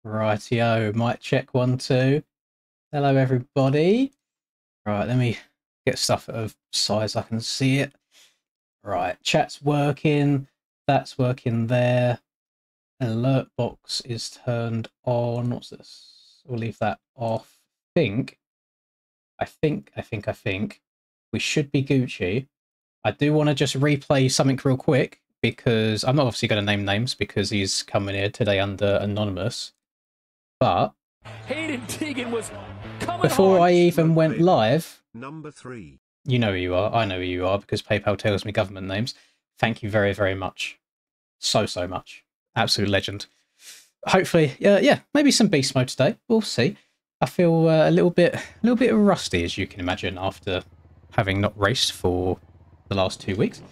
Rightio, mic check 1, 2. Hello, everybody. Right, let me get stuff at a size I can see it. Right, chat's working. That's working there. Alert box is turned on. What's this? We'll leave that off. I think we should be Gucci. I do want to just replay something real quick because I'm not obviously going to name names because he's coming here today under anonymous. But Hayden Teagan was coming before hard. I even went live, Number 3. you know who you are. I know who you are because PayPal tells me government names. Thank you very, very much. So much. Absolute legend. Hopefully, yeah, maybe some beast mode today. We'll see. I feel a little bit rusty, as you can imagine, after having not raced for the last 2 weeks.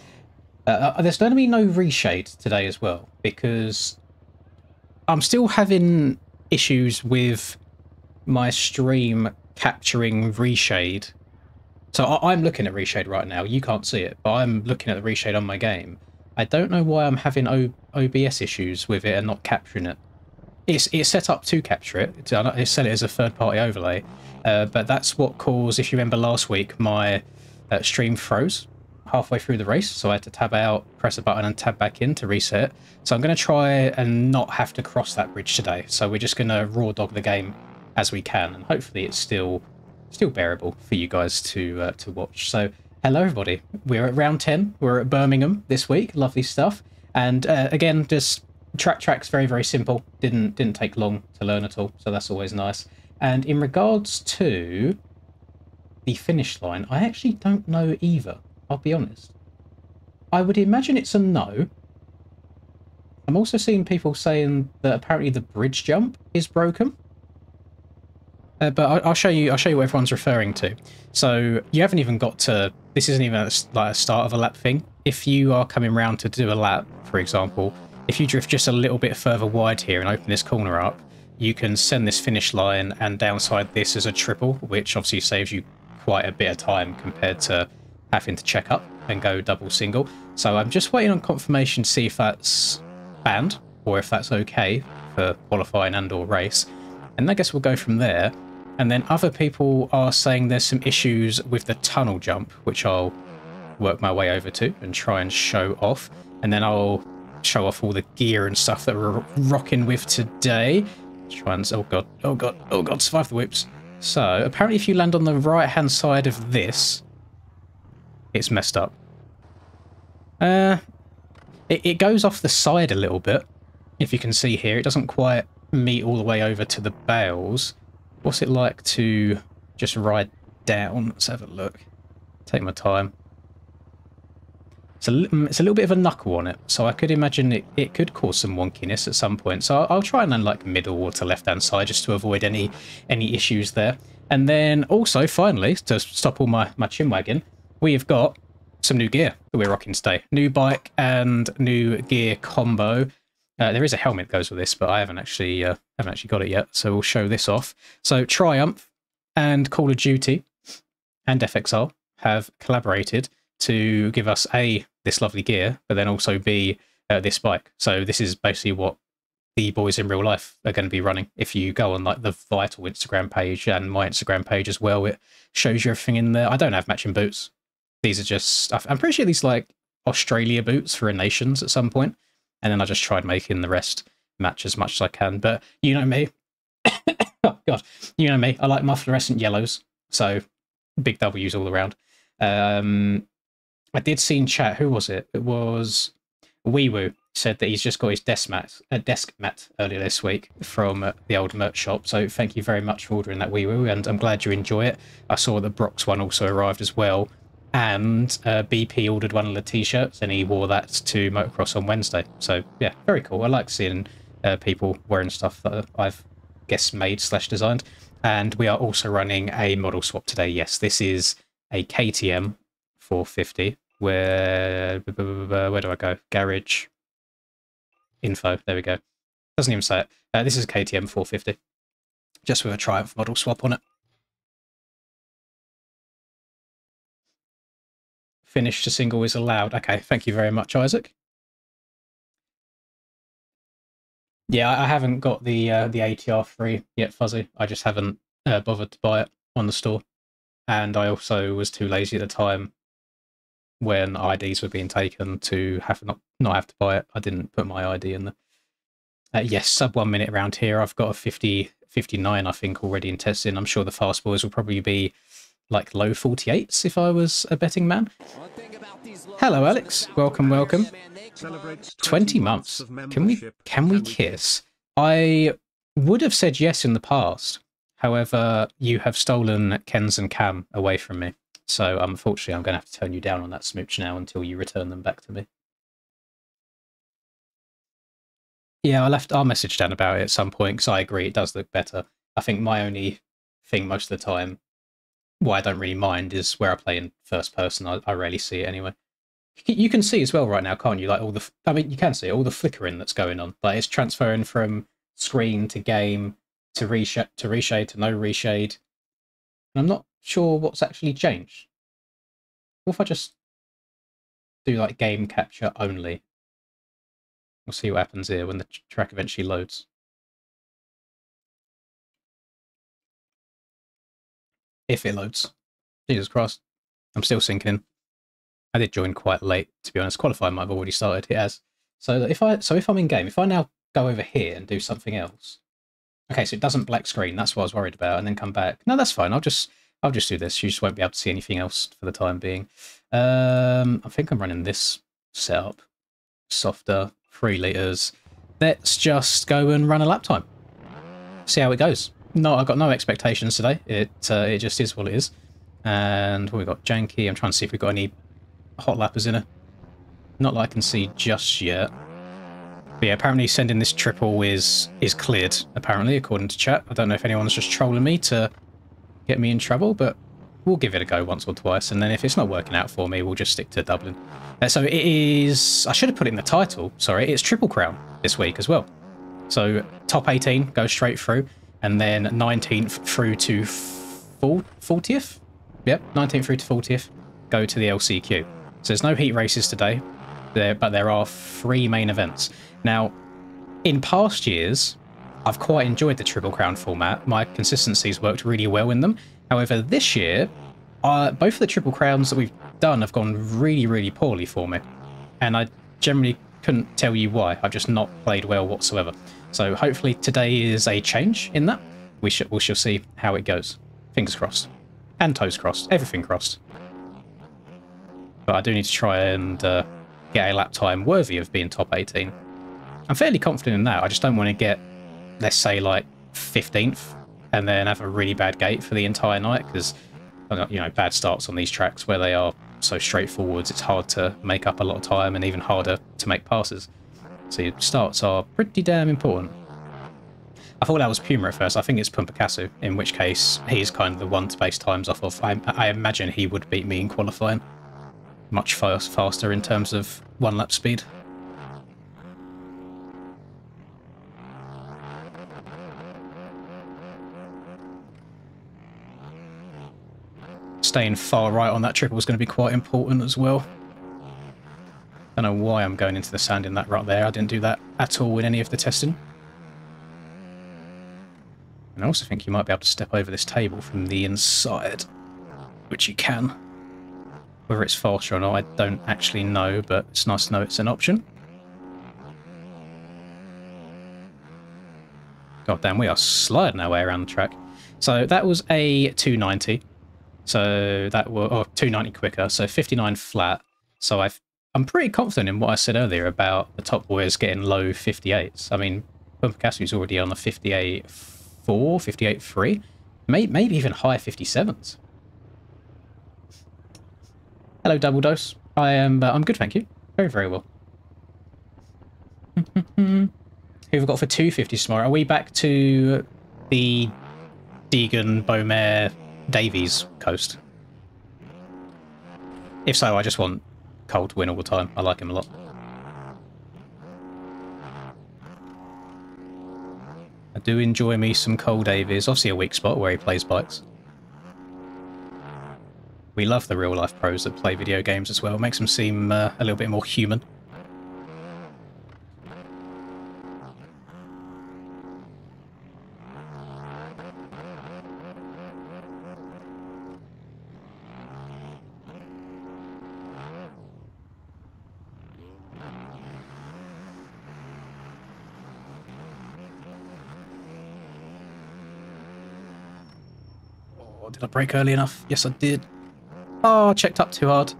There's going to be no reshade today as well because I'm still having issues with my stream capturing reshade. So I'm looking at reshade right now. You can't see it, but I'm looking at the reshade on my game. I don't know why I'm having OBS issues with it and not capturing it. It's set up to capture it. It's set it as a third-party overlay, but that's what caused, if you remember last week, my stream froze halfway through the race, so I had to tab out, press a button and tab back in to reset. So I'm going to try and not have to cross that bridge today. So we're just going to raw dog the game as we can, and hopefully it's still bearable for you guys to watch. So hello everybody, we're at round 10. We're at Birmingham this week. Lovely stuff. And again, just track's very simple. Didn't take long to learn at all, so that's always nice. And in regards to the finish line, I actually don't know either, I'll be honest. I would imagine it's a no. I'm also seeing people saying that apparently the bridge jump is broken. But I'll show you what everyone's referring to. So you haven't even got to, this isn't even like a start of a lap thing. If you are coming round to do a lap, for example, if you drift just a little bit further wide here and open this corner up, you can send this finish line and downside this as a triple, which obviously saves you quite a bit of time compared to having to check up and go double single. So I'm just waiting on confirmation to see if that's banned or if that's okay for qualifying and or race. And I guess we'll go from there. And then other people are saying there's some issues with the tunnel jump, which I'll work my way over to and try and show off. And then I'll show off all the gear and stuff that we're rocking with today. Try and, oh god, survive the whoops. So apparently if you land on the right hand side of this, it's messed up. It goes off the side a little bit. If you can see here, it doesn't quite meet all the way over to the bales. What's it like to just ride down? Let's have a look. Take my time. It's a little bit of a knuckle on it, so I could imagine it could cause some wonkiness at some point. So I'll try and land like middle or to left-hand side just to avoid any issues there. And then also, finally, to stop all my chin wagging, we've got some new gear that we're rocking today. New bike and new gear combo. There is a helmet that goes with this, but I haven't actually got it yet, so we'll show this off. So Triumph and Call of Duty and FXR have collaborated to give us A, this lovely gear, but then also B, this bike. So this is basically what the boys in real life are going to be running. If you go on like the Vital Instagram page and my Instagram page as well, it shows you everything in there. I don't have matching boots. These are just, I'm pretty sure these are like Australia boots for a Nations at some point. And then I just tried making the rest match as much as I can. But you know me. Oh, God. You know me. I like my fluorescent yellows. So big W's all around. I did see in chat, who was it? It was Weewoo said that he's just got his desk mat earlier this week from the old merch shop. So thank you very much for ordering that, Weewoo. And I'm glad you enjoy it. I saw the Brock's one also arrived as well. And BP ordered one of the t-shirts and he wore that to motocross on Wednesday. So yeah, very cool. I like seeing people wearing stuff that I've guess made / designed. And we are also running a model swap today. Yes, this is a KTM 450. Where do I go? Garage info. There we go. Doesn't even say it. This is a KTM 450, just with a Triumph model swap on it. Finish to single is allowed. Okay, thank you very much, Isaac. Yeah, I haven't got the ATR free yet, Fuzzy. I just haven't bothered to buy it on the store, and I also was too lazy at the time when IDs were being taken to have not have to buy it. I didn't put my ID in the. Yes, sub 1 minute around here. I've got a 59, I think, already in testing. I'm sure the fast boys will probably be like low 48s if I was a betting man. Hello, Alex. Welcome, welcome. 20 months. Can we kiss? I would have said yes in the past. However, you have stolen Ken's and Cam away from me. So unfortunately, I'm going to have to turn you down on that smooch now until you return them back to me. Yeah, I left our message down about it at some point because I agree it does look better. I think my only thing most of the time, what I don't really mind, is where I play in first person. I rarely see it anyway. You can see as well right now, can't you? Like all the, I mean, you can see all the flickering that's going on. Like it's transferring from screen to game to reshade to no reshade. And I'm not sure what's actually changed. What if I just do like game capture only? We'll see what happens here when the track eventually loads. If it loads. Jesus Christ. I'm still sinking in. I did join quite late, to be honest. Qualifying might have already started. It has. So if I'm in game, if I now go over here and do something else. Okay, so it doesn't black screen. That's what I was worried about, and then come back. No, that's fine. I'll just do this. You just won't be able to see anything else for the time being. I think I'm running this setup. Softer, 3 litres. Let's just go and run a lap time. See how it goes. No, I've got no expectations today. It just is what it is. And we've got janky. I'm trying to see if we've got any hot lappers in it. Not that I can see just yet. But yeah, apparently sending this triple is cleared, apparently, according to chat. I don't know if anyone's just trolling me to get me in trouble, but we'll give it a go once or twice, and then if it's not working out for me, we'll just stick to Dublin. So it is... I should have put it in the title, sorry. It's Triple Crown this week as well. So top 18 goes straight through, and then 19th through to 40th? Yep, 19th through to 40th go to the LCQ. So there's no heat races today, but there are 3 main events. Now, in past years, I've quite enjoyed the Triple Crown format. My consistency's worked really well in them. However, this year, both of the Triple Crowns that we've done have gone really, really poorly for me. And I generally couldn't tell you why. I've just not played well whatsoever. So hopefully today is a change in that. We shall see how it goes. Fingers crossed. And toes crossed. Everything crossed. But I do need to try and get a lap time worthy of being top 18. I'm fairly confident in that. I just don't want to get, let's say, like 15th and then have a really bad gate for the entire night because, you know, bad starts on these tracks where they are so straightforward, it's hard to make up a lot of time and even harder to make passes. So your starts are pretty damn important. I thought that was Puma at first. I think it's Pumpakasu, in which case he's kind of the one to base times off of. I imagine he would beat me in qualifying. Much faster in terms of one lap speed. Staying far right on that triple is going to be quite important as well. Don't know why I'm going into the sand in that rut there. I didn't do that at all in any of the testing. And I also think you might be able to step over this table from the inside, which you can. Whether it's faster or not, I don't actually know, but it's nice to know it's an option. God damn, we are sliding our way around the track. So that was a 290. So that was 290 quicker, so 59 flat. So I'm pretty confident in what I said earlier about the top boys getting low 58s. I mean, Pumpakasu's already on the 58.4, 58.3, maybe even high 57s. Hello, Double Dose. I'm good, thank you. Very, very well. Who have we got for 250s tomorrow? Are we back to the Deegan, Beaumare, Davies coast? If so, I just want Cole to win all the time. I like him a lot. I do enjoy me some Cole Davies. Obviously a weak spot where he plays bikes. We love the real-life pros that play video games as well. It makes them seem a little bit more human. Oh, did I brake early enough? Yes, I did. Oh, I checked up too hard.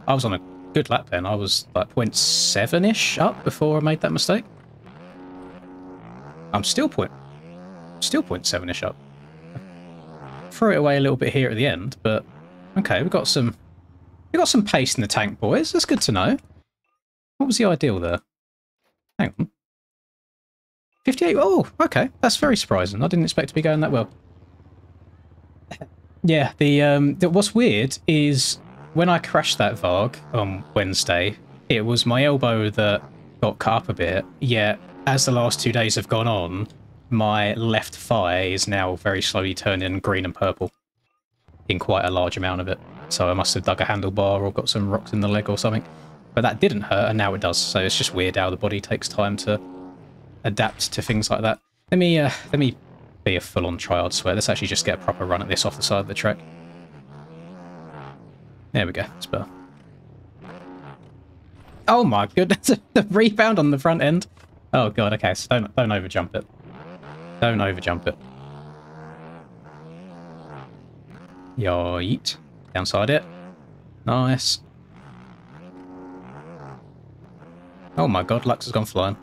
I was on a good lap then. I was like 0.7-ish up before I made that mistake. I'm still 0.7-ish up. Threw it away a little bit here at the end, but okay, we got some pace in the tank, boys. That's good to know. What was the ideal there? Hang on. 58. Oh, okay. That's very surprising. I didn't expect to be going that well. Yeah, what's weird is when I crashed that Varg on Wednesday, it was my elbow that got cut up a bit, yet as the last 2 days have gone on, my left thigh is now very slowly turning green and purple in quite a large amount of it. So I must have dug a handlebar or got some rocks in the leg or something. But that didn't hurt, and now it does. So it's just weird how the body takes time to adapt to things like that. Let me be a full-on tryhard swear. Let's actually just get a proper run at this off the side of the track. There we go. It's better. Oh my goodness! The rebound on the front end. Oh god. Okay, so don't overjump it. Don't overjump it. Yeet. Downside it. Nice. Oh my god, Lux has gone flying.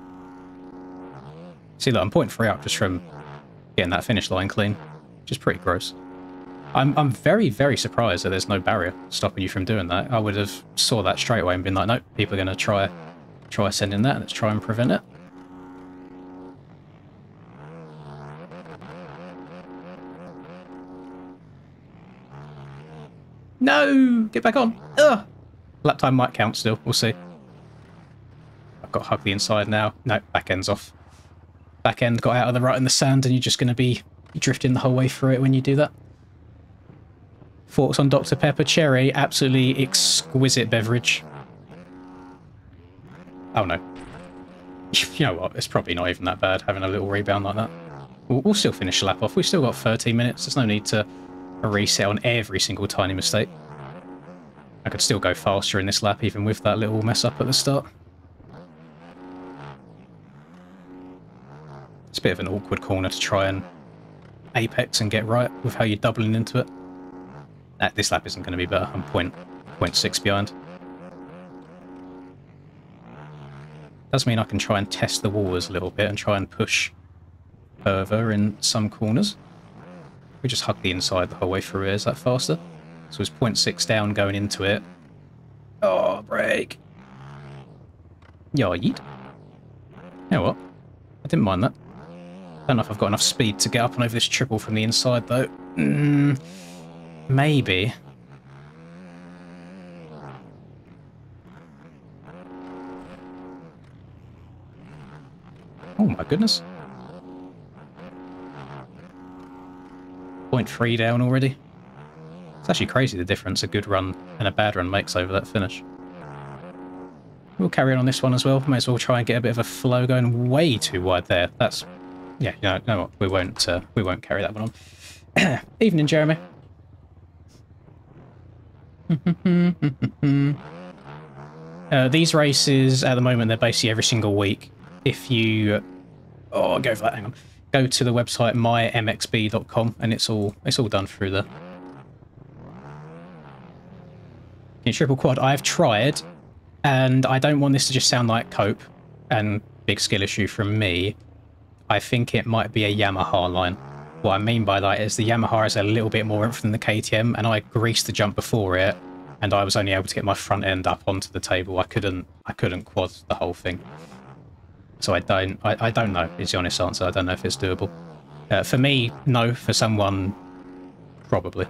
See, look, I'm 0.3 up just from getting that finish line clean, which is pretty gross. I'm very, very surprised that there's no barrier stopping you from doing that. I would have saw that straight away and been like, nope, people are going to try sending that. Let's try and prevent it. No! Get back on! Ugh! Lap time might count still. We'll see. I've got to hug the inside now. No, back end's off. Back end got out of the rut in the sand, and you're just going to be drifting the whole way through it when you do that. Thoughts on Dr. Pepper Cherry? Absolutely exquisite beverage. Oh no. You know what? It's probably not even that bad having a little rebound like that. We'll still finish the lap off. We've still got 13 minutes. There's no need to reset on every single tiny mistake. I could still go faster in this lap even with that little mess up at the start. It's a bit of an awkward corner to try and apex and get right with how you're doubling into it. This lap isn't going to be better. I'm 0.6 behind. Does mean I can try and test the waters a little bit and try and push further in some corners. We just hug the inside the whole way through here. Is that faster? So it's 0.6 down going into it. Oh, brake. Yeet. You know what? I didn't mind that. I don't know if I've got enough speed to get up and over this triple from the inside, though. Maybe. Oh my goodness. 0.3 down already. It's actually crazy the difference a good run and a bad run makes over that finish. We'll carry on this one as well. May as well try and get a bit of a flow going. Way too wide there. That's... yeah, you know what? We won't carry that one on. Evening, Jeremy. These races at the moment, they're basically every single week. If you go for that, hang on. Go to the website mymxb.com and it's all done through there. In triple quad, I've tried, and I don't want this to just sound like cope and big skill issue from me. I think it might be a Yamaha line. What I mean by that is the Yamaha is a little bit more oomph than the KTM, and I greased the jump before it, and I was only able to get my front end up onto the table. I couldn't quad the whole thing. So I don't know, is the honest answer. I don't know if it's doable. For me, no. For someone, probably.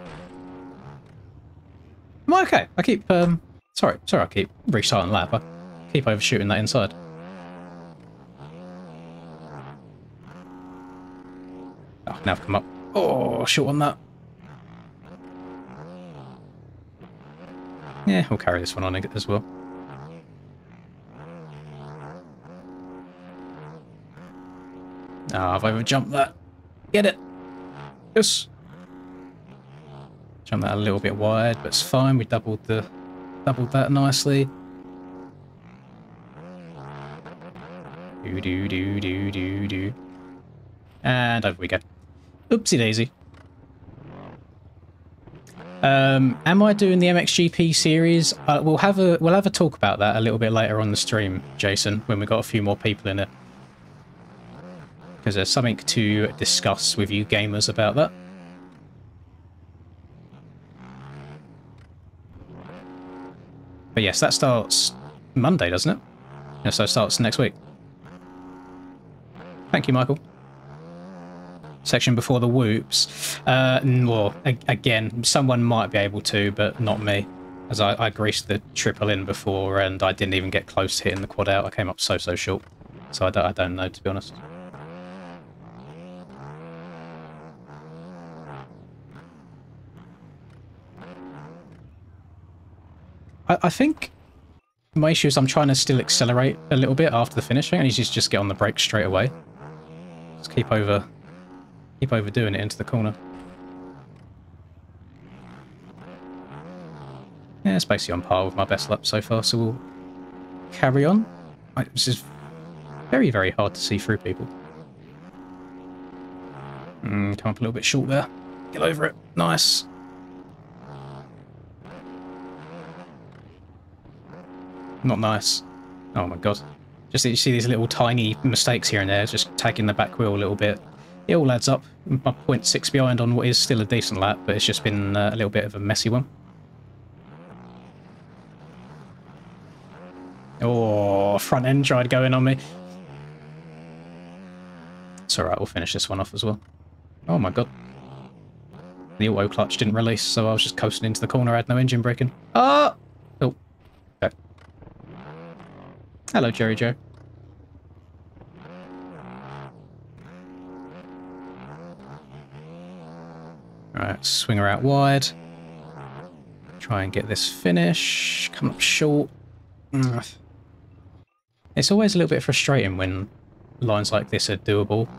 Am I okay? I keep, sorry, I keep restarting lap. I keep overshooting that inside. Oh, now I've come up. Oh, short on that. Yeah, we'll carry this one on as well. Ah, I've overjumped that. Get it. Yes. Jump that a little bit wide, but it's fine. We doubled that nicely. Do. And over we go. Oopsie daisy. Am I doing the MXGP series? We'll have a talk about that a little bit later on the stream, Jason, when we've got a few more people in it. Because there's something to discuss with you gamers about that. But yes, that starts Monday, doesn't it? Yeah, so it starts next week. Thank you, Michael. Section before the whoops. Well, again, someone might be able to, but not me. As I greased the triple in before, and I didn't even get close to hitting the quad out. I came up so short. So I don't know, to be honest. I think my issue is I'm trying to still accelerate a little bit after the finishing. I need to just get on the brakes straight away. Just keep overdoing it into the corner. Yeah, it's basically on par with my best lap so far, so we'll carry on. This is very, very hard to see through people. Come up a little bit short there. Get over it. Nice. Not nice. Oh my god. Just you see these little tiny mistakes here and there, just tagging the back wheel a little bit. It all adds up. I'm 0.6 behind on what is still a decent lap, but it's just been a little bit of a messy one. Oh, front end tried going on me. It's alright, we'll finish this one off as well. Oh my god. The auto clutch didn't release, so I was just coasting into the corner, I had no engine braking. Ah! Oh. Okay. Hello, Jerry Joe. Alright, swing her out wide. Try and get this finish. Come up short. It's always a little bit frustrating when lines like this are doable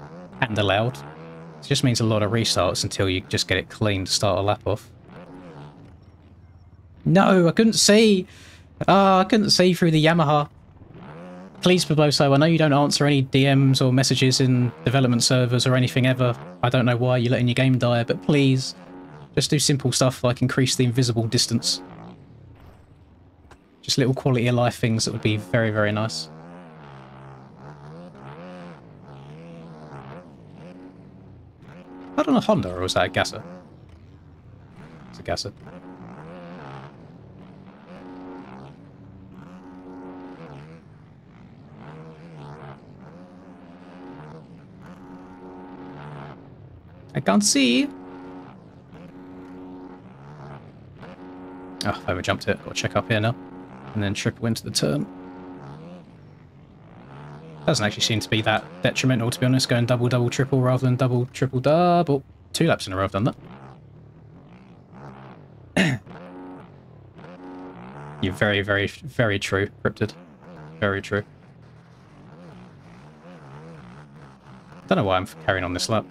and allowed. It just means a lot of restarts until you just get it clean to start a lap off. No, I couldn't see! Ah, I couldn't see through the Yamaha. Please, Pabloso, I know you don't answer any DMs or messages in development servers or anything ever. I don't know why you're letting your game die, but please, just do simple stuff like increase the invisible distance. Just little quality of life things that would be very, very nice. I don't know, Honda, or was that a Gasser? It's a Gasser. I can't see. Oh, I overjumped it. Got to check up here now. And then triple into the turn. Doesn't actually seem to be that detrimental, to be honest, going double, double, triple rather than double, triple, double. 2 laps in a row I've done that. You're very, very, very true, Cryptid. Very true. Don't know why I'm carrying on this lap.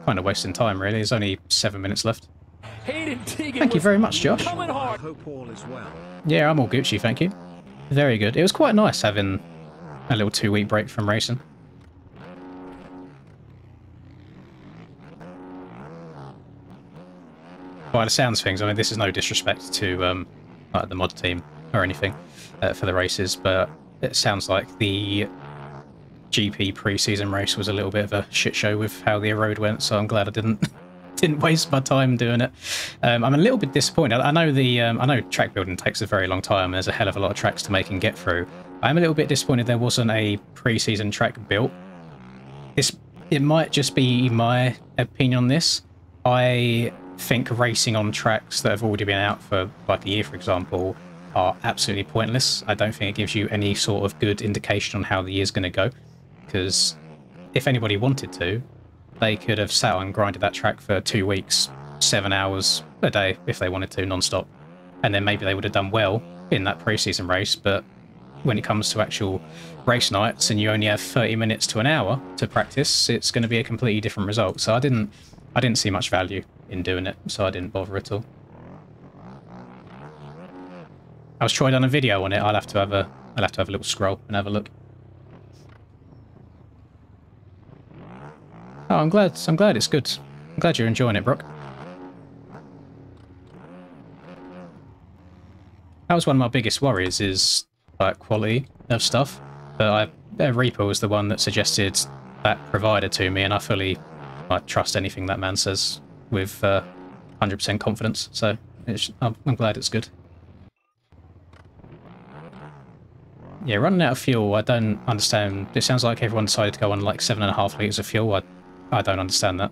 Kind of wasting time, really. There's only 7 minutes left. Thank you very much, Josh. Hope all is well. Yeah, I'm all Gucci, thank you. Very good. It was quite nice having a little 2-week break from racing. By the sounds of things, I mean, this is no disrespect to like the mod team or anything for the races, but it sounds like the GP pre-season race was a little bit of a shit show with how the road went, so I'm glad I didn't waste my time doing it. I'm a little bit disappointed. I know track building takes a very long time, and there's a hell of a lot of tracks to make and get through. I'm a little bit disappointed there wasn't a pre-season track built. It might just be my opinion on this. I think racing on tracks that have already been out for like a year, for example, are absolutely pointless. I don't think it gives you any sort of good indication on how the year's going to go. Because if anybody wanted to, they could have sat and grinded that track for 2 weeks, 7 hours a day, if they wanted to, non-stop. And then maybe they would have done well in that pre-season race, but when it comes to actual race nights and you only have 30 minutes to an hour to practice, it's going to be a completely different result. So I didn't see much value in doing it, so I didn't bother at all. I was trying on a video on it. I'll have to have a little scroll and have a look. Oh, I'm glad it's good. I'm glad you're enjoying it, Brock. That was one of my biggest worries, is like quality of stuff. But Reaper was the one that suggested that provider to me, and I fully like trust anything that man says with 100% confidence. So I'm glad it's good. Yeah, running out of fuel, I don't understand. It sounds like everyone decided to go on like 7.5 litres of fuel. I don't understand that.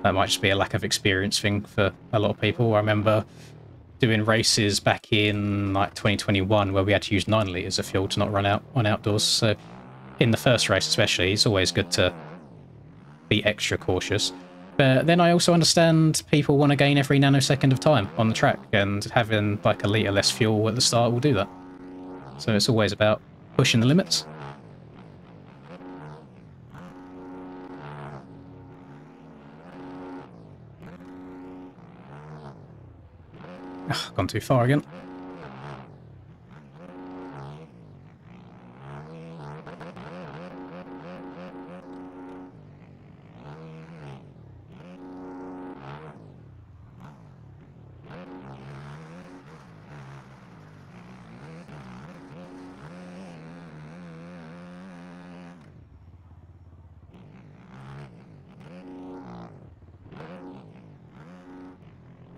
That might just be a lack of experience thing for a lot of people. I remember doing races back in like 2021 where we had to use 9 litres of fuel to not run out on outdoors. So in the first race especially, it's always good to be extra cautious. But then I also understand people want to gain every nanosecond of time on the track, and having like a litre less fuel at the start will do that. So it's always about pushing the limits. Ugh, gone too far again.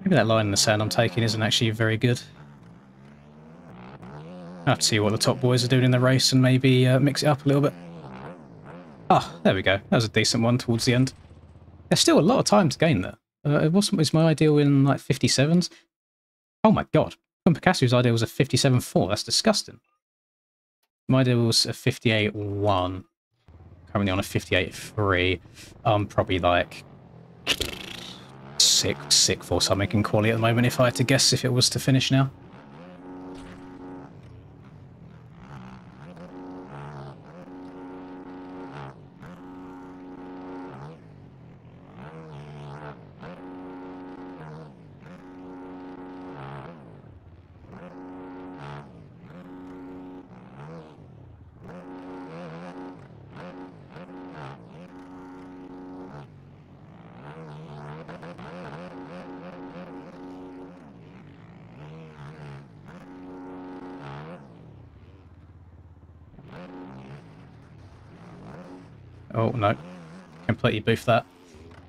Maybe that line in the sand I'm taking isn't actually very good. I have to see what the top boys are doing in the race and maybe mix it up a little bit. Ah, there we go. That was a decent one towards the end. There's still a lot of time to gain there. Was my ideal in like 57s? Oh my god. Picasso's ideal was a 57.4. That's disgusting. My ideal was a 58.1. Currently on a 58.3. I'm probably like sixth or something in quality at the moment if I had to guess if it was to finish now. Oh, no. Completely boofed that.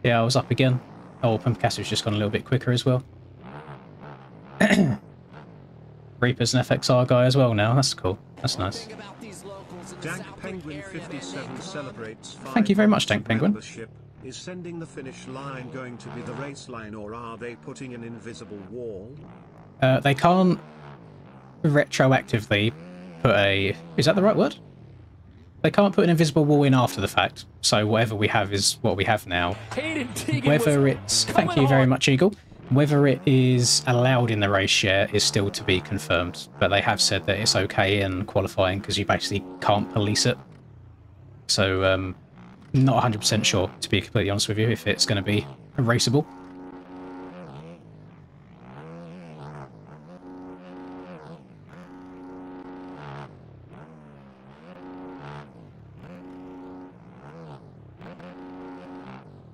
Yeah, I was up again. Oh, Picasso's just gone a little bit quicker as well. Reaper's an FXR guy as well now. That's cool. That's nice. Dank Penguin 57 celebrates. Thank you very much, Dank Penguin. Is sending the finish line going to be the race line, or are they putting an invisible wall? They can't retroactively put a... Is that the right word? They can't put an invisible wall in after the fact, so whatever we have is what we have now. Whether it's... Thank you very much, Eagle. Whether it is allowed in the race yet is still to be confirmed, but they have said that it's okay in qualifying because you basically can't police it. So, not 100% sure, to be completely honest with you, if it's going to be raceable.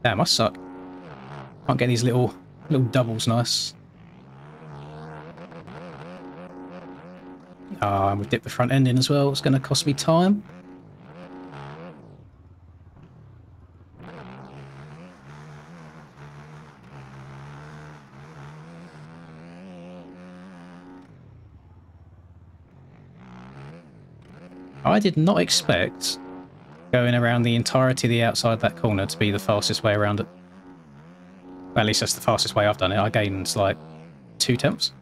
That must suck. Can't get these little doubles nice. Ah, we dipped the front end in as well. It's going to cost me time. I did not expect going around the entirety of the outside of that corner to be the fastest way around it. Well, at least that's the fastest way I've done it. I gained like 2 tenths.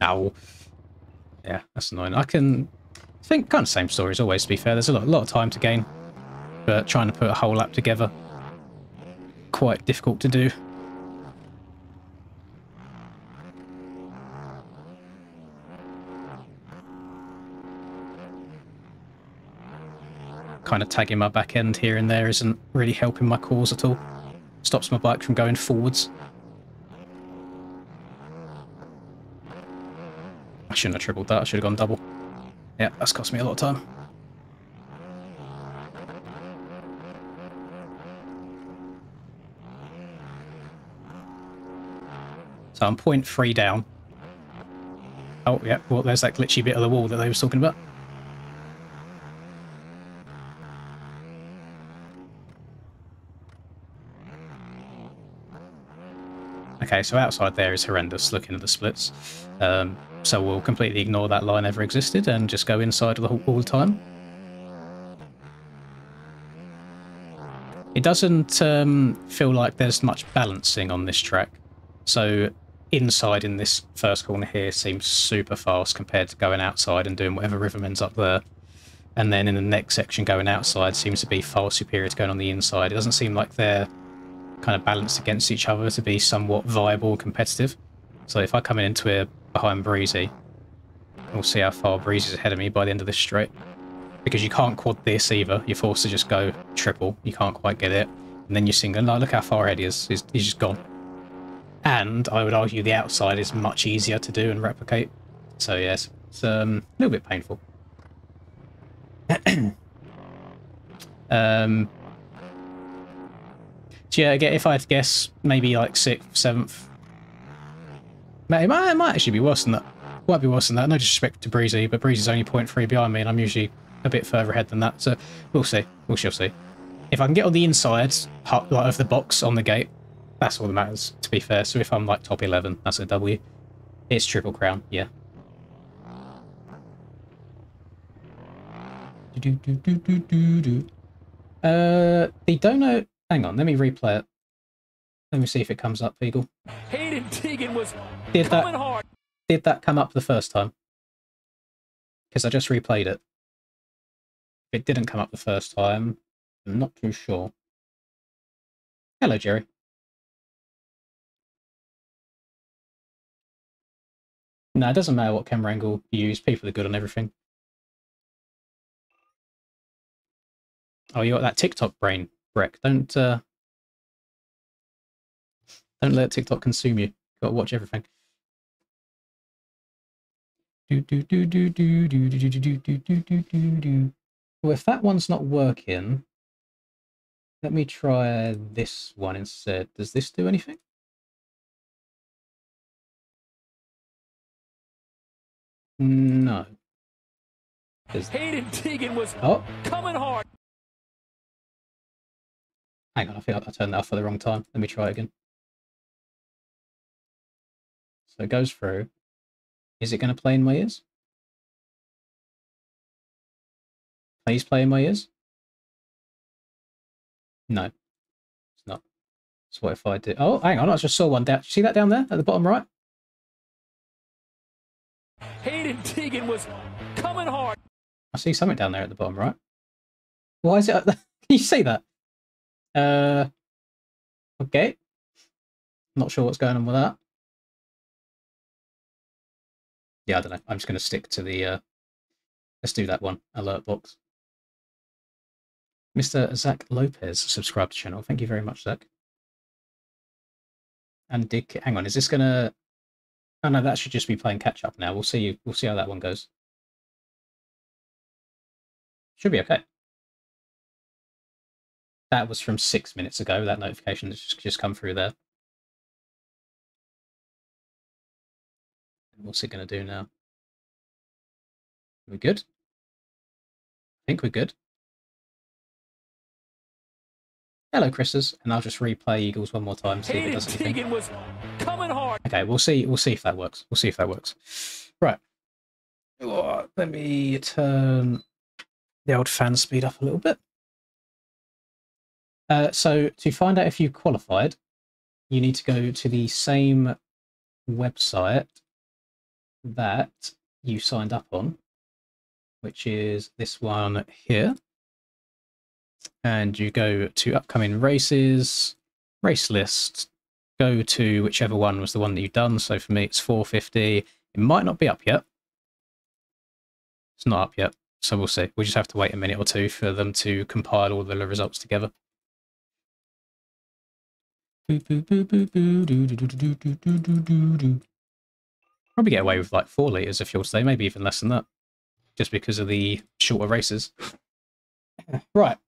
Ow. Yeah, that's annoying. I think kind of same story as always, to be fair. There's a lot of time to gain, but trying to put a whole lap together, quite difficult to do. Kind of tagging my back end here and there isn't really helping my cause at all. Stops my bike from going forwards. I shouldn't have tripled that, I should have gone double. Yeah, that's cost me a lot of time. So I'm 0.3 down. Oh, yeah, well, there's that glitchy bit of the wall that they was talking about. Okay, so outside there is horrendous looking at the splits. So we'll completely ignore that line ever existed and just go inside all the time. It doesn't feel like there's much balancing on this track. So inside in this first corner here seems super fast compared to going outside and doing whatever rhythm ends up there. And then in the next section going outside seems to be far superior to going on the inside. It doesn't seem like they're kind of balanced against each other to be somewhat viable and competitive. So if I come into it behind Breezy, we'll see how far Breezy's ahead of me by the end of this straight. Because you can't quad this either. You're forced to just go triple. You can't quite get it. And then you're singling, oh, look how far ahead he is. He's just gone. And I would argue the outside is much easier to do and replicate. So yes, it's a little bit painful. So yeah, again, if I had to guess, maybe like 6th, 7th. It might actually be worse than that. Might be worse than that. No disrespect to Breezy, but Breezy's only 0.3 behind me, and I'm usually a bit further ahead than that. So we'll see. We shall see. If I can get on the inside like of the box on the gate, that's all that matters, to be fair. So if I'm like top 11, that's a W. It's Triple Crown, yeah. The donut. Hang on, let me replay it. Let me see if it comes up, Eagle. Hayden Teagan was Did coming hard. Did that come up the first time? Because I just replayed it. If it didn't come up the first time, I'm not too sure. Hello, Jerry. No, it doesn't matter what camera angle you use. People are good on everything. Oh, you got that TikTok brain, Breck. Don't let TikTok consume you. Got to watch everything. Well, if that one's not working, let me try this one instead. Does this do anything? No. Hayden Teagan was coming hard. Hang on, I think I turned that off at the wrong time. Let me try it again. So it goes through. Is it going to play in my ears? Please play in my ears? No, it's not. So what if I do? Oh, hang on, I just saw one down. See that down there at the bottom right? Hayden Teagan was coming hard. I see something down there at the bottom right. Why is it? Can you see that? Okay. Not sure what's going on with that. Yeah, I don't know. I'm just going to stick to the. Let's do that one. Alert box. Mr. Zach Lopez subscribed to the channel. Thank you very much, Zach. And Dick, hang on. Is this going to? Oh no, that should just be playing catch up now. We'll see. We'll see how that one goes. Should be okay. That was from 6 minutes ago. That notification has just come through there. What's it going to do now? Are we good? I think we're good. Hello, Chris's, and I'll just replay Eagles one more time. See if it does anything. Teagan was coming hard. Okay, we'll see. We'll see if that works. We'll see if that works. Right. Oh, let me turn the old fan speed up a little bit. So to find out if you qualified, you need to go to the same website that you signed up on, which is this one here. And you go to upcoming races, race list, go to whichever one was the one that you've done. So for me, it's 450. It might not be up yet. It's not up yet. So we'll see. We'll just have to wait a minute or two for them to compile all the results together. Probably get away with like 4 litres of fuel today, maybe even less than that, just because of the shorter races. Right.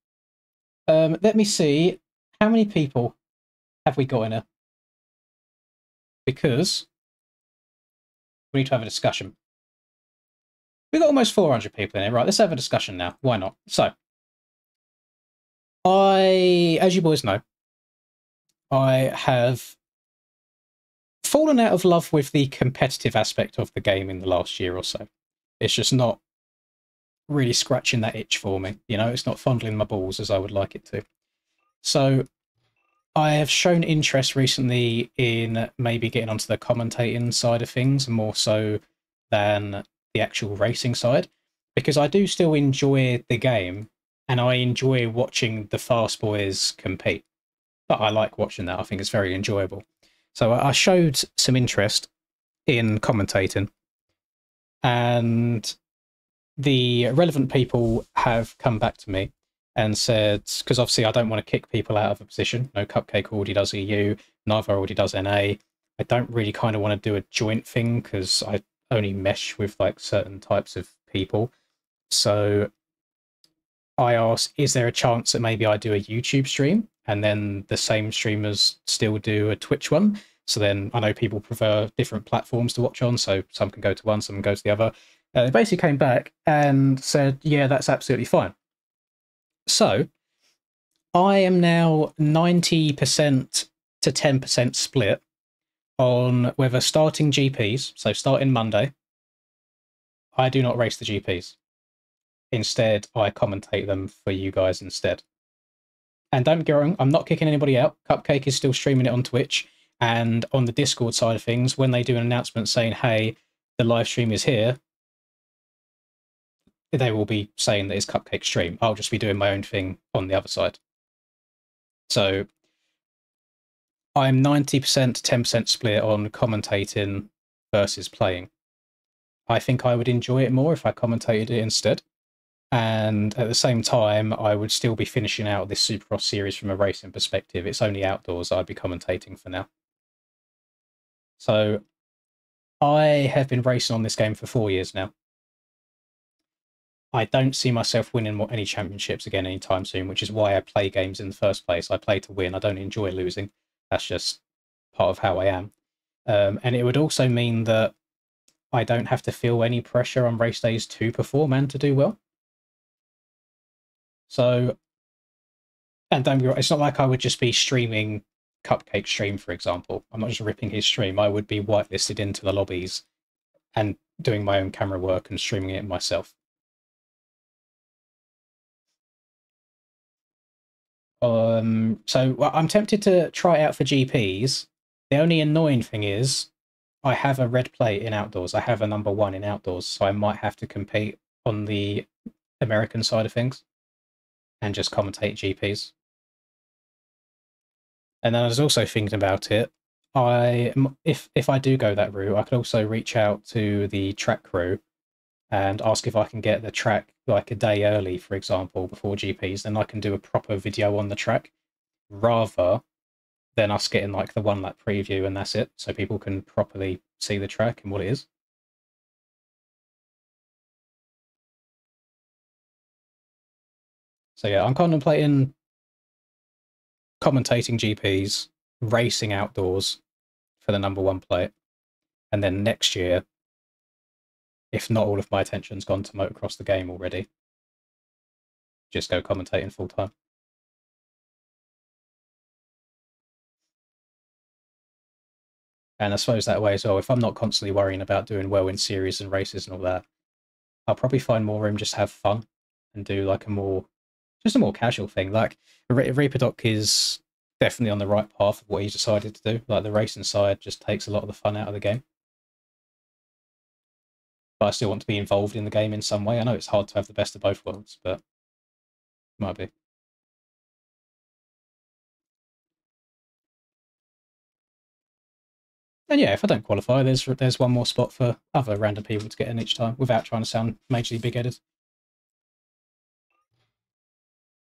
Let me see. How many people have we got in here? because we need to have a discussion. We've got almost 400 people in here. Right, let's have a discussion now. Why not? So, as you boys know, I have fallen out of love with the competitive aspect of the game in the last year or so. It's just not really scratching that itch for me. You know, it's not fondling my balls as I would like it to. So I have shown interest recently in maybe getting onto the commentating side of things more so than the actual racing side, because I do still enjoy the game and I enjoy watching the fast boys compete. But I like watching that. I think it's very enjoyable. So I showed some interest in commentating, and the relevant people have come back to me and said, because obviously I don't want to kick people out of a position. No, Cupcake already does EU, neither already does NA. I don't really kind of want to do a joint thing because I only mesh with like certain types of people. So I asked, is there a chance that maybe I do a YouTube stream and then the same streamers still do a Twitch one? So then I know people prefer different platforms to watch on, so some can go to one, some can go to the other. They basically came back and said, yeah, that's absolutely fine. So I am now 90% to 10% split on whether starting GPs, so starting Monday, I do not race the GPs. Instead, I commentate them for you guys instead. And don't get me wrong, I'm not kicking anybody out. Cupcake is still streaming it on Twitch. And on the Discord side of things, when they do an announcement saying, hey, the live stream is here, they will be saying that it's Cupcake stream. I'll just be doing my own thing on the other side. So I'm 90% to 10% split on commentating versus playing. I think I would enjoy it more if I commentated it instead. And at the same time, I would still be finishing out this Supercross series from a racing perspective. It's only outdoors I'd be commentating for now. So I have been racing on this game for 4 years now. I don't see myself winning any championships again anytime soon, which is why I play games in the first place. I play to win. I don't enjoy losing. That's just part of how I am. And it would also mean that I don't have to feel any pressure on race days to perform and to do well. So, and don't be wrong, it's not like I would just be streaming Cupcake stream, for example. I'm not just ripping his stream. I would be whitelisted into the lobbies and doing my own camera work and streaming it myself. So I'm tempted to try it out for GPs. The only annoying thing is I have a red plate in outdoors. I have a number 1 in outdoors, so I might have to compete on the American side of things and just commentate GPs. And then I was also thinking about it. If I do go that route, I could also reach out to the track crew and ask if I can get the track like a day early, for example, before GPs. Then I can do a proper video on the track rather than us getting like the 1 lap preview and that's it, so people can properly see the track and what it is. So yeah, I'm contemplating commentating GPs, racing outdoors for the number 1 plate, and then next year, if not all of my attention's gone to motocross the game already, just go commentating full time. And I suppose that way as well, if I'm not constantly worrying about doing well in series and races and all that, I'll probably find more room just to have fun and do like a more casual thing. Like Reaper Doc is definitely on the right path of what he's decided to do. Like the racing side just takes a lot of the fun out of the game. But I still want to be involved in the game in some way. I know it's hard to have the best of both worlds, but it might be. And yeah, if I don't qualify, there's one more spot for other random people to get in each time without trying to sound majorly big-headed.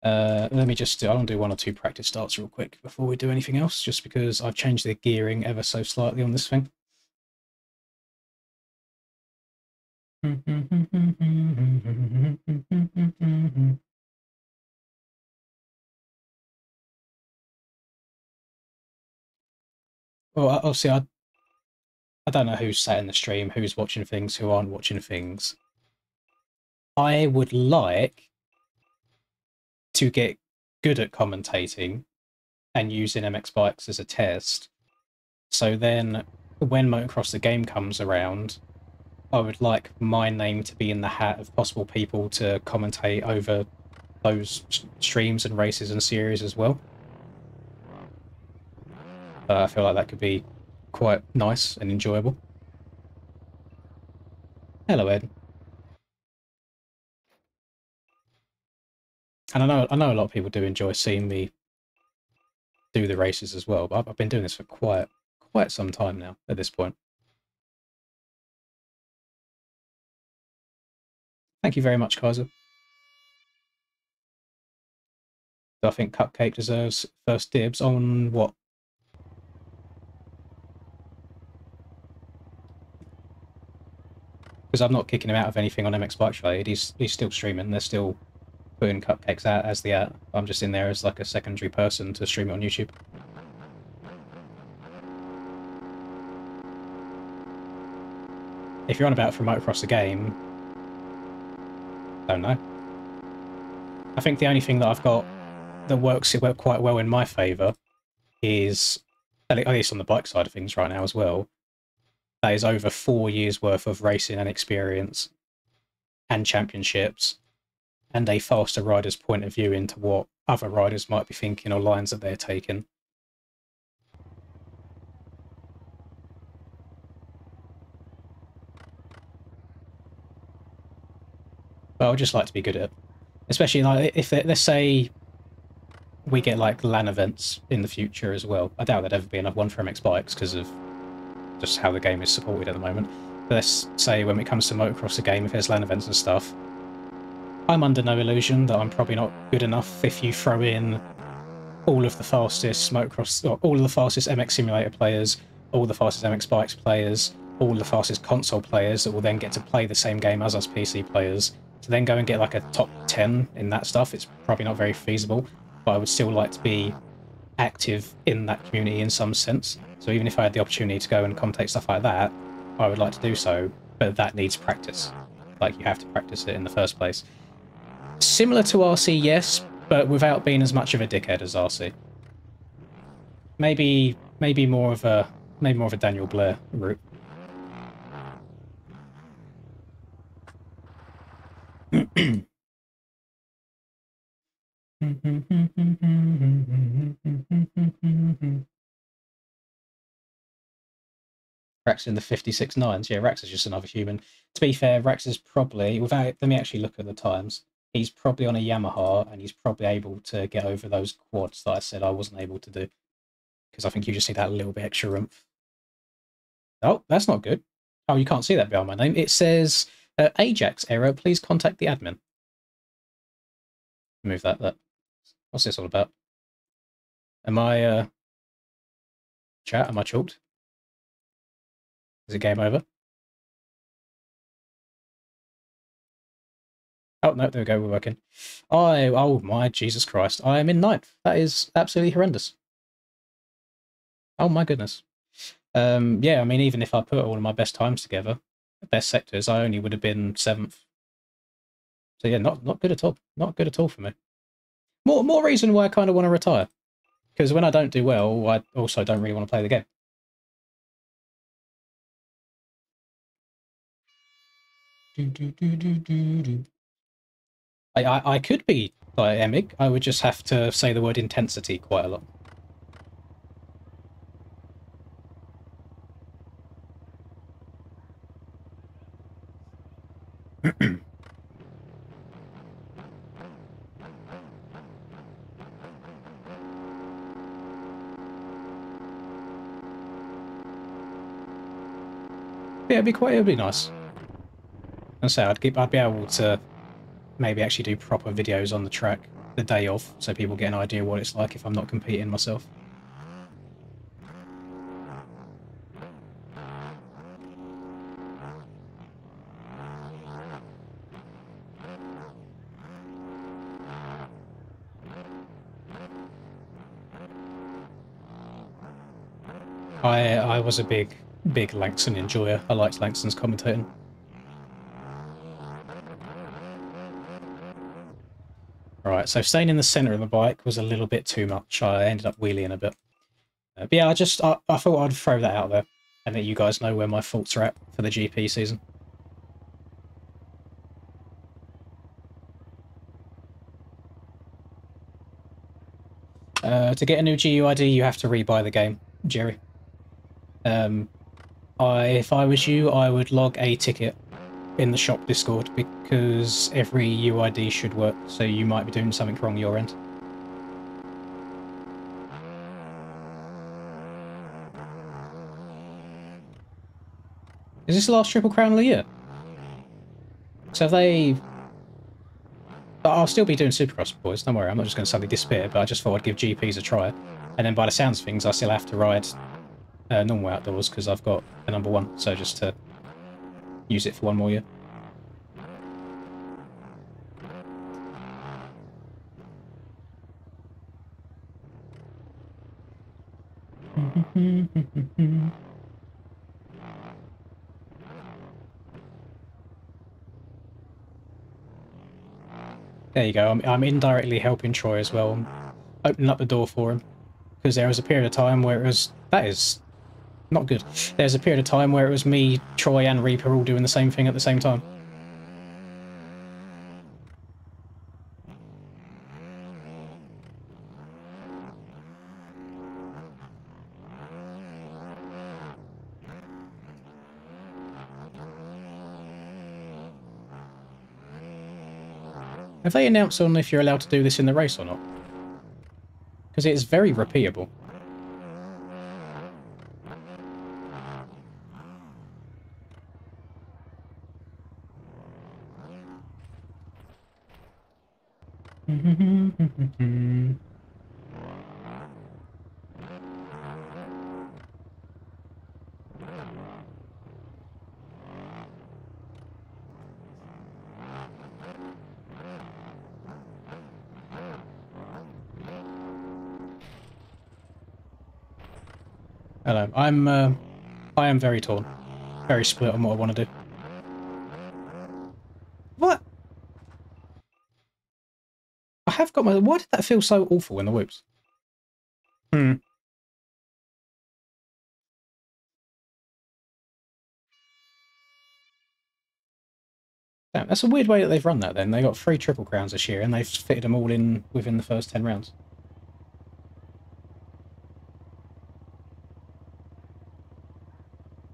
Let me just I'll do 1 or 2 practice starts real quick before we do anything else, just because I've changed the gearing ever so slightly on this thing. Well, obviously, I don't know who's sat in the stream, who's watching things, who aren't watching things. I would like to get good at commentating and using MX bikes as a test. So then when Motocross the game comes around, I would like my name to be in the hat of possible people to commentate over those streams and races and series as well. I feel like that could be quite nice and enjoyable. Hello, Ed. And I know a lot of people do enjoy seeing me do the races as well, but I've been doing this for quite some time now at this point. Thank you very much, Kaiser. I think Cupcake deserves first dibs on what? Because I'm not kicking him out of anything on MX Bike Related. He's still streaming. They're still putting Cupcakes out as the ad. I'm just in there as like a secondary person to stream it on YouTube. If you're on about from Motocross the game, don't know. I think the only thing that I've got that works quite well in my favour is, at least on the bike side of things right now as well, that is over 4 years worth of racing and experience and championships and a faster rider's point of view into what other riders might be thinking or lines that they're taking. But I would just like to be good at it. Especially like if let's say we get like LAN events in the future as well. I doubt there'd ever be enough one for MX bikes because of just how the game is supported at the moment. But let's say when it comes to Motocross the game, if there's LAN events and stuff, I'm under no illusion that I'm probably not good enough if you throw in all of the fastest Motocross, or all of the fastest MX Simulator players, all the fastest MX Bikes players, all the fastest console players that will then get to play the same game as us PC players. To then go and get like a top 10 in that stuff, it's probably not very feasible, but I would still like to be active in that community in some sense. So even if I had the opportunity to go and commentate stuff like that, I would like to do so, but that needs practice. Like, you have to practice it in the first place. Similar to RC, yes, but without being as much of a dickhead as RC. Maybe more of a Daniel Blair route. Rax in the 56 nines. Yeah, Rax is just another human. To be fair, Rax is probably, without, let me actually look at the times. He's probably on a Yamaha, and he's probably able to get over those quads that I said I wasn't able to do. Because I think you just need that little bit extra oomph. Oh, that's not good. Oh, you can't see that behind my name. It says, Ajax error, please contact the admin. Move that. What's this all about? Am I, chat, am I chalked? Is it game over? Oh, no, there we go, we're working. Oh my Jesus Christ, I am in ninth. That is absolutely horrendous. Oh my goodness. Yeah, I mean, even if I put all of my best times together, best sectors, I only would have been 7th. So yeah, not good at all. Not good at all for me. More reason why I kind of want to retire. Because when I don't do well, I also don't really want to play the game. I could be like Emig. I would just have to say the word intensity quite a lot. Yeah, it'd be nice. And so I'd be able to maybe actually do proper videos on the track the day of, so people get an idea what it's like if I'm not competing myself. I was a big big Langston enjoyer. I liked Langston's commentating. Right, so staying in the centre of the bike was a little bit too much. I ended up wheeling a bit. But yeah, I thought I'd throw that out there and let you guys know where my thoughts are at for the GP season. To get a new GUID, you have to rebuy the game, Jerry. If I was you, I would log a ticket in the shop Discord because every UID should work, so you might be doing something wrong your end. Is this the last Triple Crown of the year? So they... I'll still be doing Supercross, boys, don't worry, I'm not just going to suddenly disappear, but I just thought I'd give GPs a try. And then by the sounds of things, I still have to ride normal outdoors because I've got a number 1, so just to use it for 1 more year. There you go, I'm indirectly helping Troy as well. I'm opening up the door for him. Because there was a period of time where it was... That is not good. There's a period of time where it was me, Troy and Reaper all doing the same thing at the same time. Have they announced on if you're allowed to do this in the race or not? Because it is very repeatable. Hello. I am very torn. Very split on what I want to do. What? I have got my... Why did that feel so awful in the whoops? Damn, that's a weird way that they've run that then. They got 3 Triple Crowns this year and they've fitted them all in within the first 10 rounds.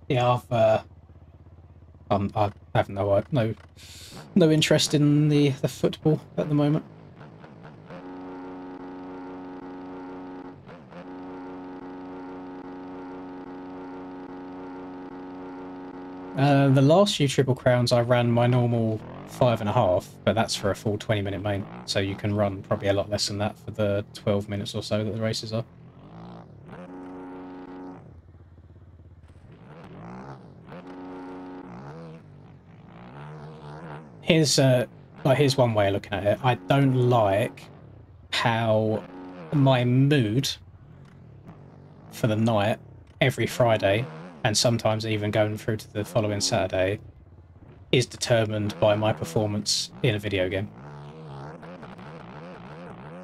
Yeah, I have no interest in the football at the moment. The last few Triple Crowns I ran my normal 5.5, but that's for a full 20-minute main, so you can run probably a lot less than that for the 12 minutes or so that the races are. Here's one way of looking at it. I don't like how my mood for the night every Friday, and sometimes even going through to the following Saturday, is determined by my performance in a video game.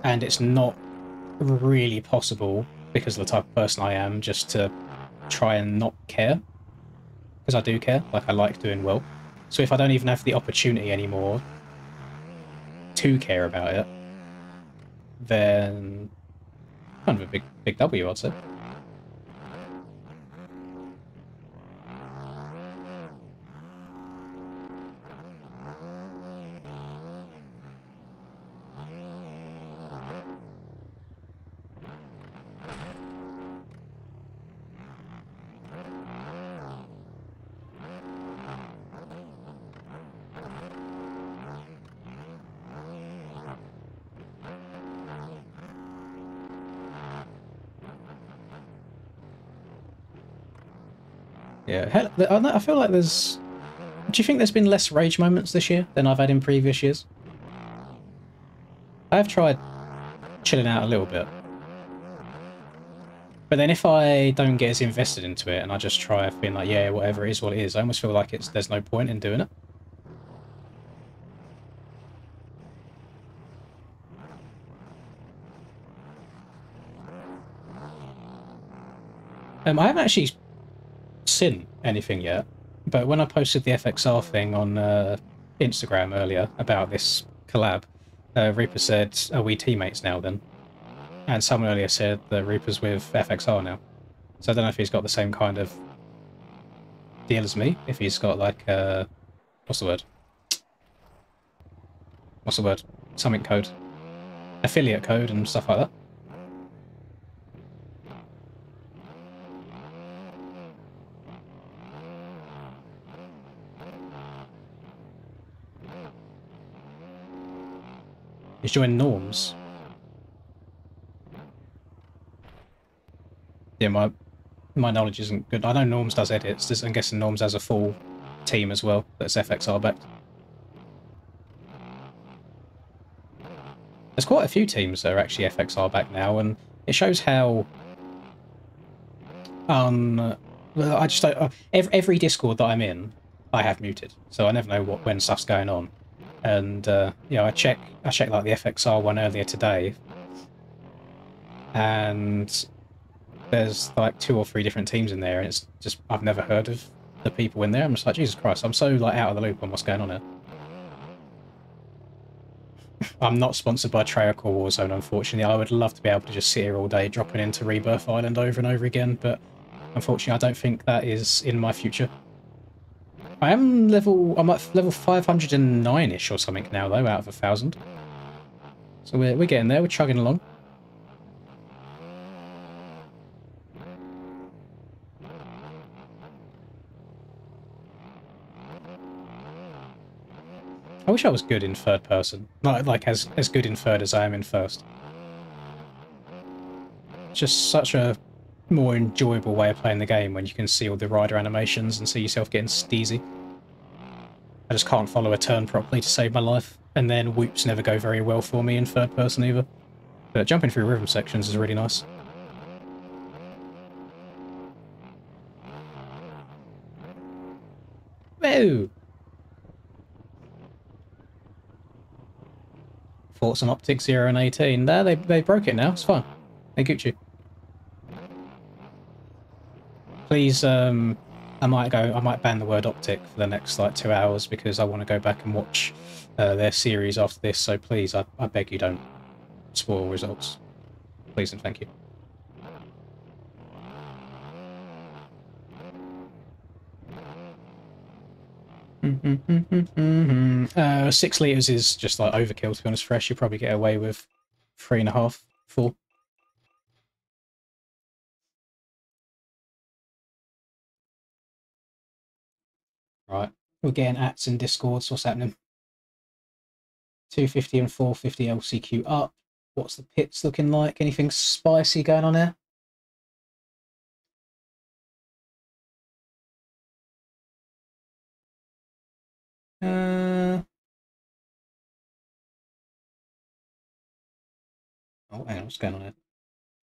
And it's not really possible, because of the type of person I am, just to try and not care. Because I do care, like I like doing well. So if I don't even have the opportunity anymore to care about it, then kind of a big W, I'd say. Yeah, I feel like there's... Do you think there's been less rage moments this year than I've had in previous years? I have tried chilling out a little bit. But then if I don't get as invested into it and I just try being like, yeah, whatever it is, what it is, I almost feel like there's no point in doing it. I haven't actually seen anything yet, but when I posted the FXR thing on Instagram earlier about this collab, Reaper said, "Are we teammates now then?" And someone earlier said that Reaper's with FXR now. So I don't know if he's got the same kind of deal as me, if he's got like, what's the word? What's the word? Something code. Affiliate code and stuff like that. He's joined Norms. Yeah, my knowledge isn't good. I know Norms does edits. I'm guessing Norms has a full team as well that's FXR backed. There's quite a few teams that are actually FXR backed now, and it shows how well, I just don't, every Discord that I'm in, I have muted, so I never know when stuff's going on. And you know, I checked like the FXR one earlier today, and there's like 2 or 3 different teams in there, and it's just I've never heard of the people in there. I'm just like, Jesus Christ, I'm so like out of the loop on what's going on here. I'm not sponsored by Treyarch or Warzone, unfortunately. I would love to be able to just sit here all day dropping into Rebirth Island over and over again, but unfortunately I don't think that is in my future. I'm at level 509-ish or something now, though, out of 1,000. So we're getting there, we're chugging along. I wish I was good in third person. Like as good in third as I am in first. It's just such a more enjoyable way of playing the game when you can see all the rider animations and see yourself getting steezy. I just can't follow a turn properly to save my life, and then whoops never go very well for me in third person either. But jumping through rhythm sections is really nice. Whoa! Thoughts on Optics 0 and 18. There, they broke it now, it's fine. They Gucci. Please, I might ban the word optic for the next like 2 hours because I want to go back and watch their series after this, so please, I beg you don't spoil results. Please and thank you. Mm-hmm. 6 litres is just like overkill, to be honest, fresh. You probably get away with 3.5, 4. Right, we're getting ats in Discords. What's happening? 250 and 450 LCQ up. What's the pits looking like? Anything spicy going on there? Oh, hang on, what's going on here?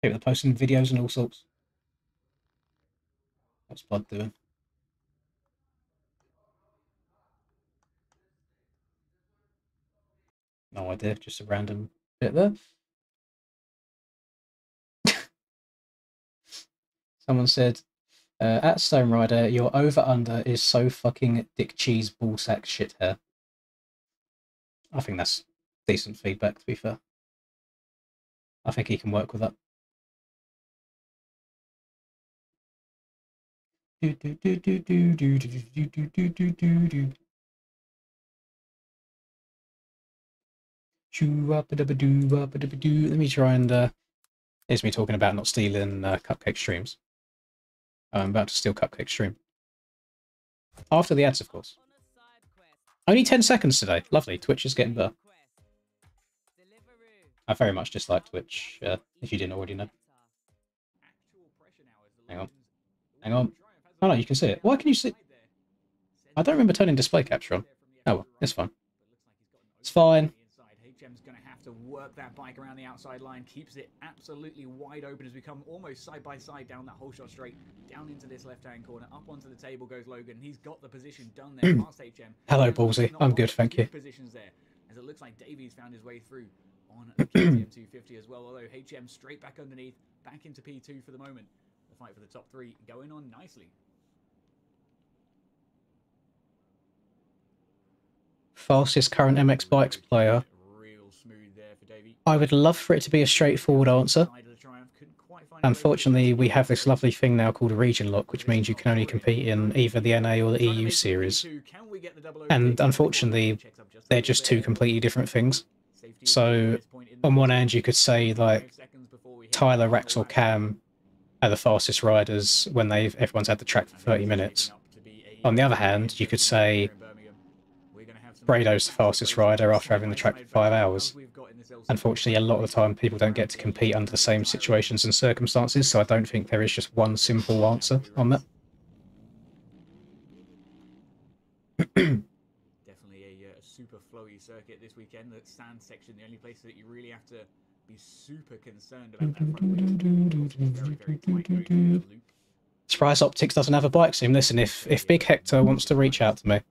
People are posting videos and all sorts. What's Blood doing? No idea, just a random bit there. Someone said, at Stone Rider, your over-under is so fucking dick cheese ballsack shit hair. I think that's decent feedback, to be fair. I think he can work with that. Let me try and here's me talking about not stealing Cupcake streams. I'm about to steal Cupcake stream. After the ads, of course. Only 10 seconds today. Lovely. Twitch is getting better. I very much dislike Twitch, if you didn't already know. Hang on. Hang on. Oh no, you can see it. Why can you see? I don't remember turning display capture on. Oh well, it's fine. It's fine. HM's going to have to work that bike around the outside line, keeps it absolutely wide open as we come almost side by side down that whole shot straight, down into this left-hand corner, up onto the table goes Logan. He's got the position done there past HM. Hello, Ballsy. I'm good, thank you. Positions there, as it looks like Davies found his way through on the KTM 250 as well, although HM straight back underneath, back into P2 for the moment. The fight for the top three going on nicely. Fastest current MX Bikes player. Real smooth there for Davey. I would love for it to be a straightforward answer. Unfortunately, we have this lovely thing now called a region lock, which means you can only compete in either the NA or the EU series. And unfortunately, they're just two completely different things. So, on one hand, you could say, like, Tyler, Rex, or Cam are the fastest riders when everyone's had the track for 30 minutes. On the other hand, you could say Brado's the fastest rider after having the track for 5 hours. Unfortunately, a lot of the time people don't get to compete under the same situations and circumstances, so I don't think there is just one simple answer on that. Definitely a super flowy circuit this weekend. The sand section, the only place that you really have to be super concerned about that front wheel. Surprise Optics doesn't have a bike sim. Listen, if Big Hector wants to reach out to me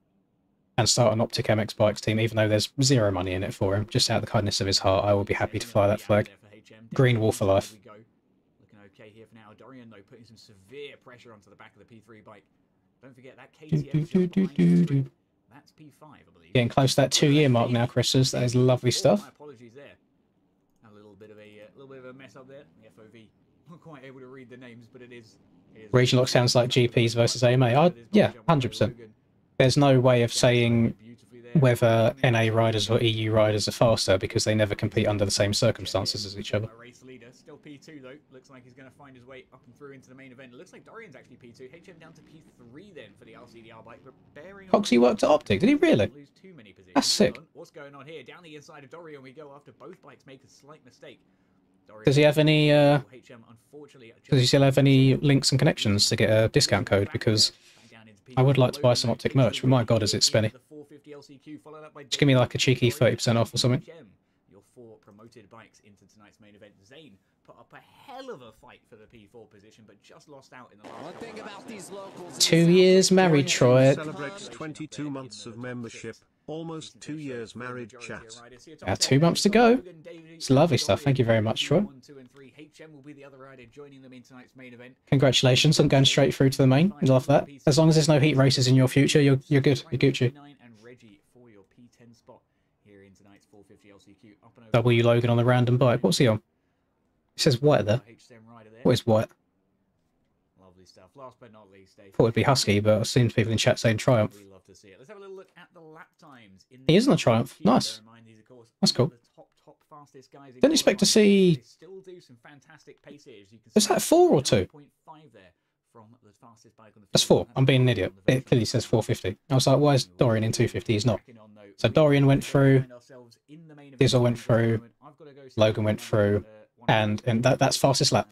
and start an Optic MX Bikes team, even though there's zero money in it for him, just out of the kindness of his heart, I will be happy to fly that flag. Green Wall for life. Looking okay here for now. Dorian, though, putting some severe pressure onto the back of the P3 bike. Don't forget that KTM. That's P5, I believe. Getting close to that 2-year mark now, Chris's. That is lovely stuff. My apologies there. A little bit of a mess up there. The FOV, not quite able to read the names, but it is Region Lock sounds like GPs versus AMA. Yeah, 100%. There's no way of saying whether NA riders or EU riders are faster because they never compete under the same circumstances as each other. Race leader, still P2 though. Looks like he's going to find his way up and through into the main event. It looks like Dorian's actually P2. HM down to P3 then for the LCDR bike, but bearing Coxie worked at Optic, did he really? That's sick. What's going on here? Down the inside of Dorian we go after both bikes make a slight mistake. Does he have any does he still have any links and connections to get a discount code? Because I would like to buy some Optic merch, but my god, is it spenny. Just give me like a cheeky 30% off or something. Your 4 promoted bikes into tonight's main event. Zane put up a hell of a fight for the P4 position, but just lost out in the last. One thing about these locals. 2 years married, Troy. Celebrates 22 months of membership. Almost 2 years married, chat. 2 months to go. It's lovely stuff. Thank you very much, Troy. Congratulations on going straight through to the main. I love that. As long as there's no heat races in your future, you're good. You're Gucci. W Logan on the random bike. What's he on? It says white there. What is white? Lovely stuff. Last but not least, thought it'd be Husky, but I've seen people in chat saying Triumph. Let's have a little look at the lap times. He is on a Triumph. Nice. That's cool. Didn't expect to see. Is that 4 or 2? That's 4. I'm being an idiot. It clearly says 450. I was like, why is Dorian in 250? He's not. So Dorian went through. Dizzle went through. Logan went through. And that's fastest lap.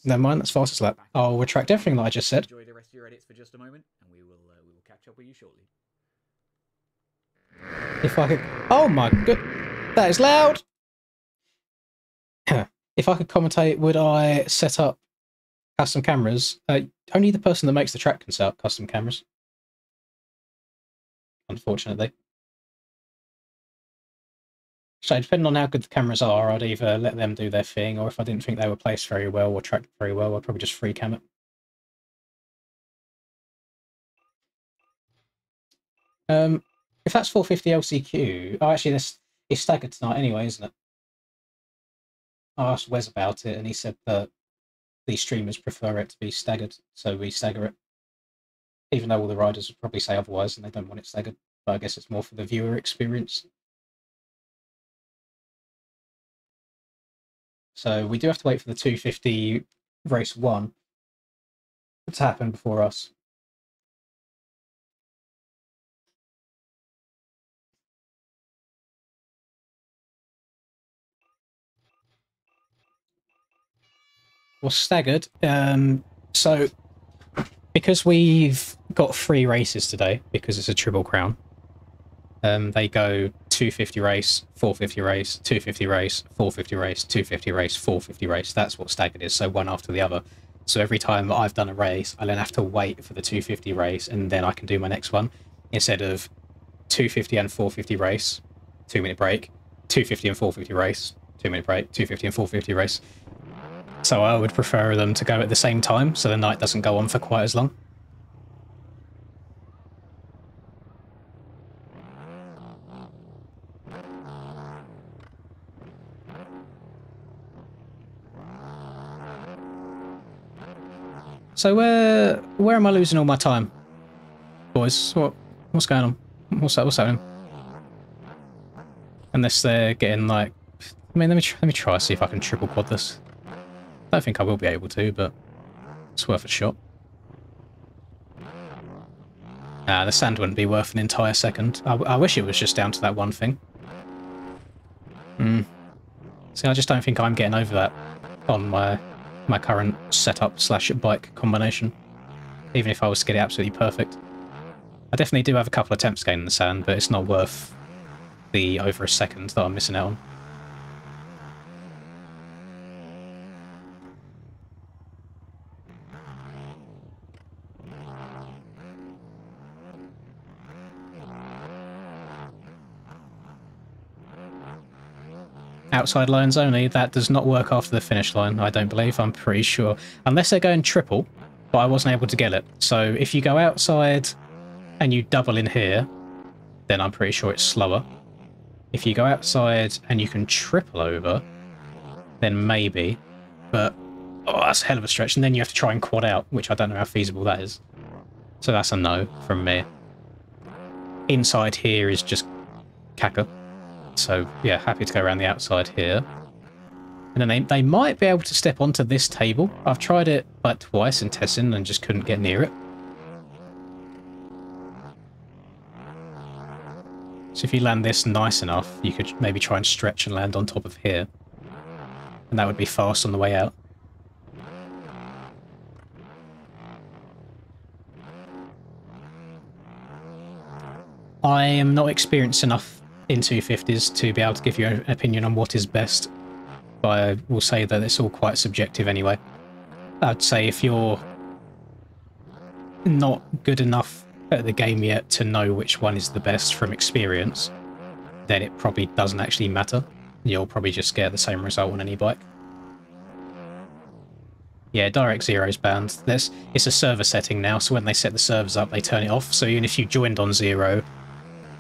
Never mind, that's fastest lap. I'll retract everything that I just said. Enjoy the rest of your edits for just a moment, and we will catch up with you shortly. If I could... Oh my god, that is loud! If I could commentate, would I set up custom cameras? Only the person that makes the track can set up custom cameras. Unfortunately. So depending on how good the cameras are, I'd either let them do their thing, or if I didn't think they were placed very well or tracked very well, I'd probably just free cam it. If that's 450 LCQ, oh, actually, it's staggered tonight anyway, isn't it? I asked Wes about it, and he said that these streamers prefer it to be staggered, so we stagger it. Even though all the riders would probably say otherwise, and they don't want it staggered. But I guess it's more for the viewer experience. So we do have to wait for the 250 race 1 to happen before us. Well, staggered. So because we've got 3 races today, because it's a Triple Crown, They go 250 race, 450 race, 250 race, 450 race, 250 race, 450 race. That's what staggered is, so one after the other. So every time I've done a race, I then have to wait for the 250 race, and then I can do my next one. Instead of 250 and 450 race, 2-minute break, 250 and 450 race, 2-minute break, 250 and 450 race. So I would prefer them to go at the same time, so the night doesn't go on for quite as long. So where am I losing all my time, boys? What's going on? What's happening? Unless they're getting like, I mean, let me try see if I can triple quad this. I don't think I will be able to, but it's worth a shot. The sand wouldn't be worth an entire second. I wish it was just down to that one thing. See, I just don't think I'm getting over that on my current setup / bike combination, even if I was to get it absolutely perfect. I definitely do have a couple attempts gaining the sand, but it's not worth the over a second that I'm missing out on. Outside lines only, that does not work after the finish line, I don't believe, I'm pretty sure. Unless they're going triple, but I wasn't able to get it. So if you go outside and you double in here, then I'm pretty sure it's slower. If you go outside and you can triple over, then maybe. But, oh, that's a hell of a stretch. And then you have to try and quad out, which I don't know how feasible that is. So that's a no from me. Inside here is just caca. So, yeah, happy to go around the outside here. And then they might be able to step onto this table. I've tried it like twice in Tessin and just couldn't get near it. So if you land this nice enough, you could maybe try and stretch and land on top of here. And that would be fast on the way out. I am not experienced enough in 250s to be able to give you an opinion on what is best, but I will say that it's all quite subjective anyway. I'd say if you're not good enough at the game yet to know which one is the best from experience, then it probably doesn't actually matter. You'll probably just get the same result on any bike. Yeah, Direct Zero's banned. It's a server setting now, so when they set the servers up, they turn it off. So even if you joined on 0,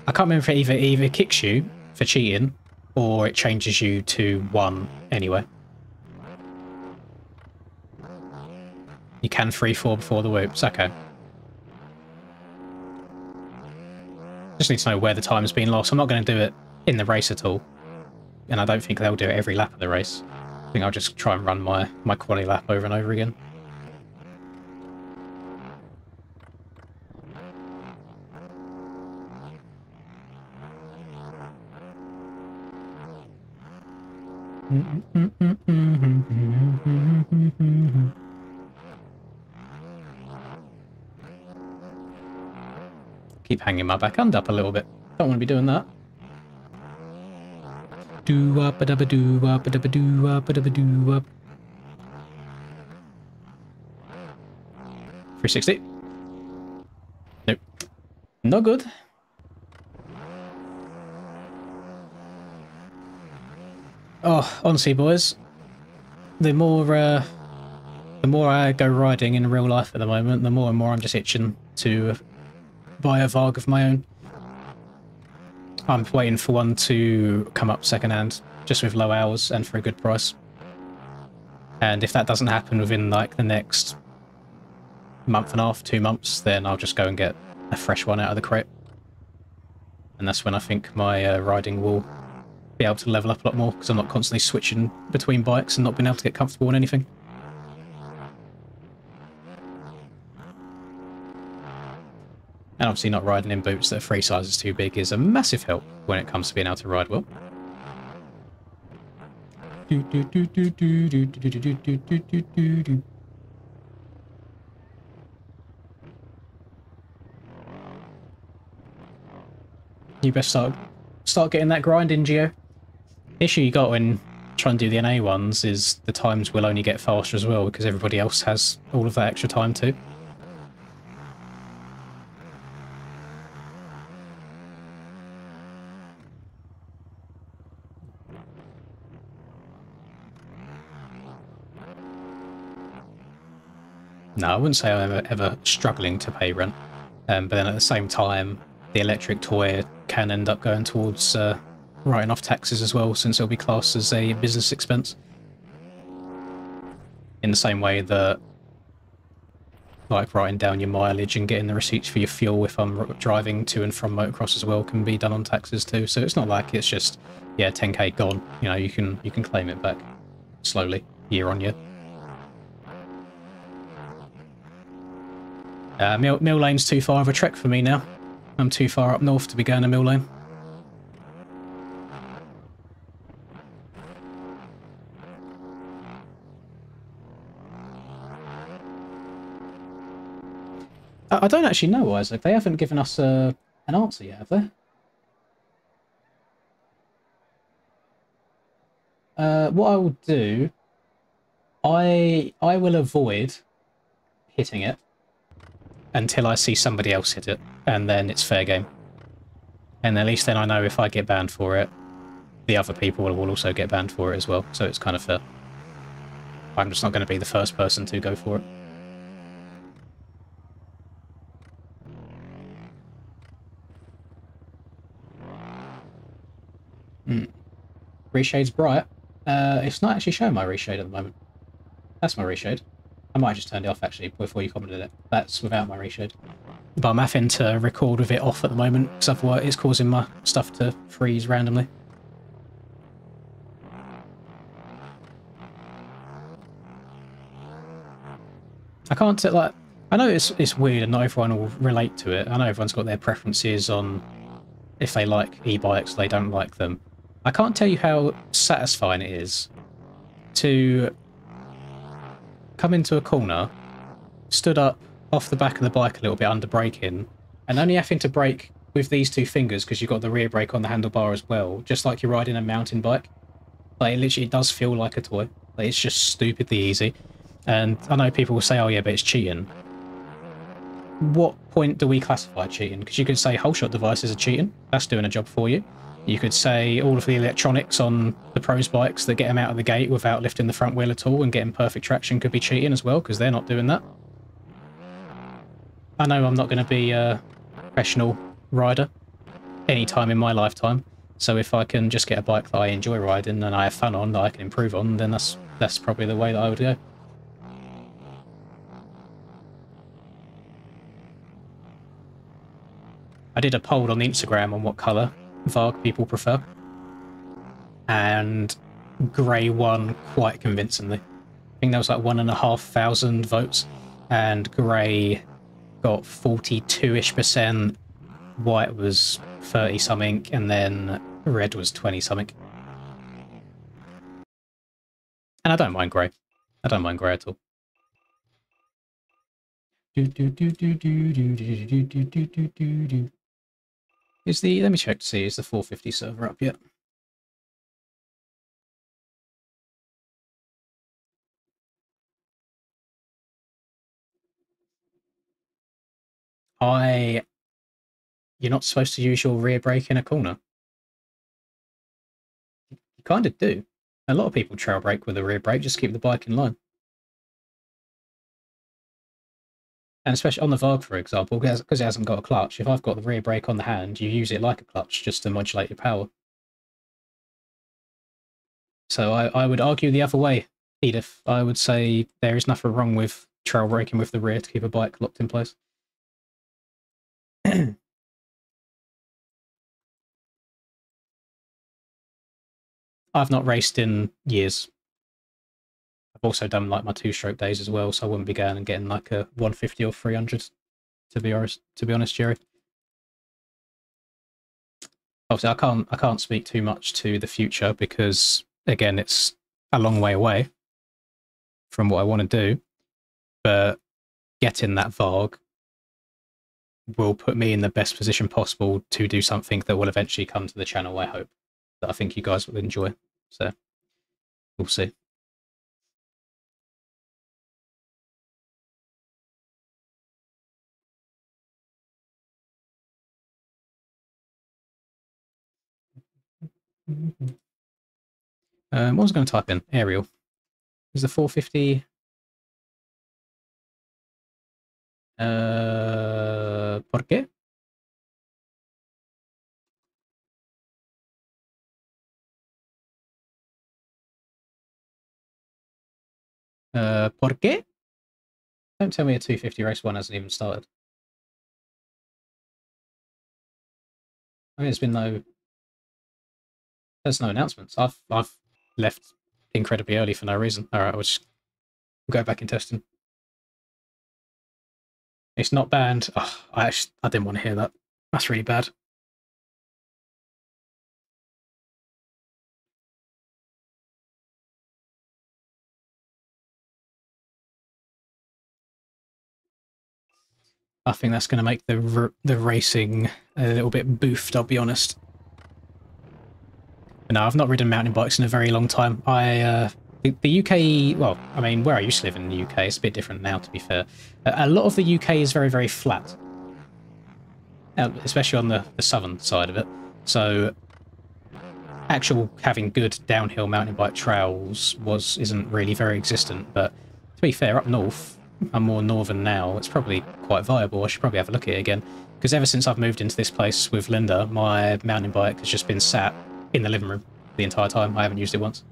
I can't remember if it either kicks you for cheating, or it changes you to 1 anyway. You can 3-4 before the whoops, okay. Just need to know where the time has been lost. I'm not going to do it in the race at all, and I don't think they'll do it every lap of the race. I think I'll just try and run my quality lap over and over again. Keep hanging my back end up a little bit. Don't want to be doing that. Do up a dubba do up a dubba do up a dubba do up. 360. Nope. Not good. Oh, honestly, boys, the more I go riding in real life at the moment, the more and more I'm just itching to buy a Varg of my own. I'm waiting for one to come up secondhand, just with low hours and for a good price. And if that doesn't happen within like the next month and a half, 2 months, then I'll just go and get a fresh one out of the crate. And that's when I think my riding will be able to level up a lot more, because I'm not constantly switching between bikes and not being able to get comfortable in anything. And obviously not riding in boots that are 3 sizes too big is a massive help when it comes to being able to ride well. You best start getting that grind in, Geo. The issue you got when trying to do the NA ones is the times will only get faster as well because everybody else has all of that extra time too. No, I wouldn't say I'm ever struggling to pay rent. But then at the same time, the electric toy can end up going towards writing off taxes as well, since it'll be classed as a business expense. In the same way that, like, writing down your mileage and getting the receipts for your fuel if I'm driving to and from motocross as well can be done on taxes too. So it's not like it's just, yeah, 10k gone. You know, you can claim it back slowly, year on year. Mill Lane's too far of a trek for me now. I'm too far up north to be going to Mill Lane. I don't actually know, Isaac. They haven't given us an answer yet, have they? What I will do, I will avoid hitting it until I see somebody else hit it, and then it's fair game. And at least then I know if I get banned for it, the other people will also get banned for it as well, so it's kind of fair. I'm just not going to be the first person to go for it. Reshade's bright. It's not actually showing my reshade at the moment. That's my reshade. I might have just turned it off actually before you commented it. That's without my reshade. But I'm having to record with it off at the moment, because otherwise it's causing my stuff to freeze randomly. I can't, like, I know it's weird and not everyone will relate to it. I know everyone's got their preferences on if they like e-bikes, they don't like them. I can't tell you how satisfying it is to come into a corner, stood up off the back of the bike a little bit under braking, and only having to brake with these two fingers because you've got the rear brake on the handlebar as well, just like you're riding a mountain bike. Like, it literally does feel like a toy. Like, it's just stupidly easy. And I know people will say, oh yeah, but it's cheating. What point do we classify cheating? Because you could say whole shot devices are cheating. That's doing a job for you. You could say all of the electronics on the pros bikes that get them out of the gate without lifting the front wheel at all and getting perfect traction could be cheating as well, because they're not doing that. I know I'm not going to be a professional rider anytime in my lifetime, so if I can just get a bike that I enjoy riding and I have fun on, that I can improve on, then that's probably the way that I would go. I did a poll on Instagram on what colour Varg people prefer, and grey won quite convincingly. I think there was like 1,500 votes, and grey got 42-ish%, white was 30-something, and then red was 20-something. And I don't mind grey. I don't mind grey at all. Let me check to see, is the 450 server up yet? You're not supposed to use your rear brake in a corner. You kind of do. A lot of people trail brake with a rear brake, just keep the bike in line. And especially on the Varg, for example, because it hasn't got a clutch, if I've got the rear brake on the hand, you use it like a clutch just to modulate your power. So I would argue the other way, Edith. I would say there is nothing wrong with trail braking with the rear to keep a bike locked in place. I've not raced in years. I've also done like my two-stroke days as well, so I wouldn't be going and getting like a 150 or 300. To be honest, Jerry. Obviously, I can't speak too much to the future because again, it's a long way away from what I want to do. But getting that Varg will put me in the best position possible to do something that will eventually come to the channel, I hope. That I think you guys will enjoy. So, we'll see. What was I going to type in? Aerial. Is the 450... ¿Por qué? ¿Por qué? Don't tell me a 250 race 1 hasn't even started. I mean, there's no announcements. I've left incredibly early for no reason. All right, we'll just go back in testing. It's not banned. Oh, I didn't want to hear that. That's really bad. I think that's going to make the racing a little bit boofed, I'll be honest. But no, I've not ridden mountain bikes in a very long time. The UK, well, I mean, where I used to live in the UK, it's a bit different now, to be fair. A lot of the UK is very, very flat, especially on the southern side of it. So, actual having good downhill mountain bike trails isn't really very existent. But to be fair, up north, I'm more northern now, it's probably quite viable. I should probably have a look at it again. Because ever since I've moved into this place with Linda, my mountain bike has just been sat in the living room the entire time. I haven't used it once.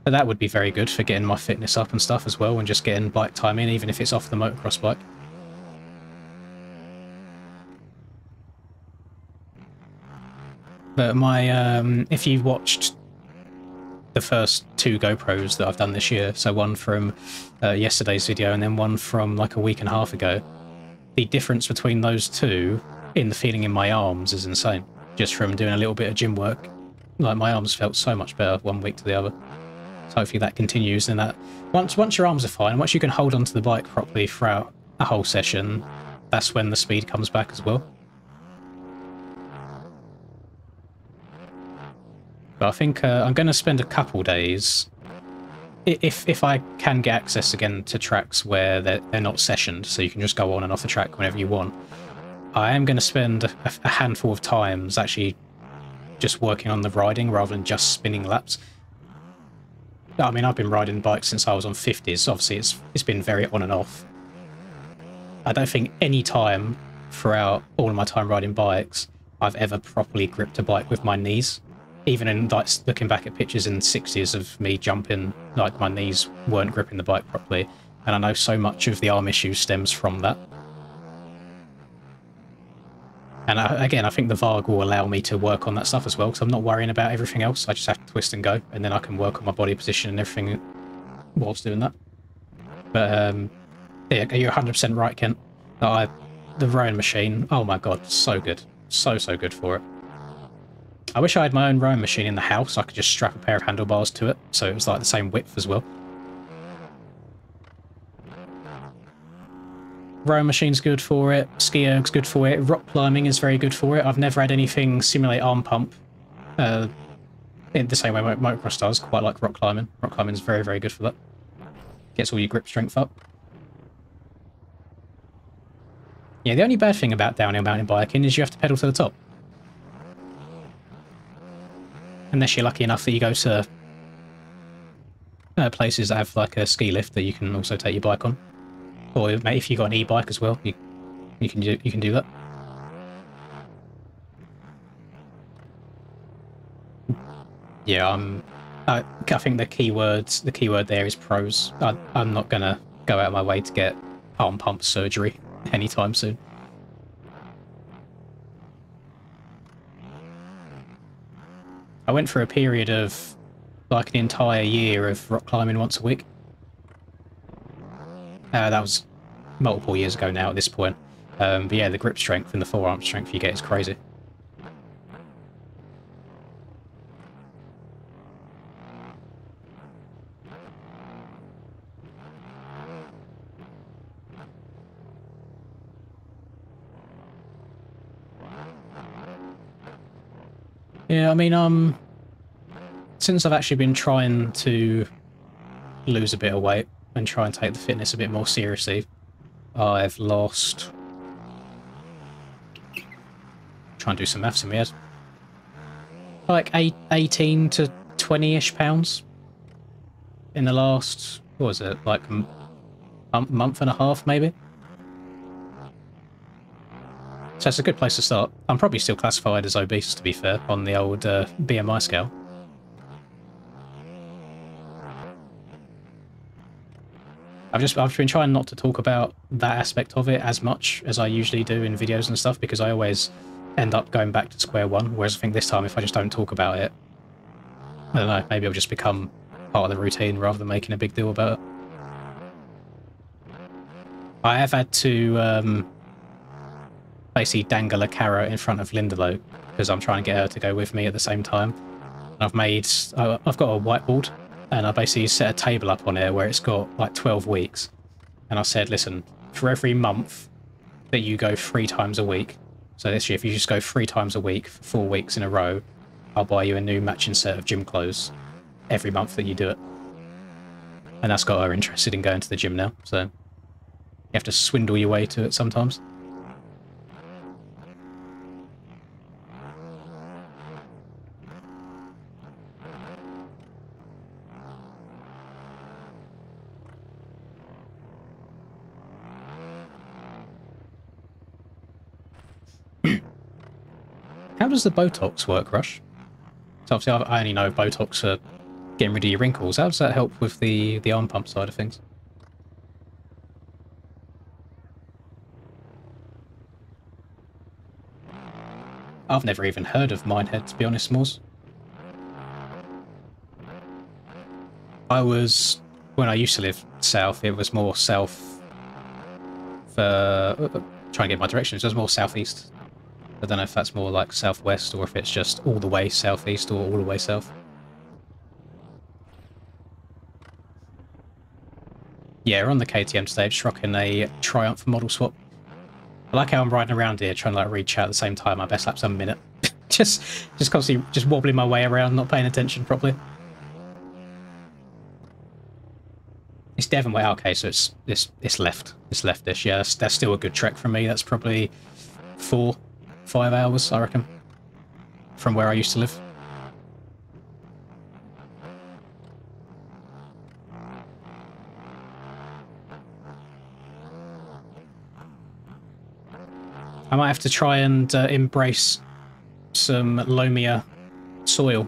But that would be very good for getting my fitness up and stuff as well, and just getting bike time in, even if it's off the motocross bike. But if you watched the first 2 GoPros that I've done this year, so one from yesterday's video and then one from like a week and a half ago, the difference between those two in the feeling in my arms is insane. Just from doing a little bit of gym work, like my arms felt so much better one week to the other. So hopefully that continues, and that once your arms are fine, once you can hold onto the bike properly throughout a whole session, that's when the speed comes back as well. But I think I'm going to spend a couple days, if I can get access again to tracks where they're not sessioned, so you can just go on and off the track whenever you want. I am going to spend a handful of times actually just working on the riding rather than just spinning laps. I mean, I've been riding bikes since I was on 50s. Obviously, it's been very on and off. I don't think any time throughout all of my time riding bikes I've ever properly gripped a bike with my knees. Even in like looking back at pictures in the 60s of me jumping, like my knees weren't gripping the bike properly. And I know so much of the arm issue stems from that. And again, I think the Varg will allow me to work on that stuff as well, because I'm not worrying about everything else. I just have to twist and go, and then I can work on my body position and everything whilst doing that. But yeah, you're 100% right, Kent. The rowing machine, oh my god, so good. So good for it. I wish I had my own rowing machine in the house. I could just strap a pair of handlebars to it, so it was like the same width as well. Rowing machine's good for it, ski erg's good for it, rock climbing is very good for it. I've never had anything simulate arm pump in the same way motocross does, quite like rock climbing. Rock climbing is very, very good for that. Gets all your grip strength up. Yeah, the only bad thing about downhill mountain biking is you have to pedal to the top. Unless you're lucky enough that you go to places that have like a ski lift that you can also take your bike on. Or if you've got an e-bike as well, you can do that. Yeah, I think the keyword there is pros. I'm not gonna go out of my way to get arm pump surgery anytime soon. I went through a period of like an entire year of rock climbing once a week. That was multiple years ago now at this point. But yeah, the grip strength and the forearm strength you get is crazy. Yeah, I mean, since I've actually been trying to lose a bit of weight and try and take the fitness a bit more seriously, I've lost... Try and do some maths in my head. Like 18 to 20-ish pounds in the last, what was it, like a month and a half maybe? So it's a good place to start. I'm probably still classified as obese, to be fair, on the old BMI scale. I've been trying not to talk about that aspect of it as much as I usually do in videos and stuff, because I always end up going back to square one, whereas I think this time if I just don't talk about it, I don't know, maybe it'll just become part of the routine rather than making a big deal about it. I have had to basically dangle a carrot in front of Lindelof because I'm trying to get her to go with me at the same time. And I've got a whiteboard and I basically set a table up on there where it's got like 12 weeks. And I said, listen, for every month that you go 3 times a week, so this year if you just go 3 times a week for 4 weeks in a row, I'll buy you a new matching set of gym clothes every month that you do it. And that's got her interested in going to the gym now, so you have to swindle your way to it sometimes. How does the Botox work, Rush? So obviously I only know Botox for getting rid of your wrinkles. How does that help with the arm pump side of things? I've never even heard of Minehead, to be honest, Moors. When I used to live south, it was more south for... trying to get my directions, it was more southeast. I don't know if that's more like southwest or if it's just all the way southeast or all the way south. Yeah, we're on the KTM today, just rocking a Triumph model swap. I like how I'm riding around here trying to like read chat at the same time. My best lap's a minute. just constantly just wobbling my way around, not paying attention properly. It's Devon way. Okay, so it's left. It's leftish. Yeah, that's still a good trek from me. That's probably 4-5 hours, I reckon, from where I used to live. I might have to try and embrace some loamier soil,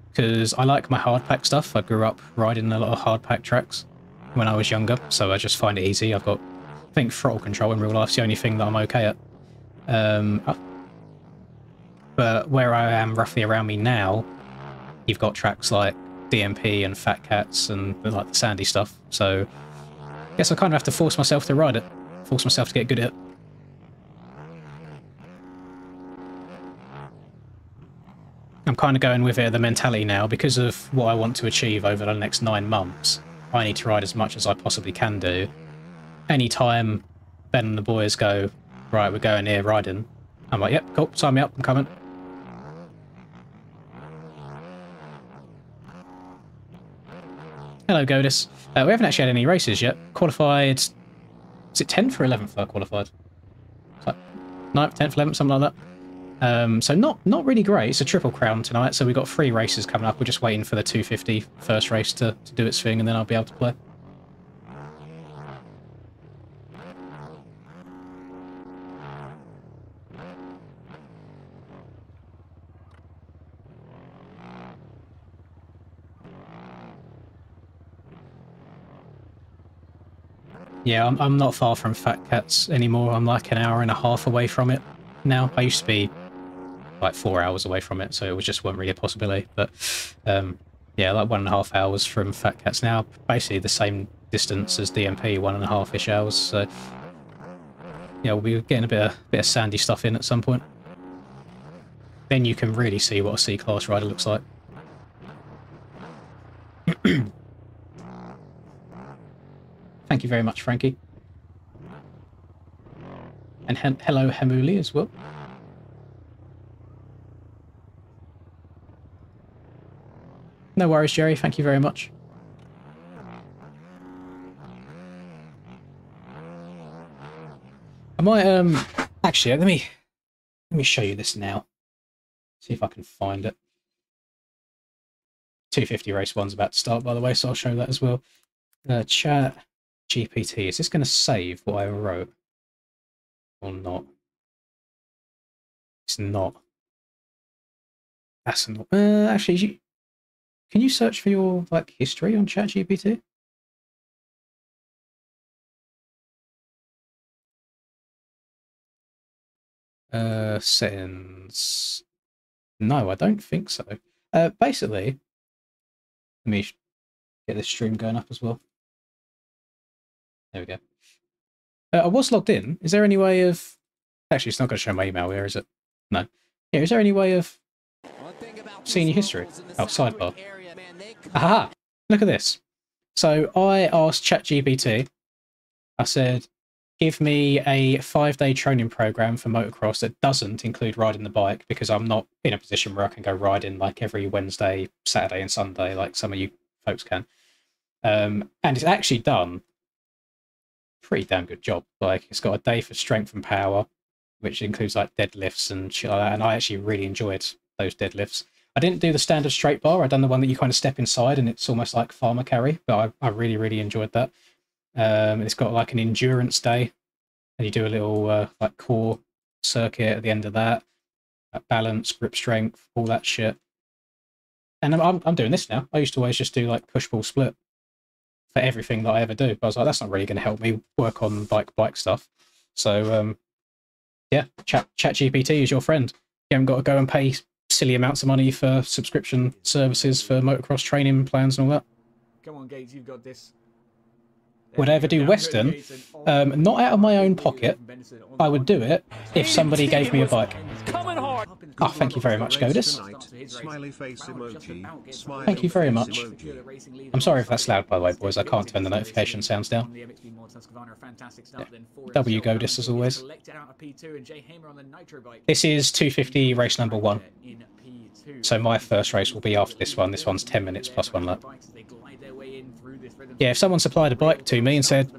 because I like my hardpack stuff. I grew up riding a lot of hardpack tracks when I was younger, so I just find it easy. I've got, I think, throttle control in real life's the only thing that I'm okay at. But where I am roughly around me now, you've got tracks like DMP and Fat Cats and like the sandy stuff, so I guess I kind of have to force myself to ride it, force myself to get good at it. I'm kind of going with it, the mentality now, because of what I want to achieve over the next 9 months. I need to ride as much as I possibly can do. Anytime Ben and the boys go, right, we're going here riding, I'm like, yep, cool, sign me up, I'm coming. Hello, Godis. We haven't actually had any races yet. Qualified, is it 10th or 11th I qualified? It's like 9th, 10th, 11th, something like that. So not really great. It's a triple crown tonight, so we've got 3 races coming up. We're just waiting for the 250 first race to do its thing, and then I'll be able to play. Yeah, I'm not far from Fat Cats anymore. I'm like an hour and a half away from it now. I used to be like 4 hours away from it, so it was just wasn't really a possibility. But yeah, like 1.5 hours from Fat Cats now, basically the same distance as DMP, 1.5-ish hours. So yeah, we'll be getting a bit of sandy stuff in at some point. Then you can really see what a C-Class rider looks like. Thank you very much, Frankie. And hello, Hamuli, as well. No worries, Jerry. Thank you very much. I might actually let me show you this now. See if I can find it. 250 race one's about to start, by the way, so I'll show that as well. Chat GPT. Is this going to save what I wrote or not? It's not. That's not. Actually, can you search for your like history on Chat GPT? Settings. No, I don't think so. Basically, let me get this stream going up as well. There we go. I was logged in. Is there any way of... Actually, it's not going to show my email here, is it? No. Yeah, is there any way of seeing your history? Oh, sidebar. Aha! Look at this. So I asked ChatGPT, I said, give me a 5-day training program for motocross that doesn't include riding the bike, because I'm not in a position where I can go riding like every Wednesday, Saturday and Sunday like some of you folks can. And it's actually done a pretty damn good job. Like, it's got a day for strength and power, which includes like deadlifts and shit like that, and I actually really enjoyed those deadlifts. I didn't do the standard straight bar. I done the one that you kind of step inside and it's almost like farmer carry, but I really, really enjoyed that. It's got like an endurance day, and you do a little like core circuit at the end of that, balance, grip strength, all that shit. And I'm doing this now. I used to always just do like push pull split for everything that I ever do, but I was like, that's not really going to help me work on bike stuff. So yeah, ChatGPT is your friend. You haven't got to go and pay silly amounts of money for subscription services for motocross training plans and all that. Come on, Gates, you've got this. Would I ever do Western? Not out of my own pocket. I would do it if somebody gave me a bike. Oh, thank you very much, Godis. Thank you very much. I'm sorry if that's loud, by the way, boys. I can't turn the notification sounds down. Yeah. W Godis, as always. This is 250 race number 1. So my first race will be after this one. This one's 10 minutes plus 1 lap. Yeah, if someone supplied a bike to me and said,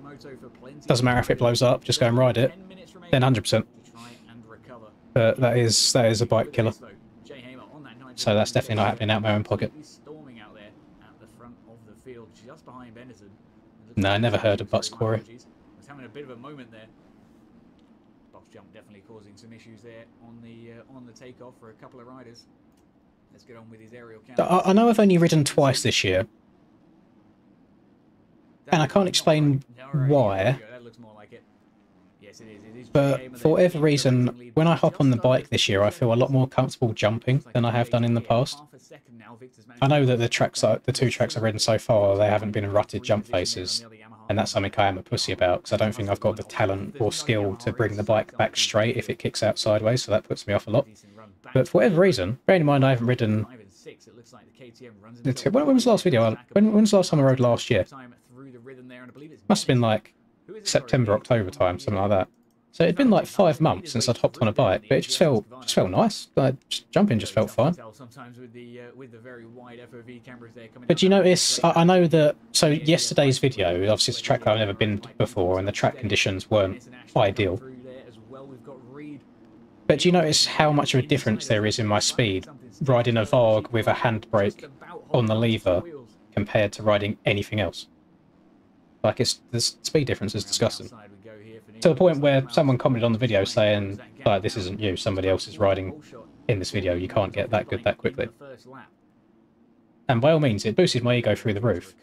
doesn't matter if it blows up, just go and ride it, then 100%. But that is a bike killer. So that's definitely not happening out of my own pocket. No, I never heard of Butts Quarry. Was having a bit of a moment there. Box jump definitely causing some issues there on the takeoff for a couple of riders. Let's get on with his aerial count. I know I've only ridden twice this year, and I can't explain why. But for whatever reason, when I hop on the bike this year, I feel a lot more comfortable jumping than I have done in the past. I know that the two tracks I've ridden so far, they haven't been rutted jump faces, and that's something I am a pussy about, because I don't think I've got the talent or skill to bring the bike back straight if it kicks out sideways, so that puts me off a lot. But for whatever reason, bearing in mind I haven't ridden... When was the last video? When was the last time I rode last year? Must have been like September, October time, something like that. So it'd been like 5 months since I'd hopped on a bike, but it just felt nice. Like, jumping just felt fine. But you notice, I know that, so yesterday's video, obviously it's a track that I've never been to before, and the track conditions weren't ideal. But do you notice how much of a difference there is in my speed riding a Vogue with a handbrake on the lever compared to riding anything else? Like, the speed difference is disgusting. To the point where someone commented on the video saying, like, this isn't you, somebody else is riding in this video, you can't get that good that quickly. And by all means, it boosted my ego through the roof.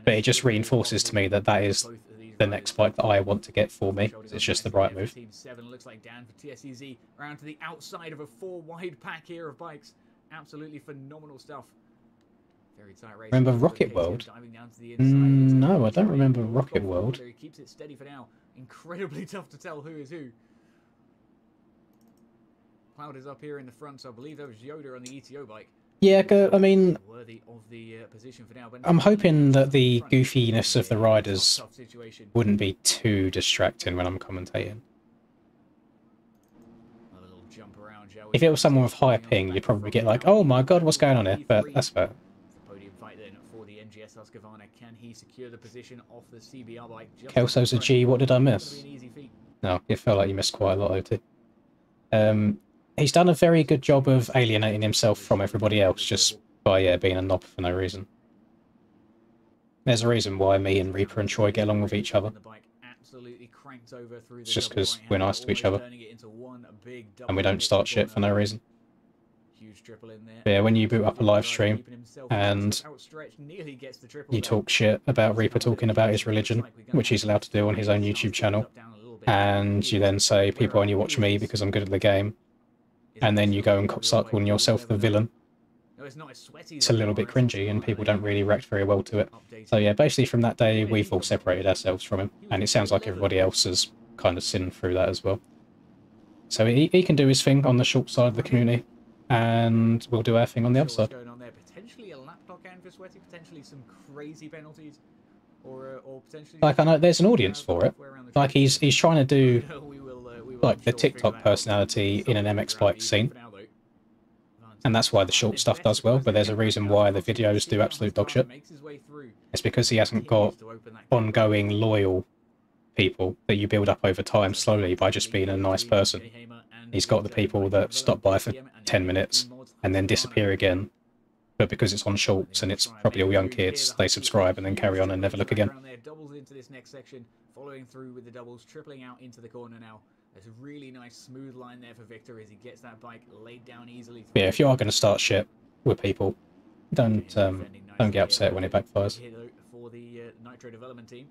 But it just reinforces to me that that is the next bike that I want to get for me. It's just the right move. Team 7 looks like Dan for TSEZ around to the outside of a 4-wide pack here of bikes. Absolutely phenomenal stuff. Very tight race. Remember Rocket World? No, I don't remember Rocket World. He keeps it steady for now. Incredibly tough to tell who is who. Cloud is up here in the front, so I believe that was Yoda on the ETO bike. Yeah, I mean, I'm hoping that the goofiness of the riders wouldn't be too distracting when I'm commentating. If it was someone with high ping, you'd probably get like, oh my god, what's going on here? But that's about it. Yes, Husqvarna, can he secure the position off the CBR bike? Kelso's a G, what did I miss? An easy feat. No, it felt like you missed quite a lot, OT. He's done a very good job of alienating himself from everybody else just by being a knob for no reason. There's a reason why me and Reaper and Troy get along with each other. It's just because we're nice to each other. And we don't start shit for no reason. But yeah, when you boot up a live stream and you talk shit about Reaper talking about his religion, which he's allowed to do on his own YouTube channel, and you then say people only watch me because I'm good at the game, and then you go and start calling yourself the villain, it's a little bit cringy and people don't really react very well to it. So yeah, basically from that day we've all separated ourselves from him, and it sounds like everybody else has kind of sinned through that as well. So he can do his thing on the short side of the community, and we'll do our thing on the other side. Potentially a lap lock and for Sweaty, potentially some crazy penalties, or potentially like, I know there's an audience for it. Like he's trying to do like the TikTok personality in an MX bike scene, and that's why the short stuff does well. But there's a reason why the videos do absolute dog shit. It's because he hasn't got ongoing loyal people that you build up over time slowly by just being a nice person. He's got the people that stop by for 10 minutes and then disappear again, but because it's on shorts and it's probably all young kids, they subscribe and then carry on and never look again. Doubles into this next section, following through with the doubles, tripling out into the corner now. There's a really nice smooth line there for Victor as he gets that bike laid down easily. Yeah, if you are going to start shit with people, don't get upset when it backfires. For the Nitro development team.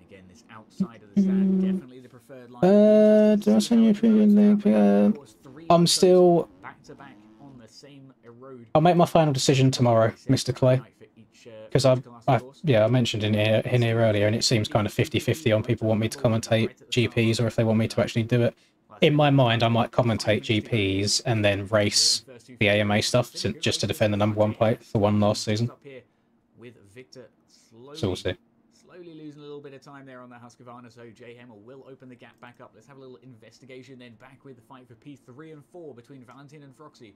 Again, this outside of the stand, definitely the preferred line. Do I send you a preview link? I'm still back to back on the same road. I'll make my final decision tomorrow, Mr. Clay. Because I mentioned in here earlier, and it seems kind of 50-50 on people want me to commentate GPs or if they want me to actually do it. In my mind, I might commentate GPs and then race the AMA stuff just to defend the #1 plate for one last season. So we'll see. Slowly losing a little bit of time there on the Husqvarna, so Jay Hemmel will open the gap back up. Let's have a little investigation then back with the fight for P3 and 4 between Valentin and Froxy.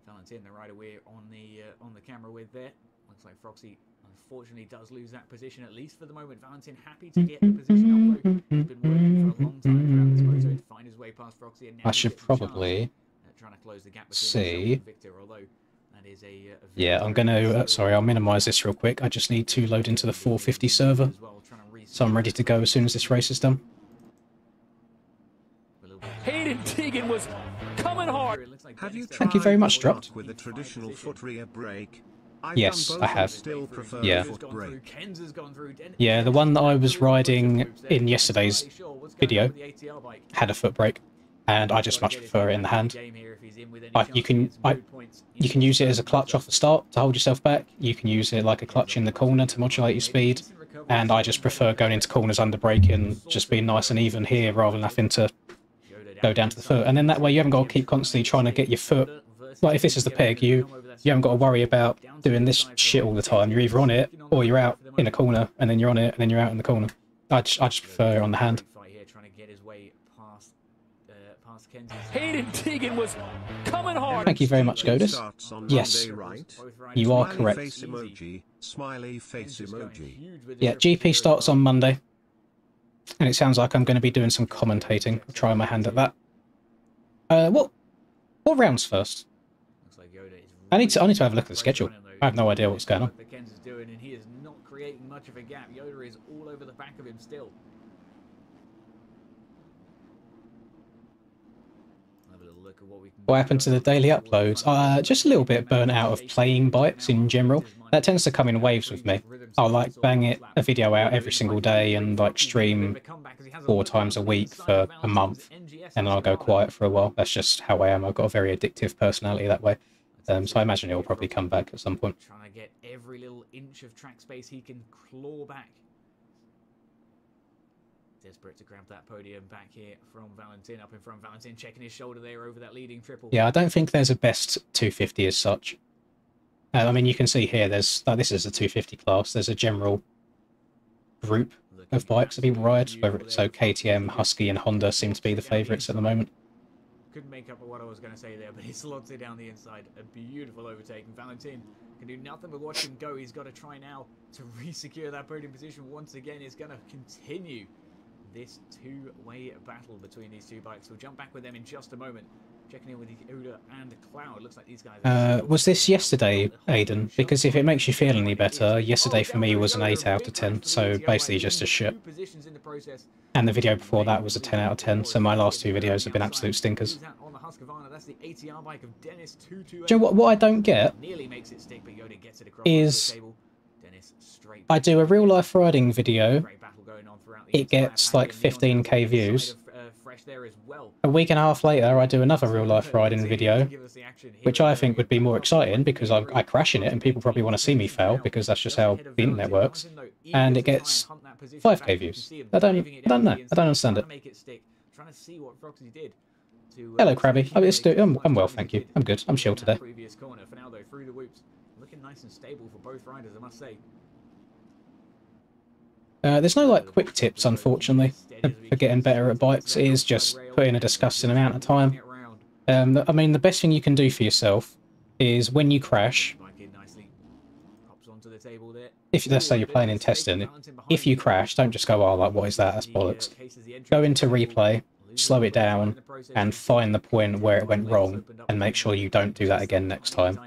Valentin, the rider we're on the camera with there. Looks like Froxy unfortunately does lose that position, at least for the moment. Valentin happy to get the position up, though. He's been working for a long time throughout this moto to find his way past Froxy, and now I should probably trying to close the gap see. Victor, although that is yeah, I'm going to... sorry, I'll minimise this real quick. I just need to load into the 450 server, so I'm ready to go as soon as this race is done. Hayden Teagan was coming hard. Thank you very much, Dropped. With a traditional foot rear brake? Yes, I have. Yeah. Ken's has gone through. Yeah, the one that I was riding in yesterday's video had a foot brake, and I just much prefer it in the hand. You can use it as a clutch off the start to hold yourself back. You can use it like a clutch in the corner to modulate your speed, and I just prefer going into corners under braking, just being nice and even here rather than having to go down to the foot. And then that way you haven't got to keep constantly trying to get your foot. Like if this is the peg, you haven't got to worry about doing this shit all the time. You're either on it or you're out in a corner, and then you're on it and then you're out in the corner. I just prefer it on the hand. Hayden Teagan was coming hard. Thank you very much, Godis. Yes, you are correct. Smiley face emoji. Yeah, GP starts on Monday, and it sounds like I'm going to be doing some commentating. I'll try my hand at that. What rounds first? I need to have a look at the schedule. I have no idea what's going on. Ken's is doing, and he is not creating much of a gap. Yoda is all over the back of him still. What happened to the daily uploads? Just a little bit burnt out of playing bikes in general. That tends to come in waves with me. I'll like bang a video out every single day and like stream 4 times a week for a month, and then I'll go quiet for a while. That's just how I am. I've got a very addictive personality that way. So I imagine it will probably come back at some point. Trying to get every little inch of track space he can claw back. Desperate to grab that podium back here from Valentin, up in front. Valentin checking his shoulder there over that leading triple. Yeah, I don't think there's a best 250 as such. I mean, you can see here, there's this is a 250 class. There's a general group of bikes that people ride. So KTM, Husky, and Honda seem to be the favourites at the moment. couldn't make up what I was going to say there, but he slots it down the inside. A beautiful overtake. And Valentin can do nothing but watch him go. He's got to try now to re-secure that podium position once again. It's going to continue this two-way battle between these two bikes. We'll jump back with them in just a moment. Checking in with Uda and Cloud. Looks like these guys was this yesterday, Aiden? Because if it makes you feel any better, yesterday for me was an 8 out of 10, so basically just a shit. And the video before that was a 10 out of 10, so my last two videos have been absolute stinkers. Do you know what I don't get? Is I do a real-life riding video, it gets like 15k views. A week and a half later, I do another real-life riding video, which I think would be more exciting because I crash in it and people probably want to see me fail because that's just how the internet works. And it gets 5k views. I don't know. I don't understand it. Hello, Krabby. I'm well, thank you. I'm good. I'm chill today. Looking nice and stable for both riders, I must say. There's no like quick tips, unfortunately, for getting better at bikes. It is just put in a disgusting amount of time. I mean, the best thing you can do for yourself is when you crash, if let's say you're playing in testing, if you crash, don't just go, oh, like, what is that? That's bollocks. Go into replay, slow it down, and find the point where it went wrong, and make sure you don't do that again next time.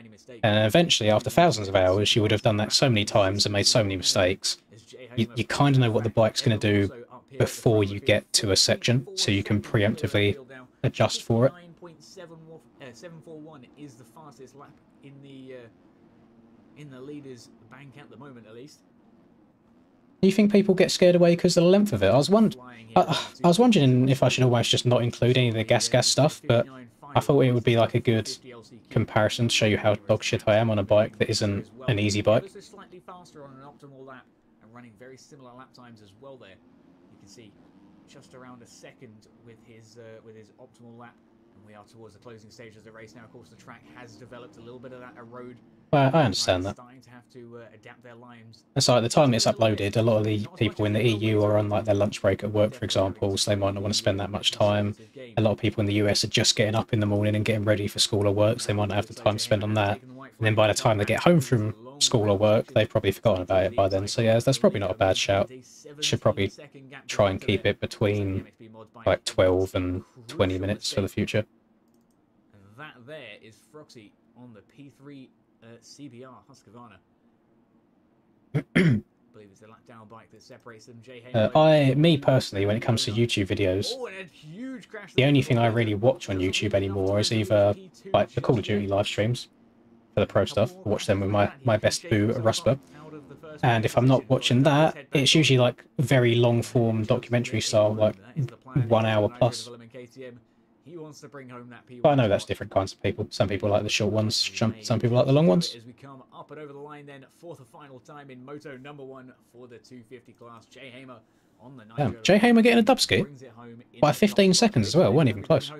And eventually, after thousands of hours, you would have done that so many times and made so many mistakes. You kind of know what the bike's going to do before you get to a section, so you can preemptively adjust for it. 741 is the fastest lap in the leaders' bank at the moment, at least. Do you think people get scared away because of the length of it? I was wondering if I should almost just not include any of the gas stuff, but I thought it would be like a good comparison to show you how dog shit I am on a bike that isn't an easy bike. Slightly faster on an optimal lap and running very similar lap times as well there. You can see just around a second with his optimal lap, and we are towards the closing stage of the race now. Of course, the track has developed a little bit of that erode. Well, I understand that. Starting to have to adapt their lines. And so at the time it's uploaded, a lot of the people in the EU are on like their lunch break at work, for example, so they might not want to spend that much time. A lot of people in the US are just getting up in the morning and getting ready for school or work, so they might not have the time to spend on that. And then by the time they get home from school or work, they've probably forgotten about it by then. So yeah, that's probably not a bad shout. Should probably try and keep it between like 12 and 20 minutes for the future. That there is Froxy on the P3 CBR Husqvarna. I believe it's the lap down bike that separates them. Me personally, when it comes to YouTube videos, the only thing I really watch on YouTube anymore is either like the Call of Duty live streams for the pro stuff. I watch them with my best boo Rusper. And if I'm not watching that, it's usually like very long form documentary style, like 1 hour plus. He wants to bring home that P1. But I know that's different kinds of people. Some people like the short ones, some people like the long ones. As we come up and over the line then for the final time in Moto #1 for the 250 class, Jay Hamer on the Damn, Jay Hamer getting a dubski by 15 seconds as well, weren't even close.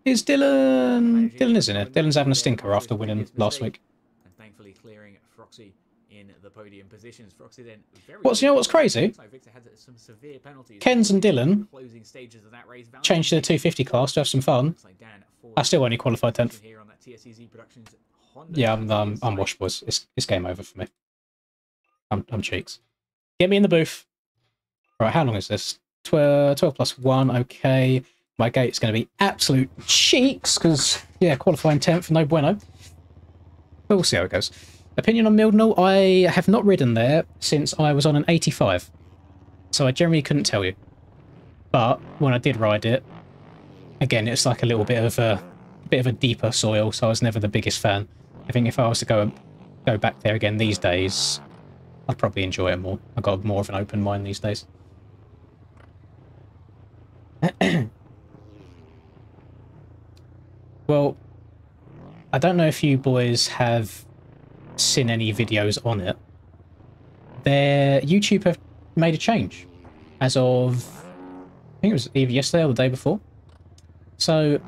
Is Dylan isn't it? Dylan's having a stinker after winning last week. And thankfully clearing Froxy in the podium positions. Froxy then you know what's crazy? Ken's and Dylan changed to the 250 class to have some fun. I still only qualified 10th. Yeah, I'm washed, boys. It's game over for me. I'm cheeks. Get me in the booth. Right, how long is this? 12 plus 1, okay. My gate's going to be absolute cheeks, because, yeah, qualifying 10th, no bueno. But we'll see how it goes. Opinion on Mildnall, I have not ridden there since I was on an 85. So I generally couldn't tell you. But when I did ride it, again, it's like a little bit of a deeper soil, so I was never the biggest fan. I think if I was to go back there again these days, I'd probably enjoy it more. I've got more of an open mind these days. Well, I don't know if you boys have seen any videos on it. YouTube have made a change as of, I think it was either yesterday or the day before. So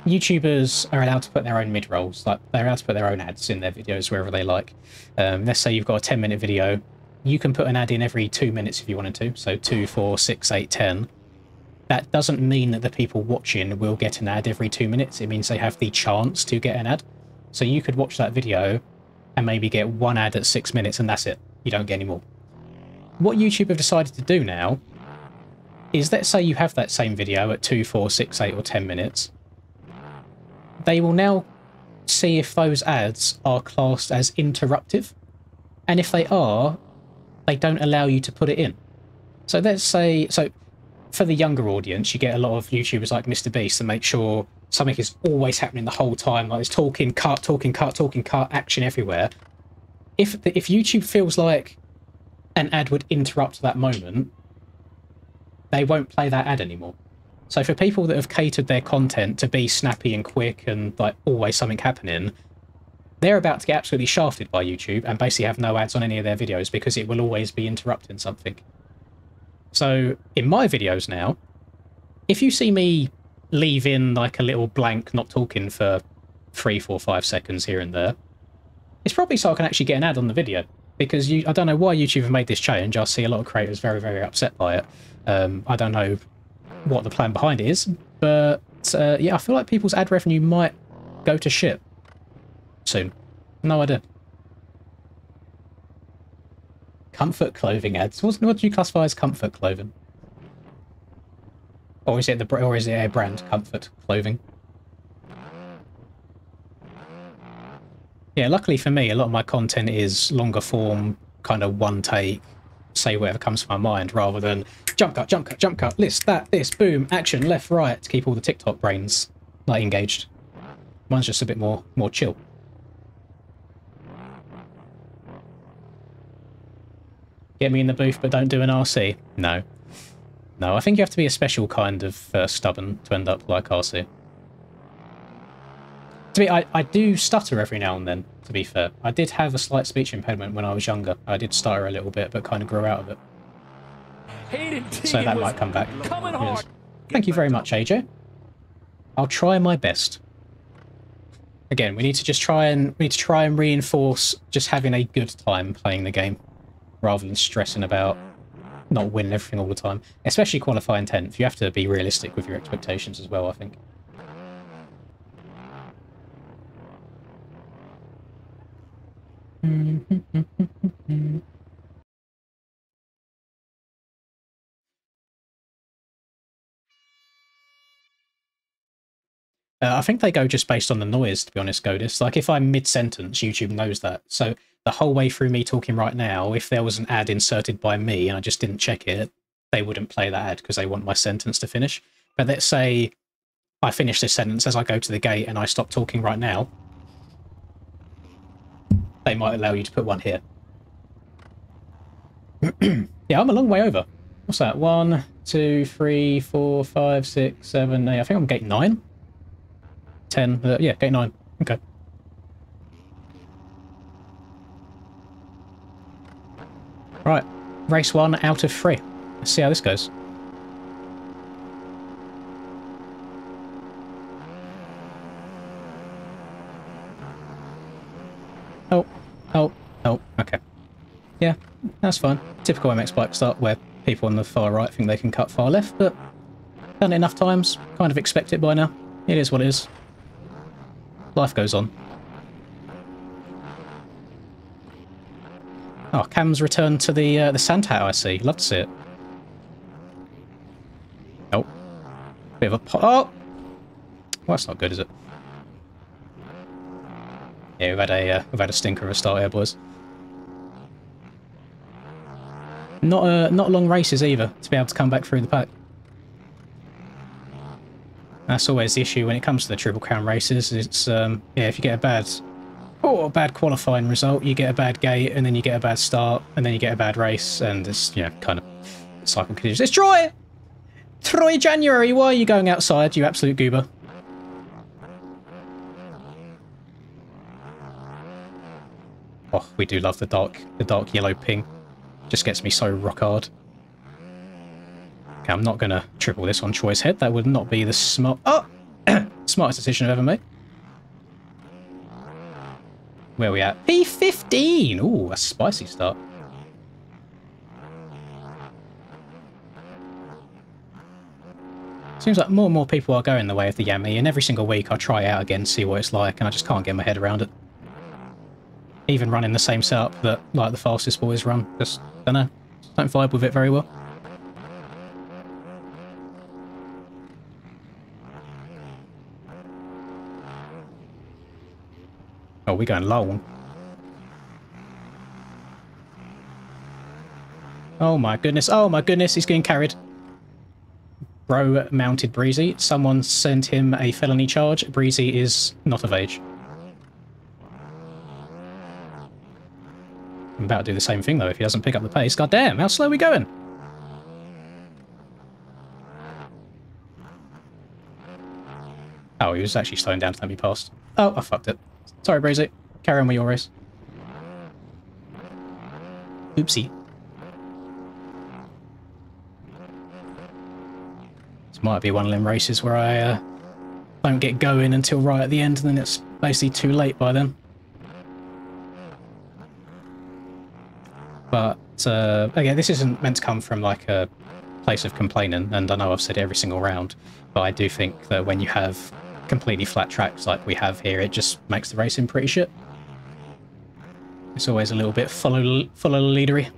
YouTubers are allowed to put their own mid-rolls, like they're allowed to put their own ads in their videos wherever they like. Let's say you've got a 10-minute video, you can put an ad in every 2 minutes if you wanted to, so 2, 4, 6, 8, 10. that doesn't mean that the people watching will get an ad every 2 minutes. It means they have the chance to get an ad. So you could watch that video and maybe get one ad at 6 minutes and that's it. You don't get any more. What YouTube have decided to do now is, let's say you have that same video at 2, 4, 6, 8 or 10 minutes. They will now see if those ads are classed as interruptive. And if they are, they don't allow you to put it in. So let's say, so for the younger audience, you get a lot of YouTubers like Mr. Beast to make sure something is always happening the whole time. Like there's talking, cut, talking, cut, talking, cut, action everywhere. If YouTube feels like an ad would interrupt that moment, they won't play that ad anymore. So for people that have catered their content to be snappy and quick and like always something happening, they're about to get absolutely shafted by YouTube and basically have no ads on any of their videos because it will always be interrupting something. So in my videos now, if you see me leave in like a little blank not talking for 3, 4, 5 seconds here and there, it's probably so I can actually get an ad on the video. Because I don't know why YouTube have made this change. I see a lot of creators very, very upset by it. I don't know what the plan behind it is, but yeah, I feel like people's ad revenue might go to shit soon. No idea. Comfort clothing ads. What do you classify as comfort clothing? Or is it a brand, Comfort Clothing? Yeah, luckily for me, a lot of my content is longer form, kind of one take, say whatever comes to my mind, rather than jump cut, jump cut, jump cut, list, that, this, boom, action, left, right, to keep all the TikTok brains like engaged. Mine's just a bit more chill. Get me in the booth, but don't do an RC. No. No, I think you have to be a special kind of stubborn to end up like RC. I do stutter every now and then, to be fair. I did have a slight speech impediment when I was younger. I did stutter a little bit, but kind of grew out of it. So that might come back. Yes. Thank you very much, AJ. I'll try my best. Again, we need to try and reinforce just having a good time playing the game, rather than stressing about not winning everything all the time. Especially qualifying 10th. You have to be realistic with your expectations as well, I think. I think they go just based on the noise, to be honest, Godis. Like, if I'm mid-sentence, YouTube knows that. So the whole way through me talking right now, if there was an ad inserted by me and I just didn't check it, they wouldn't play that ad because they want my sentence to finish. But let's say I finish this sentence as I go to the gate and I stop talking right now, they might allow you to put one here. Yeah, I'm a long way over. What's that? 1, 2, 3, 4, 5, 6, 7, 8. I think I'm gate 9. 10. Yeah, gate 9. Okay. Right. Race 1 out of 3. Let's see how this goes. Oh. Oh. Oh. Okay. Yeah, that's fine. Typical MX bike start where people on the far right think they can cut far left, but done it enough times, kind of expect it by now. It is what it is. Life goes on. Oh, Cam's returned to the Santa hat, I see. Love to see it. Oh. Bit of a pot. Oh! Well, that's not good, is it? Yeah, we've had a stinker of a start here, boys. Not long races either, to be able to come back through the pack. That's always the issue when it comes to the Triple Crown races. It's, yeah, if you get a bad qualifying result, you get a bad gate, and then you get a bad start, and then you get a bad race, and it's, yeah, kind of cycle continues. It's Troy! Troy January, why are you going outside, you absolute goober? Oh, we do love the dark yellow ping. Just gets me so rock hard. Okay, I'm not going to triple this on Troy's head. That would not be the smartest decision I've ever made. Where are we at? P15! Ooh, a spicy start. Seems like more and more people are going the way of the Yami, and every single week I try it out again, see what it's like, and I just can't get my head around it. Even running the same setup that, like, the fastest boys run, just, don't know, don't vibe with it very well. Oh, we're going long. Oh my goodness, he's getting carried. Bro mounted Breezy. Someone sent him a felony charge. Breezy is not of age. I'm about to do the same thing, though, if he doesn't pick up the pace. God damn, how slow are we going? Oh, he was actually slowing down to let me past. Oh, I fucked it. Sorry, Breezy. Carry on with your race. Oopsie. This might be one of them races where I don't get going until right at the end, and then it's basically too late by then. But, again, this isn't meant to come from, like, a place of complaining, and I know I've said it every single round, but I do think that when you have completely flat tracks like we have here, it just makes the racing pretty shit. It's always a little bit follow the leadery.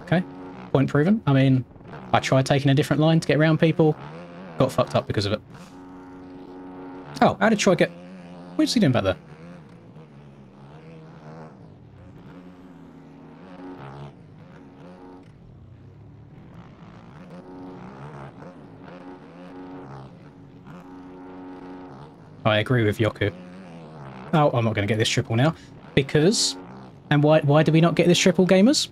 Okay, point proven. I mean, I tried taking a different line to get around people, got fucked up because of it. Oh, how did Troy get... What's he doing back there? I agree with Yoku. Oh, I'm not going to get this triple now. Because... And why do we not get this triple, gamers?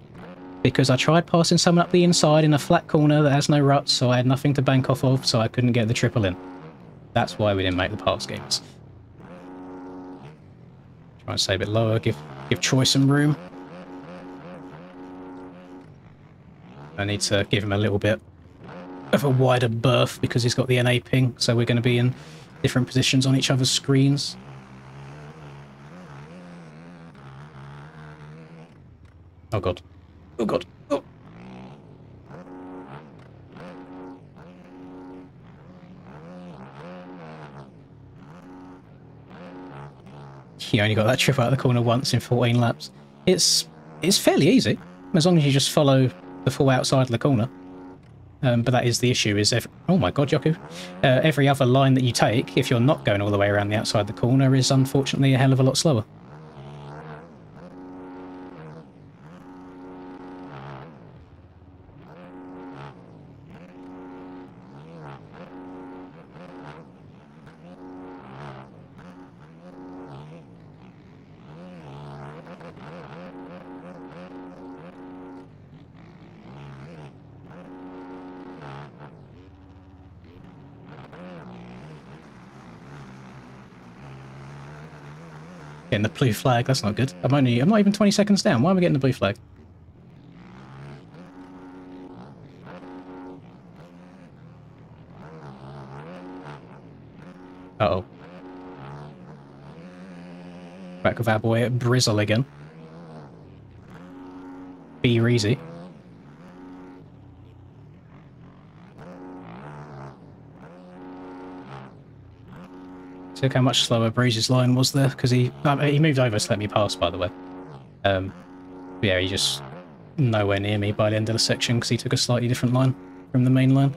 Because I tried passing someone up the inside in a flat corner that has no ruts, so I had nothing to bank off of, so I couldn't get the triple in. That's why we didn't make the pass, gamers. Try and stay a bit lower, give Troy some room. I need to give him a little bit of a wider berth because he's got the NA ping, so we're going to be in different positions on each other's screens. Oh god. Oh god. Oh. You only got that trip out of the corner once in 14 laps. It's fairly easy, as long as you just follow the full outside of the corner. But that is the issue, is oh my god, Yoku. Every other line that you take, if you're not going all the way around the outside of the corner, is unfortunately a hell of a lot slower. Getting the blue flag, that's not good. I'm not even 20 seconds down. Why am I getting the blue flag? Uh-oh. Back with our boy Brizzle again. Be easy. Look how much slower Breeze's line was there, because he moved over to let me pass, by the way. Yeah, he just nowhere near me by the end of the section because he took a slightly different line from the main line.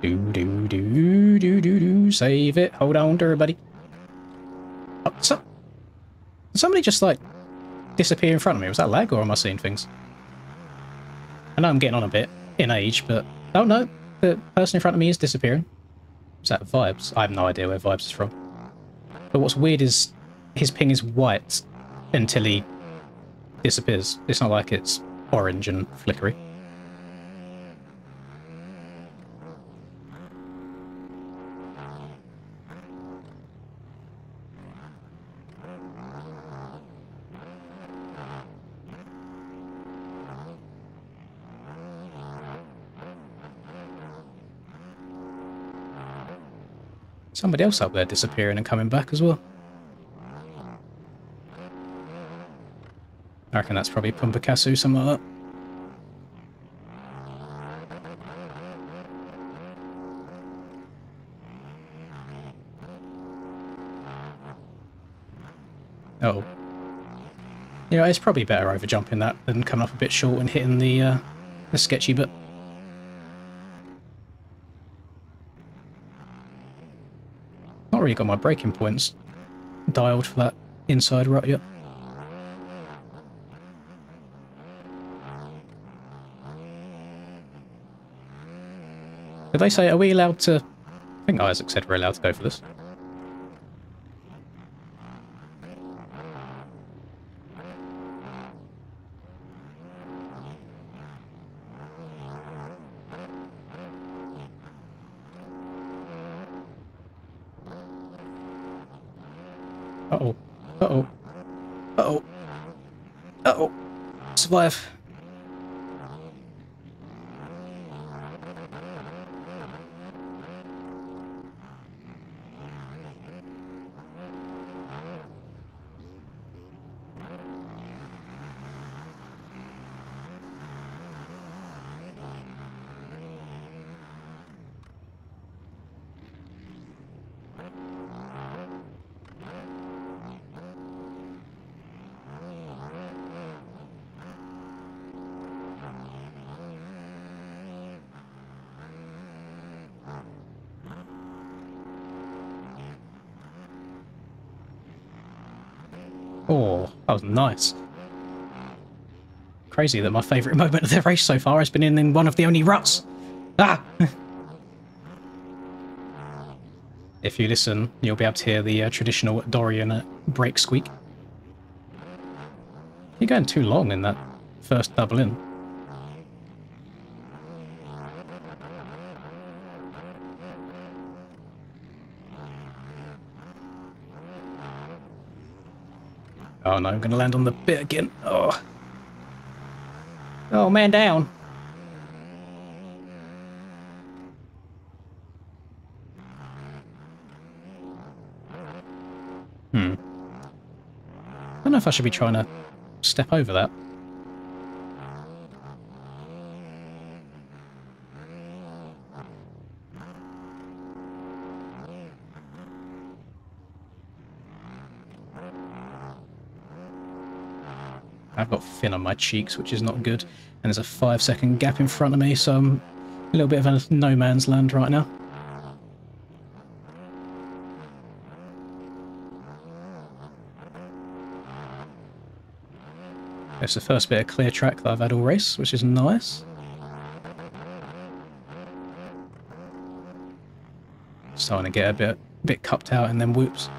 Do, save it. Hold on to everybody. Oh, somebody just, like, disappear in front of me. Was that lag, or am I seeing things? I know I'm getting on a bit in age, but... Oh, no. The person in front of me is disappearing. Is that Vibes? I have no idea where Vibes is from. But what's weird is his ping is white until he disappears. It's not like it's orange and flickery. Somebody else up there disappearing and coming back as well. I reckon that's probably Pumbakasu, something like that. Oh. You know, it's probably better over jumping that than coming up a bit short and hitting the sketchy bit. Not really got my braking points dialed for that inside rut yet. Did they say, are we allowed to... I think Isaac said we're allowed to go for this. Uh-oh. Uh-oh. Uh-oh. Uh-oh. Survive. Oh, that was nice. Crazy that my favourite moment of the race so far has been in one of the only ruts. Ah! If you listen, you'll be able to hear the traditional Dorian brake squeak. You're going too long in that first double in. Oh no, I'm going to land on the bit again. Oh. Oh, man down. I don't know if I should be trying to step over that. I've got fin on my cheeks, which is not good. And there's a 5-second gap in front of me, so I'm a little bit of a no man's land right now. It's the first bit of clear track that I've had all race, which is nice. Starting to get a bit cupped out and then whoops.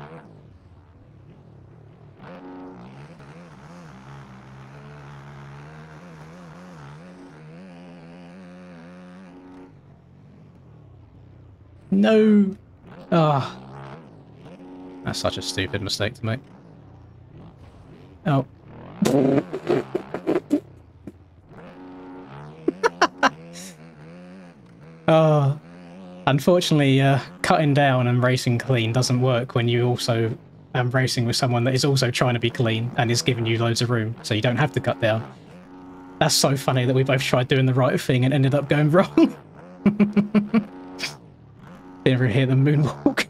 No! Ah. That's such a stupid mistake to make. Oh. Oh. Unfortunately, cutting down and racing clean doesn't work when you also am racing with someone that is also trying to be clean and is giving you loads of room, so you don't have to cut down. That's so funny that we both tried doing the right thing and ended up going wrong. Didn't really hear the moonwalk.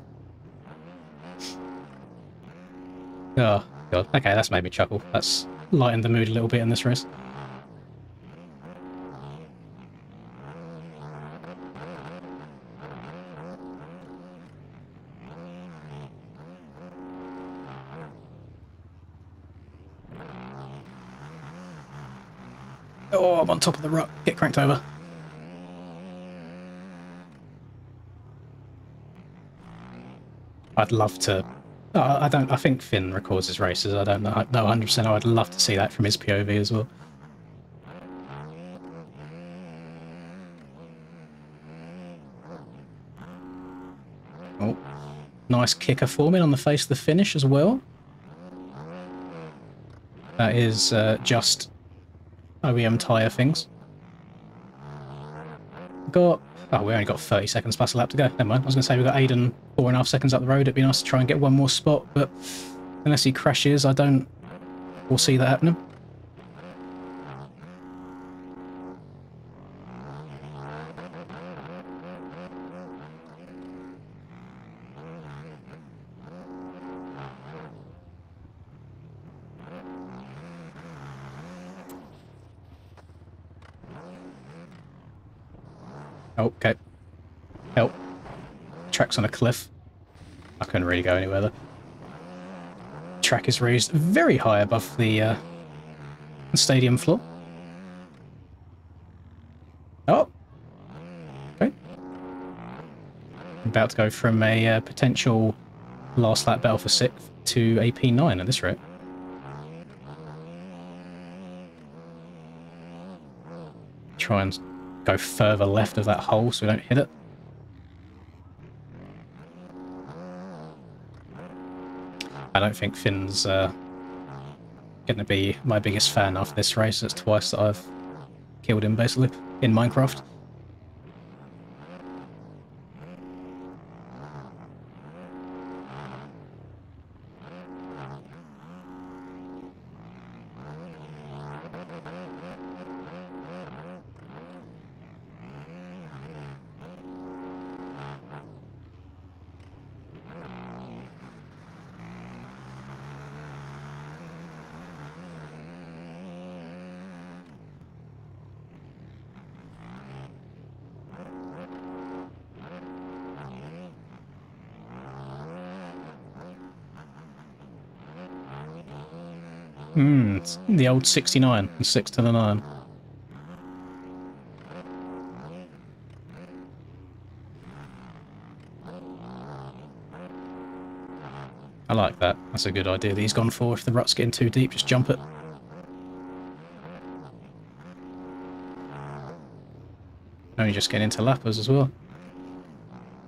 Oh, God. Okay, that's made me chuckle. That's lightened the mood a little bit in this race. Oh, I'm on top of the rut. Get cranked over. I'd love to... I think Finn records his races. I don't know 100%. I would love to see that from his POV as well. Oh, nice kicker forming on the face of the finish as well. That is just OEM tyre things. got... Oh, we only got 30 seconds plus a lap to go. Never mind. I was going to say we've got Aiden 4.5 seconds up the road. It'd be nice to try and get one more spot, but unless he crashes, I don't foresee that happening. Oh, okay. Help. Track's on a cliff. I couldn't really go anywhere there. Track is raised very high above the stadium floor. Oh! Okay. About to go from a potential last lap battle for 6th to a P9 at this rate. Try and go further left of that hole so we don't hit it. I don't think Finn's going to be my biggest fan after this race. It's twice that I've killed him, basically, in Minecraft. It's the old 69, 6 to the 9. I like that. That's a good idea that he's gone for. If the rut's getting too deep, just jump it. Only just getting into lappers as well.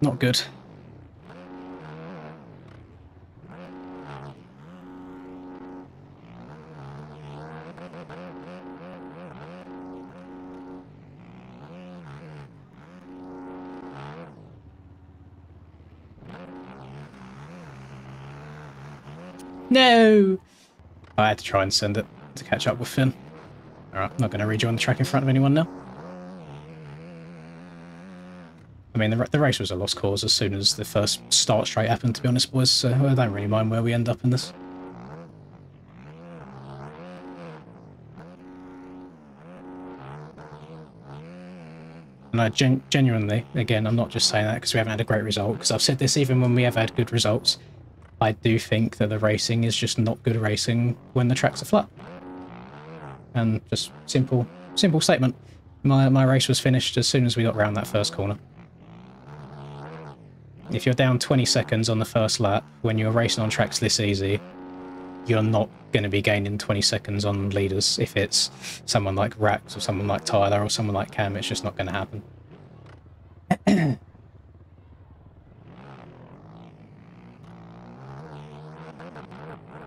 Not good. No! I had to try and send it to catch up with Finn. Alright, not going to rejoin the track in front of anyone now. I mean, the race was a lost cause as soon as the first start straight happened, to be honest, boys, so I don't really mind where we end up in this. And I genuinely, again, I'm not just saying that because we haven't had a great result, because I've said this even when we have had good results. I do think that the racing is just not good racing when the tracks are flat. And just simple statement. My race was finished as soon as we got round that first corner. If you're down 20 seconds on the first lap, when you're racing on tracks this easy, you're not going to be gaining 20 seconds on leaders. If it's someone like Rax or someone like Tyler or someone like Cam, it's just not going to happen.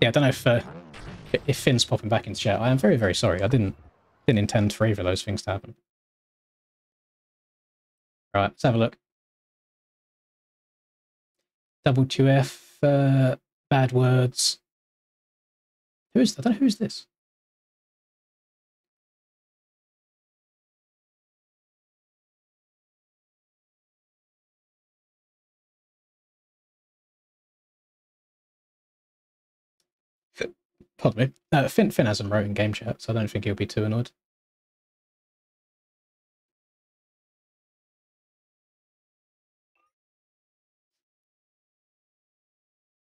Yeah, I don't know if Finn's popping back into chat. I am very, very sorry. I didn't intend for either of those things to happen. Right, let's have a look. Double 2F, bad words. Who is that? I don't know who's this. Pardon me. Finn hasn't wrote in game chat, so I don't think he'll be too annoyed.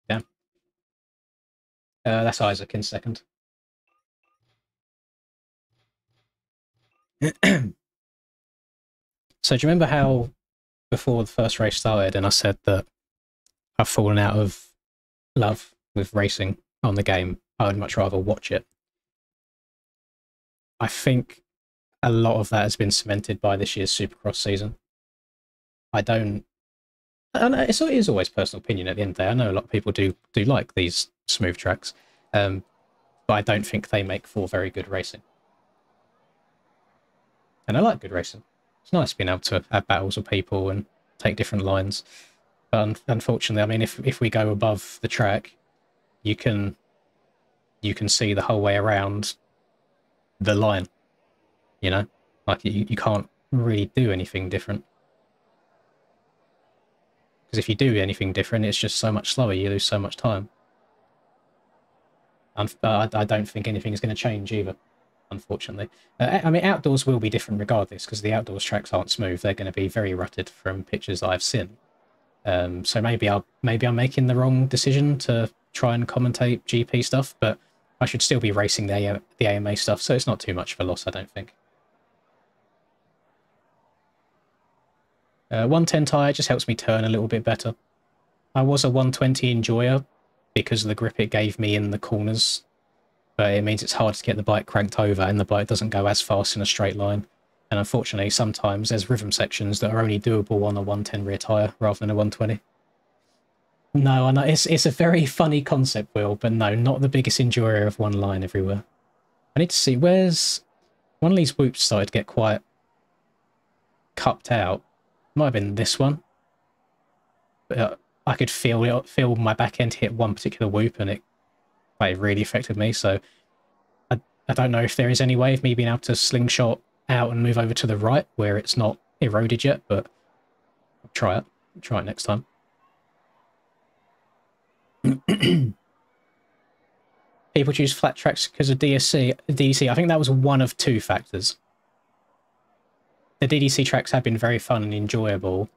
Yeah. That's Isaac in second. So do you remember how before the first race started and I said that I've fallen out of love with racing on the game? I would much rather watch it. I think a lot of that has been cemented by this year's Supercross season. I know it is always personal opinion at the end of the day. I know a lot of people do like these smooth tracks, but I don't think they make for very good racing. And I like good racing. It's nice being able to have battles with people and take different lines. But unfortunately, I mean, if we go above the track, you can see the whole way around the line. You know, like you can't really do anything different. Because if you do anything different, it's just so much slower. You lose so much time. I don't think anything is going to change either, unfortunately. I mean, outdoors will be different regardless, because the outdoors tracks aren't smooth. They're going to be very rutted from pictures I've seen. So maybe I'm making the wrong decision to try and commentate GP stuff, but I should still be racing the AMA stuff, so it's not too much of a loss, I don't think. 110 tyre just helps me turn a little bit better. I was a 120 enjoyer because of the grip it gave me in the corners, but it means it's hard to get the bike cranked over and the bike doesn't go as fast in a straight line. And unfortunately, sometimes there's rhythm sections that are only doable on a 110 rear tyre rather than a 120. No, I know it's a very funny concept, Will, but no, not the biggest enjoyer of one line everywhere. I need to see, where's... One of these whoops started to get quite cupped out. Might have been this one. But I could feel my back end hit one particular whoop and it really affected me, so I don't know if there is any way of me being able to slingshot out and move over to the right where it's not eroded yet, but I'll try it. I'll try it next time. People choose flat tracks because of DDC. I think that was one of two factors. The DDC tracks have been very fun and enjoyable,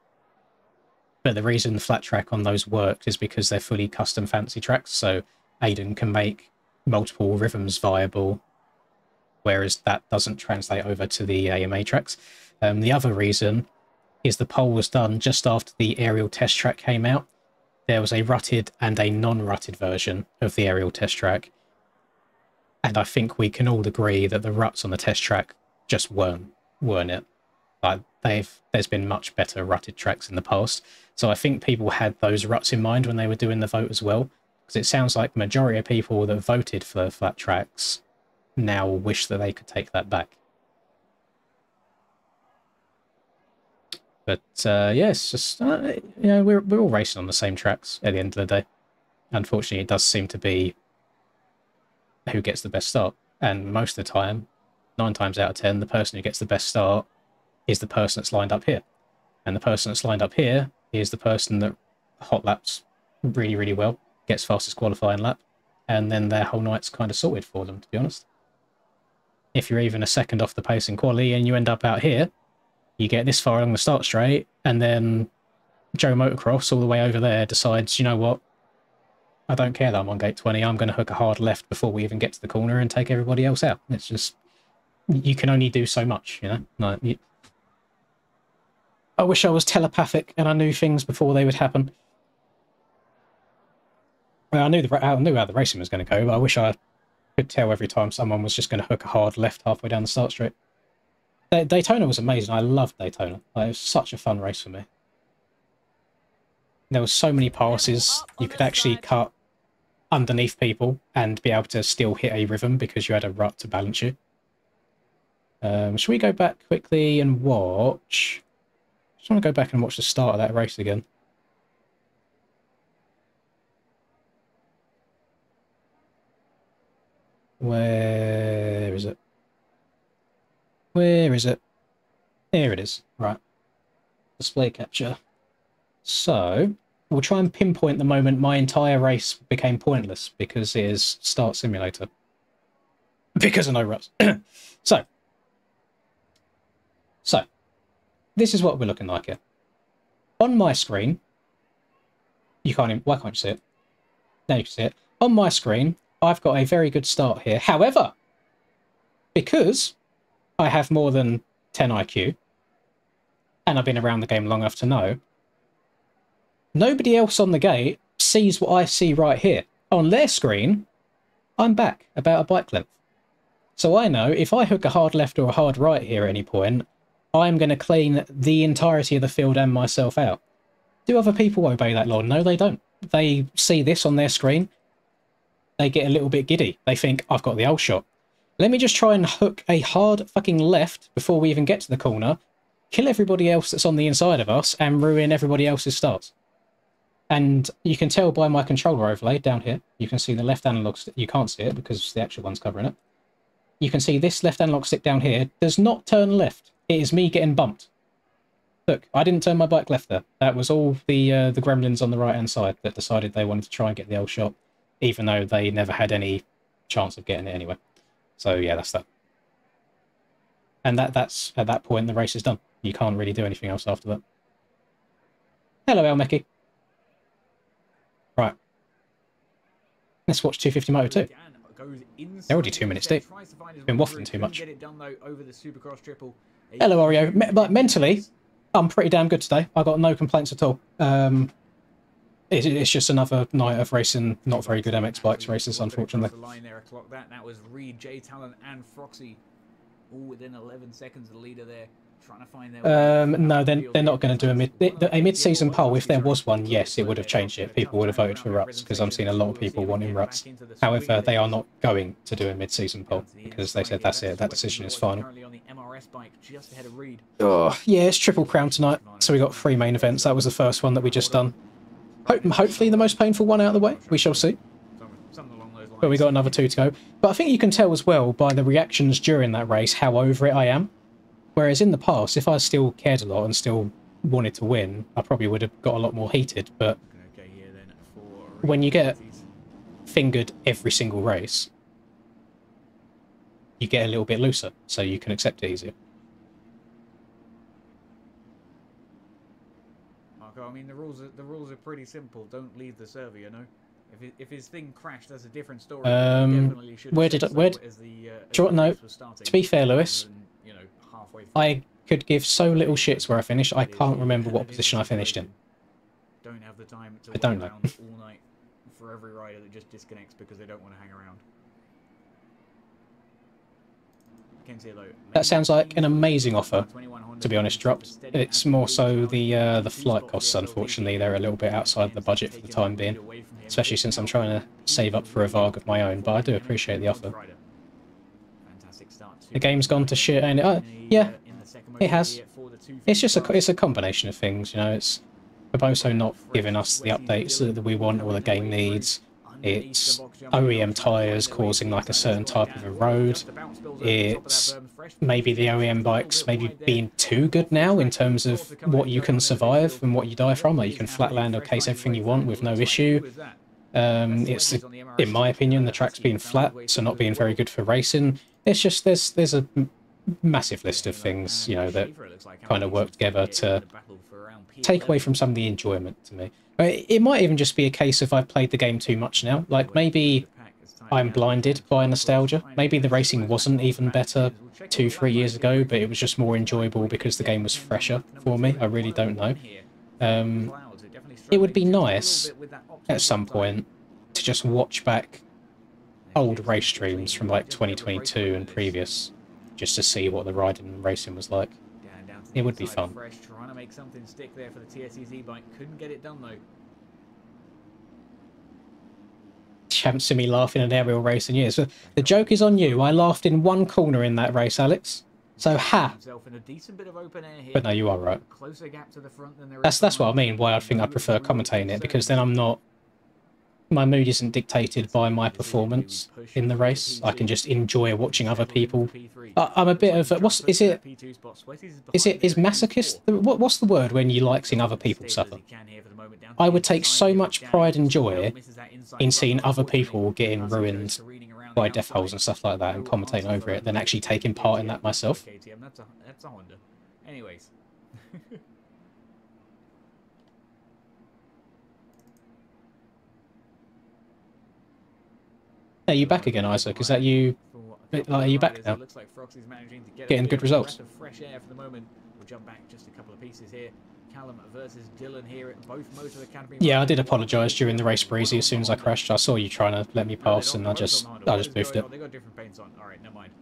but the reason the flat track on those worked is because they're fully custom fancy tracks, so Aiden can make multiple rhythms viable, whereas that doesn't translate over to the AMA tracks. The other reason is the poll was done just after the aerial test track came out. There was a rutted and a non-rutted version of the aerial test track, and I think we can all agree that the ruts on the test track just weren't it. Like there's been much better rutted tracks in the past, so I think people had those ruts in mind when they were doing the vote as well, because it sounds like the majority of people that voted for flat tracks now wish that they could take that back. But yeah, it's just you know, we're all racing on the same tracks at the end of the day. Unfortunately, it does seem to be who gets the best start, and most of the time, 9 times out of 10, the person who gets the best start is the person that's lined up here, and the person that's lined up here is the person that hot laps really, really well, gets fastest qualifying lap, and then their whole night's kind of sorted for them, to be honest. If you're even a second off the pace in quali and you end up out here, you get this far along the start straight, and then Joe Motocross all the way over there decides, you know what, I don't care that I'm on gate 20, I'm going to hook a hard left before we even get to the corner and take everybody else out. It's just, you can only do so much, you know? Like, I wish I was telepathic and I knew things before they would happen. Well, I knew how the racing was going to go, but I wish I could tell every time someone was just going to hook a hard left halfway down the start straight. Daytona was amazing. I loved Daytona. Like, it was such a fun race for me. There were so many passes. You could actually cut underneath people and be able to still hit a rhythm because you had a rut to balance you. Should we go back quickly and watch? I just want to go back and watch the start of that race again. Where is it? Where is it? There it is. Right. Display capture. So, we'll try and pinpoint the moment my entire race became pointless because it is Start Simulator. Because of no ruts. So, this is what we're looking like here. On my screen, you can't even, why can't you see it? Now you can see it. On my screen, I've got a very good start here. However, because I have more than 10 IQ, and I've been around the game long enough to know, nobody else on the gate sees what I see right here. On their screen, I'm back about a bike length. So I know if I hook a hard left or a hard right here at any point, I'm going to clean the entirety of the field and myself out. Do other people obey that law? No, they don't. They see this on their screen. They get a little bit giddy. They think, I've got the old shot. Let me just try and hook a hard fucking left before we even get to the corner. kill everybody else that's on the inside of us and ruin everybody else's starts. And you can tell by my controller overlay down here, you can see the left analog stick. You can't see it because the actual one's covering it. You can see this left analog stick down here does not turn left. It is me getting bumped. Look, I didn't turn my bike left there. That was all the gremlins on the right-hand side that decided they wanted to try and get the L shot, even though they never had any chance of getting it anyway. So yeah, that's that. And that's at that point the race is done. You can't really do anything else after that. Hello, Elmeki. Right. Let's watch 250 Moto 2. They're already 2 minutes deep. Been waffling too much. Hello, Oreo. Like mentally, I'm pretty damn good today. I got no complaints at all. It's just another night of racing not very good MX bikes races, unfortunately. That was Reed, J Talon, and Froxy, all within 11 seconds of the leader there, trying to find their no, they're not going to do a mid-season poll. If there was one, yes, it would have changed it. People would have voted for ruts because I'm seeing a lot of people wanting ruts. However, they are not going to do a mid-season poll because they said that's it. That decision is final. Oh, yeah, it's Triple Crown tonight. So we got 3 main events. That was the first one that we just done. Hopefully the most painful one out of the way. We shall see. But we got another 2 to go. But I think you can tell as well by the reactions during that race how over it I am. Whereas in the past, if I still cared a lot and still wanted to win, I probably would have got a lot more heated. But when you get fingered every single race, you get a little bit looser, so you can accept it easier. I mean, the rules are pretty simple. Don't leave the server, you know. If his thing crashed, that's a different story. To be fair, Lewis, I could give so little shits where I finished. I can't remember what position I finished in. Don't have the time to I don't know. all night for every rider that just disconnects because they don't want to hang around. That sounds like an amazing offer, to be honest, dropped. It's more so the flight costs, unfortunately. They're a little bit outside the budget for the time being, especially since I'm trying to save up for a Varg of my own, but I do appreciate the offer. The game's gone to shit, and yeah, it has. It's just it's a combination of things, you know. It's Boboso not giving us the updates that we want or the game needs. It's OEM tyres causing like a certain type of a road. It's maybe the OEM bikes maybe being too good now in terms of what you can survive and what you die from. Like you can flatland or case everything you want with no issue. It's in my opinion, the track's being flat, so not being very good for racing. It's just there's a massive list of things, you know, that kind of work together to take away from some of the enjoyment to me. It might even just be a case of I've played the game too much now. Like maybe I'm blinded by nostalgia. Maybe the racing wasn't even better 2-3 years ago, but it was just more enjoyable because the game was fresher for me. I really don't know. It would be nice at some point to just watch back old race streams from like 2022 and previous, just to see what the riding and racing was like. It would be fun. Trying to make something stick there for the TSEZ bike. Couldn't get it done though. You haven't seen me laughing at aerial racing years. The joke is on you. I laughed in one corner in that race, Alex. So ha. But no, you are right. That's what I mean. Why I think I prefer commentating it, because then I'm not. My mood isn't dictated by my performance in the race. I can just enjoy watching other people. I'm a bit of is masochist? What's the word when you like seeing other people suffer? I would take so much pride and joy in seeing other people getting ruined by death holes and stuff like that and commentating over it than actually taking part in that myself. That's a Honda. Anyways. Are you back again, Isaac? Is that you? Are you back now? Getting good results. Fresh air for the moment. We'll jump back just a couple of pieces here. Callum versus Dylan here at both Motor Academy. Yeah, I did apologise during the race, Breezy. As soon as I crashed, I saw you trying to let me pass, and I just boofed it. They got different paints on. All right, never mind.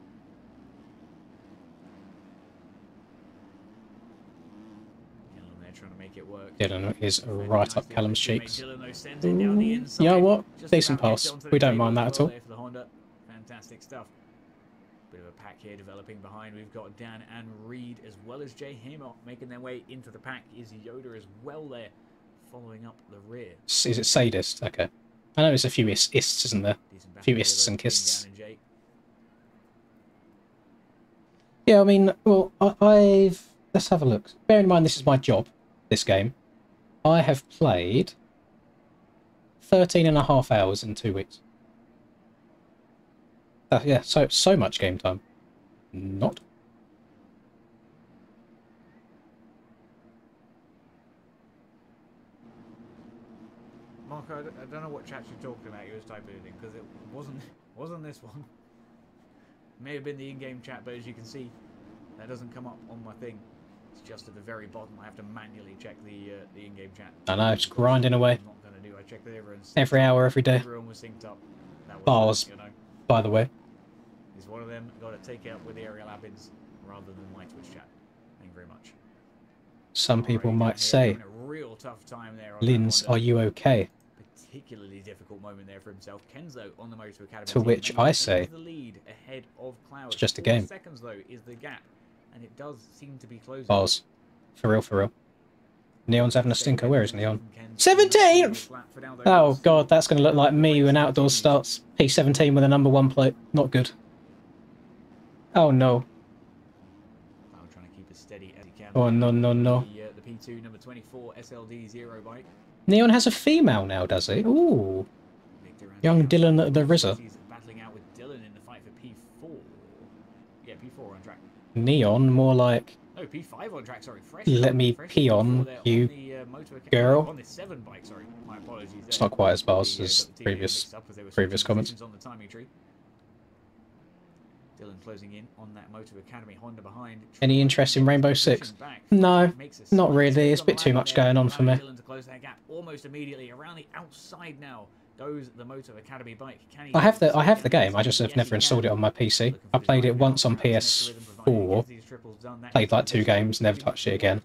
Dylan is right up Callum's cheeks. You know what? Decent pass. We don't mind that at all. Fantastic stuff. Bit of a pack here developing behind. We've got Dan and Reed as well as Jay Hammer making their way into the pack. Is Yoda as well there, following up the rear. Is it sadist? Okay. I know there's a few ists, isn't there? A few ists and kists. Yeah, I mean, well, I've... Let's have a look. Bear in mind, this is my job, this game. I have played 13.5 hours in 2 weeks. Yeah, so much game time. Not. Mark, I don't know what chat you're talking about. You was typing it in because it wasn't this one. May have been the in-game chat, but as you can see, that doesn't come up on my thing. It's just at the very bottom. I have to manually check the in-game chat. I know, it's grinding away. I'm not going to do. I check that every hour, every day. Everyone was synced up. That was Bars, it, you know. by the way. He's one of them. Got to take it up with the aerial admins rather than my Twitch chat. Thank you very much. Some people might say, a real tough time there on Linz, are you okay? Particularly difficult moment there for himself. Kenzo on the Moto Academy. To which I say, the lead ahead of Cloud. It's just a game. 4 seconds though is the gap, and it does seem to be closing. Bars. For real, for real. Neon's having a stinker. Where is Neon? 17th! Oh god, that's going to look like me when outdoors starts. P17 with a number 1 plate. Not good. Oh no. Cloud trying to keep as steady as he can. Oh no, no, no. The P2 number 24 SLD 0 bike. Neon has a female now, does he? Ooh. Young Dylan the Rizzer. He's battling out with Dylan in the fight for P4. Yeah, P4 on track. Neon, more like... No, P5 on track, sorry. Fresh, let me pee on you, girl. On the 7 bike, sorry. My apologies. It's not quite as bars as previous comments. On the timing tree. Dylan closing in on that Moto Academy Honda behind. Any interest in Rainbow Six? No, not really. It's a bit too much going on for me. Dylan to close that gap almost immediately. Around the outside now goes the Moto Academy bike. I have the game. I just have never installed it on my PC. I played it once on PS4. Played like 2 games, never touched it again.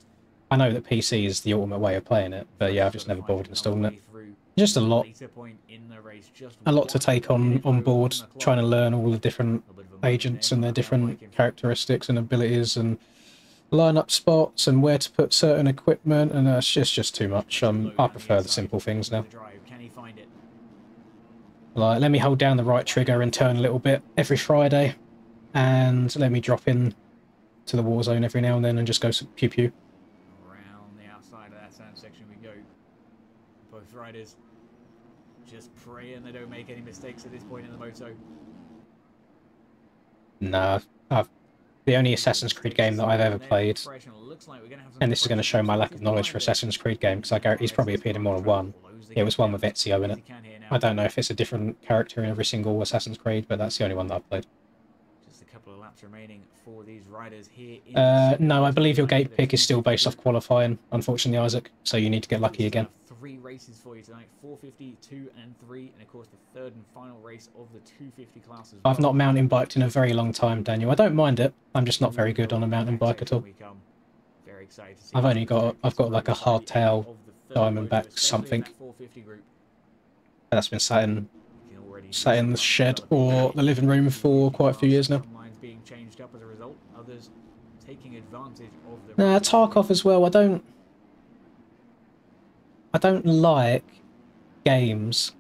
I know that PC is the ultimate way of playing it, but yeah, I've just never bothered installing it. Just a lot to take on board, trying to learn all the different agents and their different characteristics and abilities and line up spots and where to put certain equipment, and it's just too much. I prefer the simple things now. Like, let me hold down the right trigger and turn a little bit every Friday, and let me drop in to the war zone every now and then and just go pew pew. Around the outside of that sound section we go. Both riders just praying they don't make any mistakes at this point in the moto. Nah, the only Assassin's Creed game that I've ever played, and this is going to show my lack of knowledge for Assassin's Creed game, because he's probably appeared in more than one. It was one with Ezio in it. I don't know if it's a different character in every single Assassin's Creed, but that's the only one that I've played. Just a couple of laps remaining for these riders here. No, I believe your gate pick is still based off qualifying, unfortunately, Isaac, so you need to get lucky again. 3 races for you tonight, 450, 2 and 3, and of course the 3rd and final race of the 250 class as well. I've not mountain biked in a very long time, Daniel. I don't mind it. I'm just not very good on a mountain bike at all. Very excited to see. I've got like a hardtail Diamondback something. That's been sat in the shed or the living room for quite a few years now. Being changed up as a result, others taking advantage of the Tarkov as well. I don't like games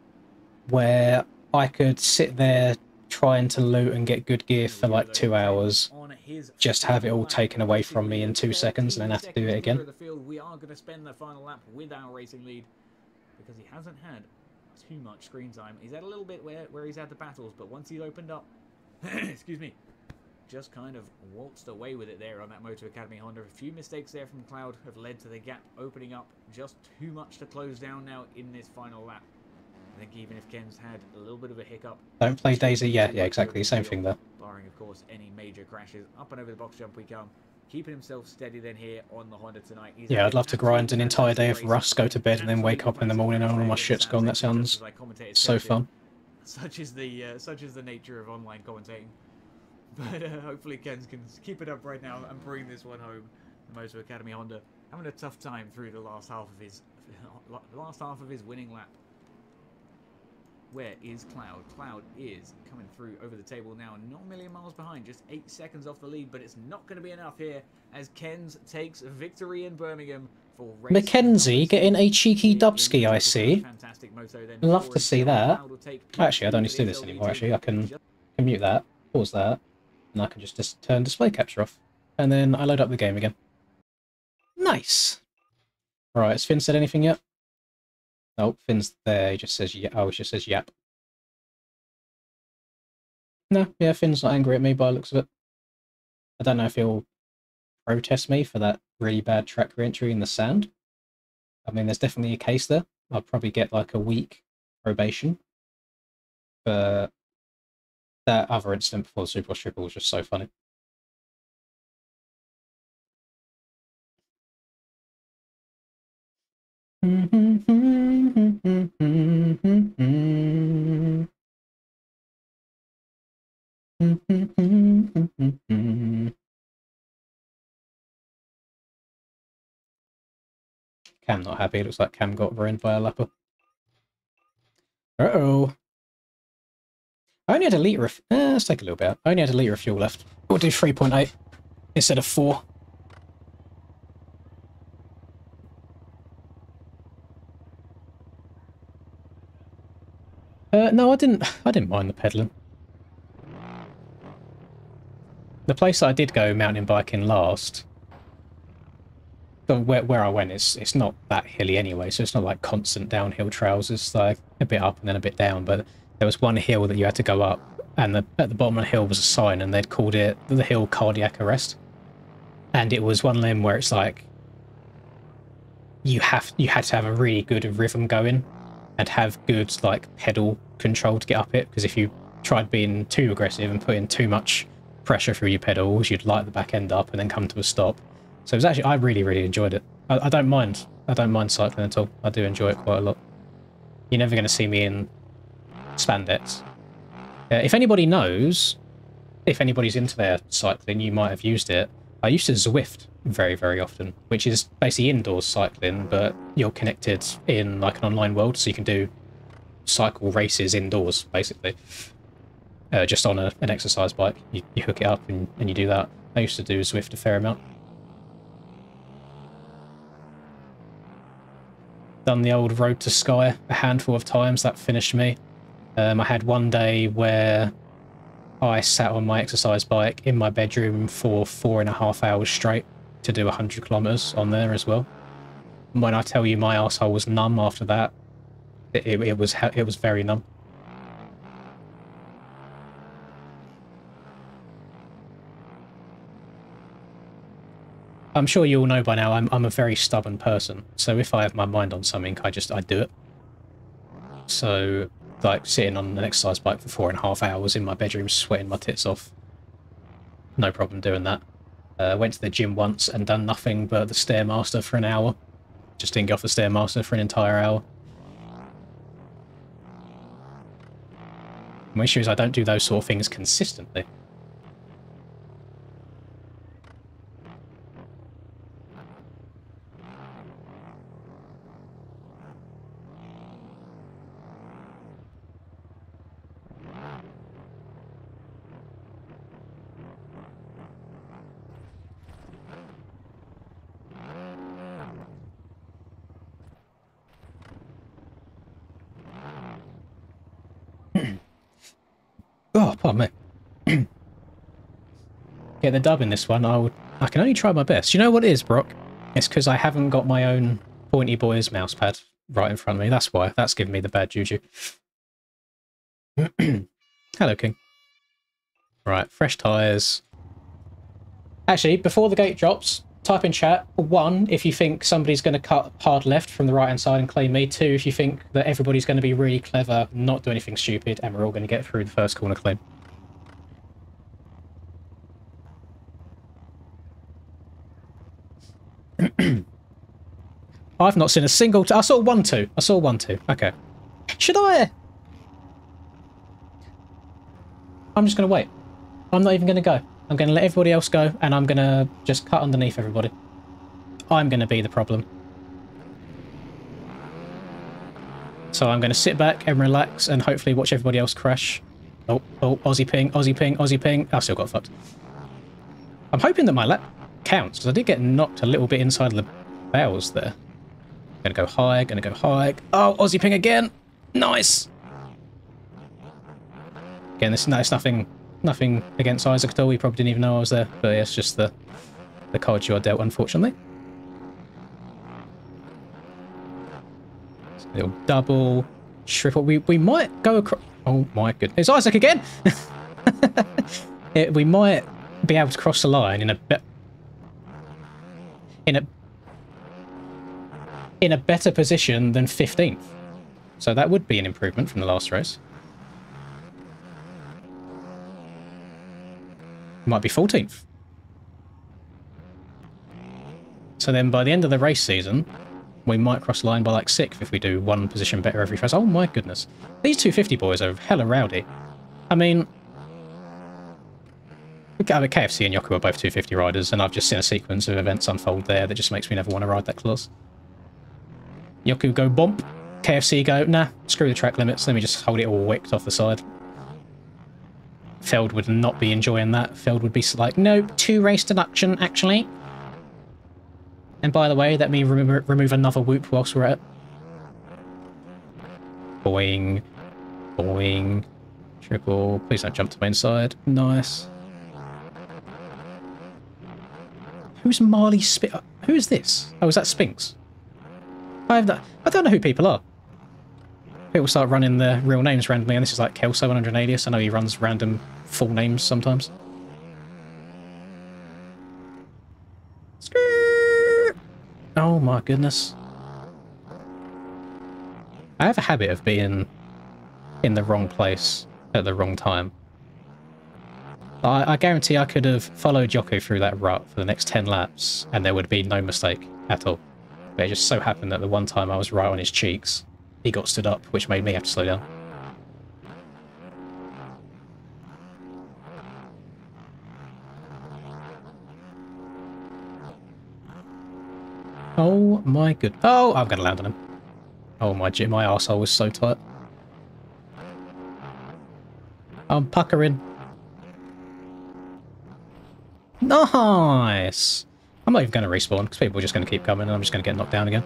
where I could sit there trying to loot and get good gear for like 2 hours, just have it all taken away from me in 2 seconds and then have to do it again. We are going to spend the final lap with our racing lead because he hasn't had too much screen time. He's had a little bit where he's had the battles, but once he's opened up, excuse me, just kind of waltzed away with it there on that Moto Academy Honda. A few mistakes there from Cloud have led to the gap opening up. Just too much to close down now in this final lap. I think even if Ken's had a little bit of a hiccup. Don't play Daisy. Yeah, exactly. Same thing there. Barring, of course, any major crashes. Up and over the box jump we come. Keeping himself steady then here on the Honda tonight. Yeah, I'd love to grind an entire day of Rust, go to bed and then wake up in the morning and all my shit's gone. That sounds so fun. Such is the nature of online commentating. But hopefully Ken can keep it up right now and bring this one home. The Moto Academy Honda having a tough time through the last half of his winning lap. Where is Cloud? Cloud is coming through over the table now, not a million miles behind, just 8 seconds off the lead, but it's not going to be enough here as Kenz takes victory in Birmingham for race Mackenzie getting a cheeky dubski, I see. Fantastic moto then. Love to see that. Actually, I don't need to do this anymore, actually. I can mute that, pause that, and I can just turn display capture off. And then I load up the game again. Nice! Right, has Finn said anything yet? Oh, Finn's there. He just says, yeah. Oh, he just says, yap. No, yeah, Finn's not angry at me by the looks of it. I don't know if he'll protest me for that really bad track re-entry in the sand. I mean, there's definitely a case there. I'll probably get like a week probation. But that other incident before the Supercross triple was just so funny. Cam not happy. It looks like Cam got ruined by a lapper. Uh-oh. I only had a litre of... let's take a little bit out. I only had a litre of fuel left. We'll do 3.8 instead of 4. No, I didn't mind the pedalling. The place that I did go mountain biking last, where I went, it's not that hilly anyway, so it's not like constant downhill trails. It's like a bit up and then a bit down, but there was one hill that you had to go up, and at the bottom of the hill was a sign, and they'd called it the hill cardiac arrest. And it was one of them where it's like you had to have a really good rhythm going and have good like pedal control to get up it, because if you tried being too aggressive and putting too much pressure through your pedals, you'd light the back end up and then come to a stop. So it was actually, I really enjoyed it. I don't mind cycling at all. I do enjoy it quite a lot. You're never going to see me in spandex. If anybody knows, if anybody's into their cycling, you might have used it. I used to Zwift very often, which is basically indoors cycling, but you're connected in like an online world, so you can do cycle races indoors, basically. Just on an exercise bike. You hook it up and you do that. I used to do Zwift a fair amount. Done the old Road to Sky a handful of times. That finished me. I had one day where I sat on my exercise bike in my bedroom for 4.5 hours straight to do 100 kilometers on there as well. When I tell you my arsehole was numb after that, it was very numb. I'm sure you all know by now I'm a very stubborn person, so if I have my mind on something, I do it. So, like, sitting on an exercise bike for 4.5 hours in my bedroom, sweating my tits off, no problem doing that. Went to the gym once and done nothing but the Stairmaster for an hour. Just didn't get off the Stairmaster for an entire hour. My issue is I don't do those sort of things consistently. Oh, pardon me. Get the dub in this one. I can only try my best. You know what it is, Brock? It's because I haven't got my own Pointy Boys mousepad right in front of me. That's why. That's giving me the bad juju. Hello, King. Right, fresh tyres. Actually, before the gate drops, type in chat, 1, if you think somebody's going to cut hard left from the right-hand side and claim me. 2, if you think that everybody's going to be really clever, not do anything stupid, and we're all going to get through the first corner clean. I've not seen a single... I saw 1-2. I saw 1-2. Okay. Should I... I'm just going to wait. I'm not even going to go. I'm going to let everybody else go, and I'm going to just cut underneath everybody. I'm going to be the problem. So I'm going to sit back and relax and hopefully watch everybody else crash. Oh, Aussie ping, Aussie ping, Aussie ping. I still got fucked. I'm hoping that my lap counts, because I did get knocked a little bit inside of the bales there. Gonna go high, gonna go high. Oh, Aussie ping again. Nice. Again, it's nothing against Isaac at all. He probably didn't even know I was there. But yeah, it's just the cards you are dealt, unfortunately. Little double, triple. We might go across. Oh my goodness, it's Isaac again. We might be able to cross the line in a better position than 15th. So that would be an improvement from the last race. Might be 14th. So then by the end of the race season, we might cross the line by like 6th if we do one position better every race. Oh my goodness. These 250 boys are hella rowdy. I mean, KFC and Yoku are both 250 riders, and I've just seen a sequence of events unfold there that just makes me never want to ride that class. Yoku go bump. KFC go, nah, screw the track limits, let me just hold it all wicked off the side. Feld would not be enjoying that. Feld would be like, nope, 2 race deduction, actually. And by the way, let me remove another whoop whilst we're at it. Boing. Boing. Triple. Please don't jump to my inside. Nice. Who's Marley Spit? Who is this? Oh, is that Spinks? I don't know who people are. People start running their real names randomly, and this is like Kelso 100 alias. I know he runs random full names sometimes. Oh my goodness. I have a habit of being in the wrong place at the wrong time. I guarantee I could have followed Yoku through that rut for the next 10 laps and there would be no mistake at all. But it just so happened that the one time I was right on his cheeks, he got stood up, which made me have to slow down. Oh my good. Oh, I'm gonna land on him. Oh my arsehole was so tight. I'm puckering. Nice! I'm not even going to respawn, because people are just going to keep coming and I'm just going to get knocked down again.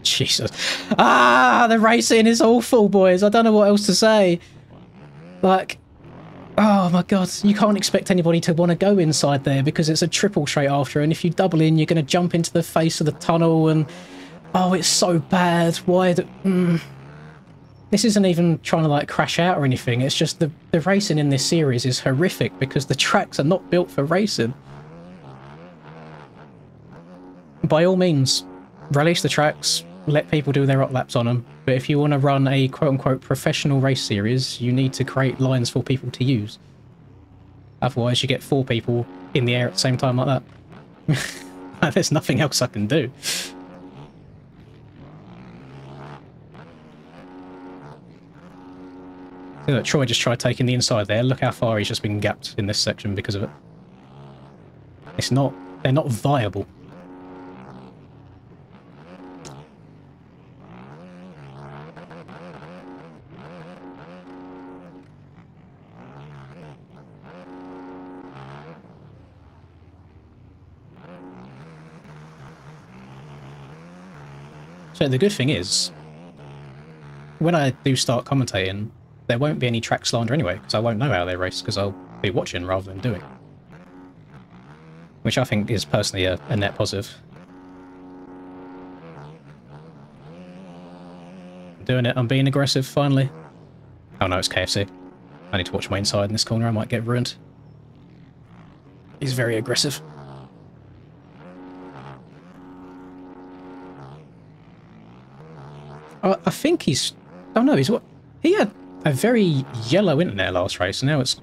Jesus. Ah, the racing is awful, boys. I don't know what else to say. Like, oh my god, you can't expect anybody to want to go inside there because it's a triple straight after, and if you double in, you're going to jump into the face of the tunnel, and oh, it's so bad. Why? This isn't even trying to like crash out or anything. It's just the racing in this series is horrific because the tracks are not built for racing. By all means, release the tracks, let people do their hot laps on them. But if you want to run a quote-unquote professional race series, you need to create lines for people to use. Otherwise, you get 4 people in the air at the same time like that. There's nothing else I can do. Look, Troy just tried taking the inside there. Look how far he's just been gapped in this section because of it. It's not... They're not viable. So the good thing is, when I do start commentating, there won't be any track slander anyway, because I won't know how they race, because I'll be watching rather than doing. Which I think is personally a net positive. I'm doing it, I'm being aggressive, finally. Oh no, it's KFC. I need to watch my inside in this corner, I might get ruined. He's very aggressive. I think he's... Oh no, he's what? He had a very yellow internet last race, and now it's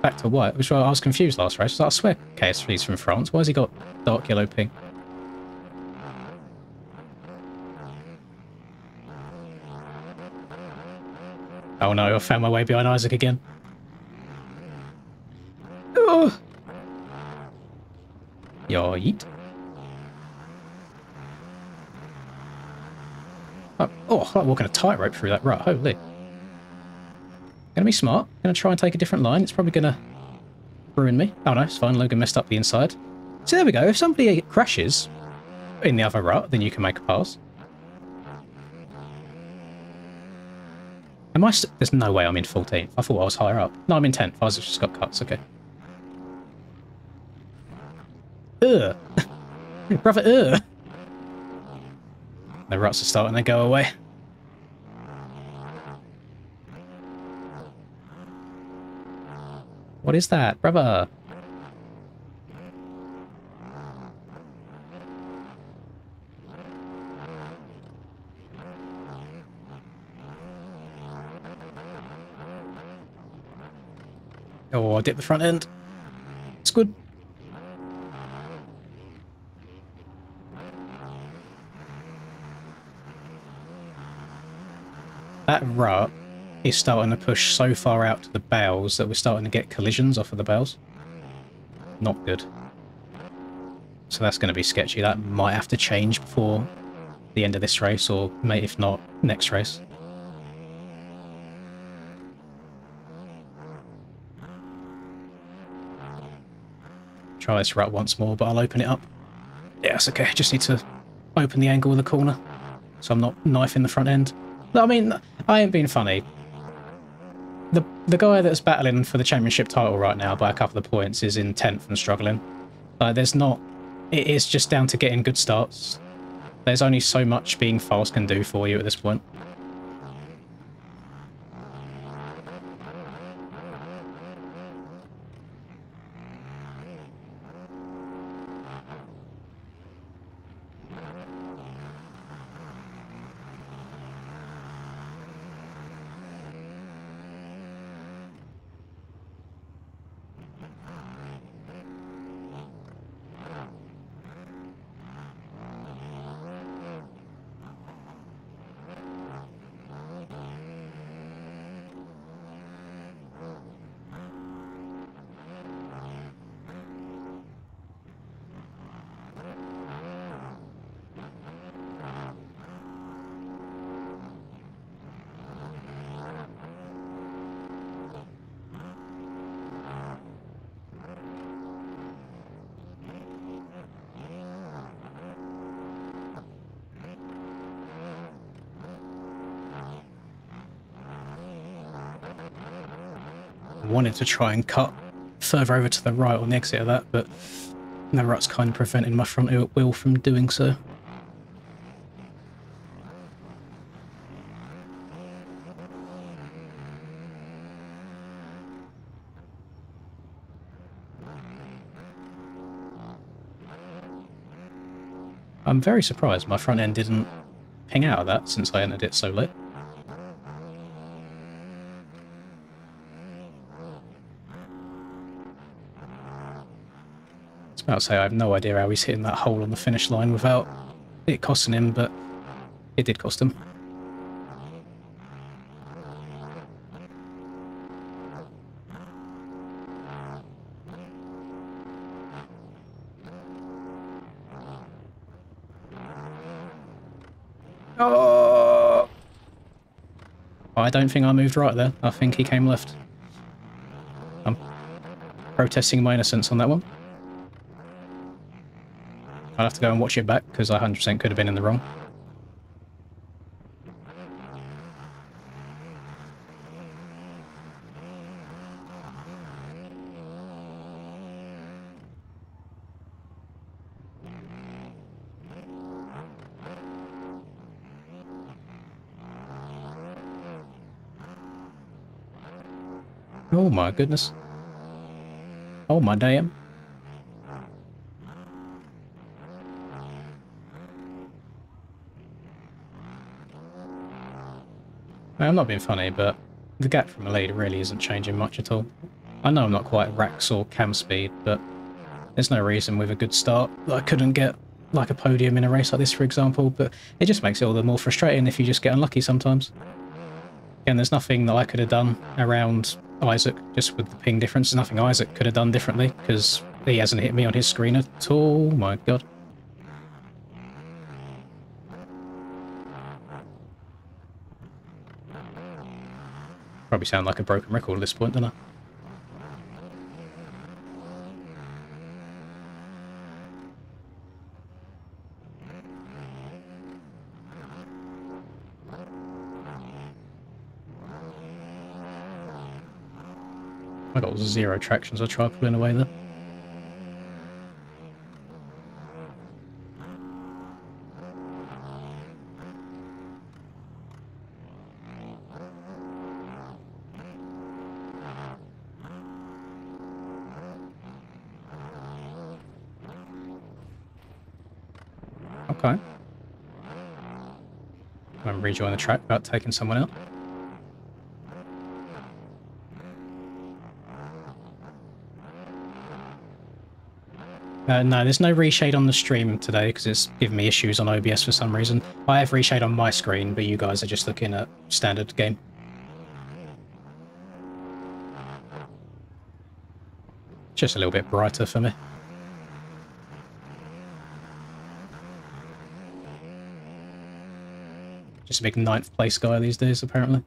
back to white, which I was confused last race. I swear KSV's from France. Why has he got dark yellow ping? Oh no, I found my way behind Isaac again. Yo, yeet. Oh, I like walking a tightrope through that rut. Holy. Gonna be smart. Gonna try and take a different line. It's probably gonna ruin me. Oh no, it's fine. Logan messed up the inside. So there we go. If somebody crashes in the other rut, then you can make a pass. Am I? There's no way I'm in 14th. I thought I was higher up. No, I'm in 10th. I just got cuts. Okay. Ugh. Brother, ugh. The ruts are starting to go away. What is that, brother? Oh, I dipped the front end. It's good. That rut is starting to push so far out to the bales that we're starting to get collisions off of the bales. Not good. So that's going to be sketchy. That might have to change before the end of this race, or if not, next race. Try this rut once more, but I'll open it up. Yeah, it's okay. Just need to open the angle of the corner so I'm not knifing the front end. I mean, I ain't being funny. The guy that's battling for the championship title right now by a couple of points is in 10th and struggling. There's not... It is just down to getting good starts. There's only so much being fast can do for you at this point. I wanted to try and cut further over to the right on the exit of that, but the rut's kind of preventing my front wheel from doing so. I'm very surprised my front end didn't ping out of that since I entered it so late. I was about to say I have no idea how he's hitting that hole on the finish line without it costing him, but it did cost him. Oh! I don't think I moved right there. I think he came left. I'm protesting my innocence on that one. I'll have to go and watch it back because I 100% could have been in the wrong. Oh my goodness. Oh my damn. I'm not being funny, but the gap from the lead really isn't changing much at all. I know I'm not quite Rax or Cam speed, but there's no reason with a good start that I couldn't get like a podium in a race like this, for example, but it just makes it all the more frustrating if you just get unlucky sometimes. Again, there's nothing that I could have done around Isaac, just with the ping difference. There's nothing Isaac could have done differently, because He hasn't hit me on his screen at all. My God. Probably sound like a broken record at this point, don't I? I got 0 traction, so I tried pulling away there. Okay. I'm rejoining the track without taking someone out. No, there's no reshade on the stream today because it's giving me issues on OBS for some reason. I have reshade on my screen, but you guys are just looking at standard game. Just a little bit brighter for me. Just a big 9th place guy these days, apparently.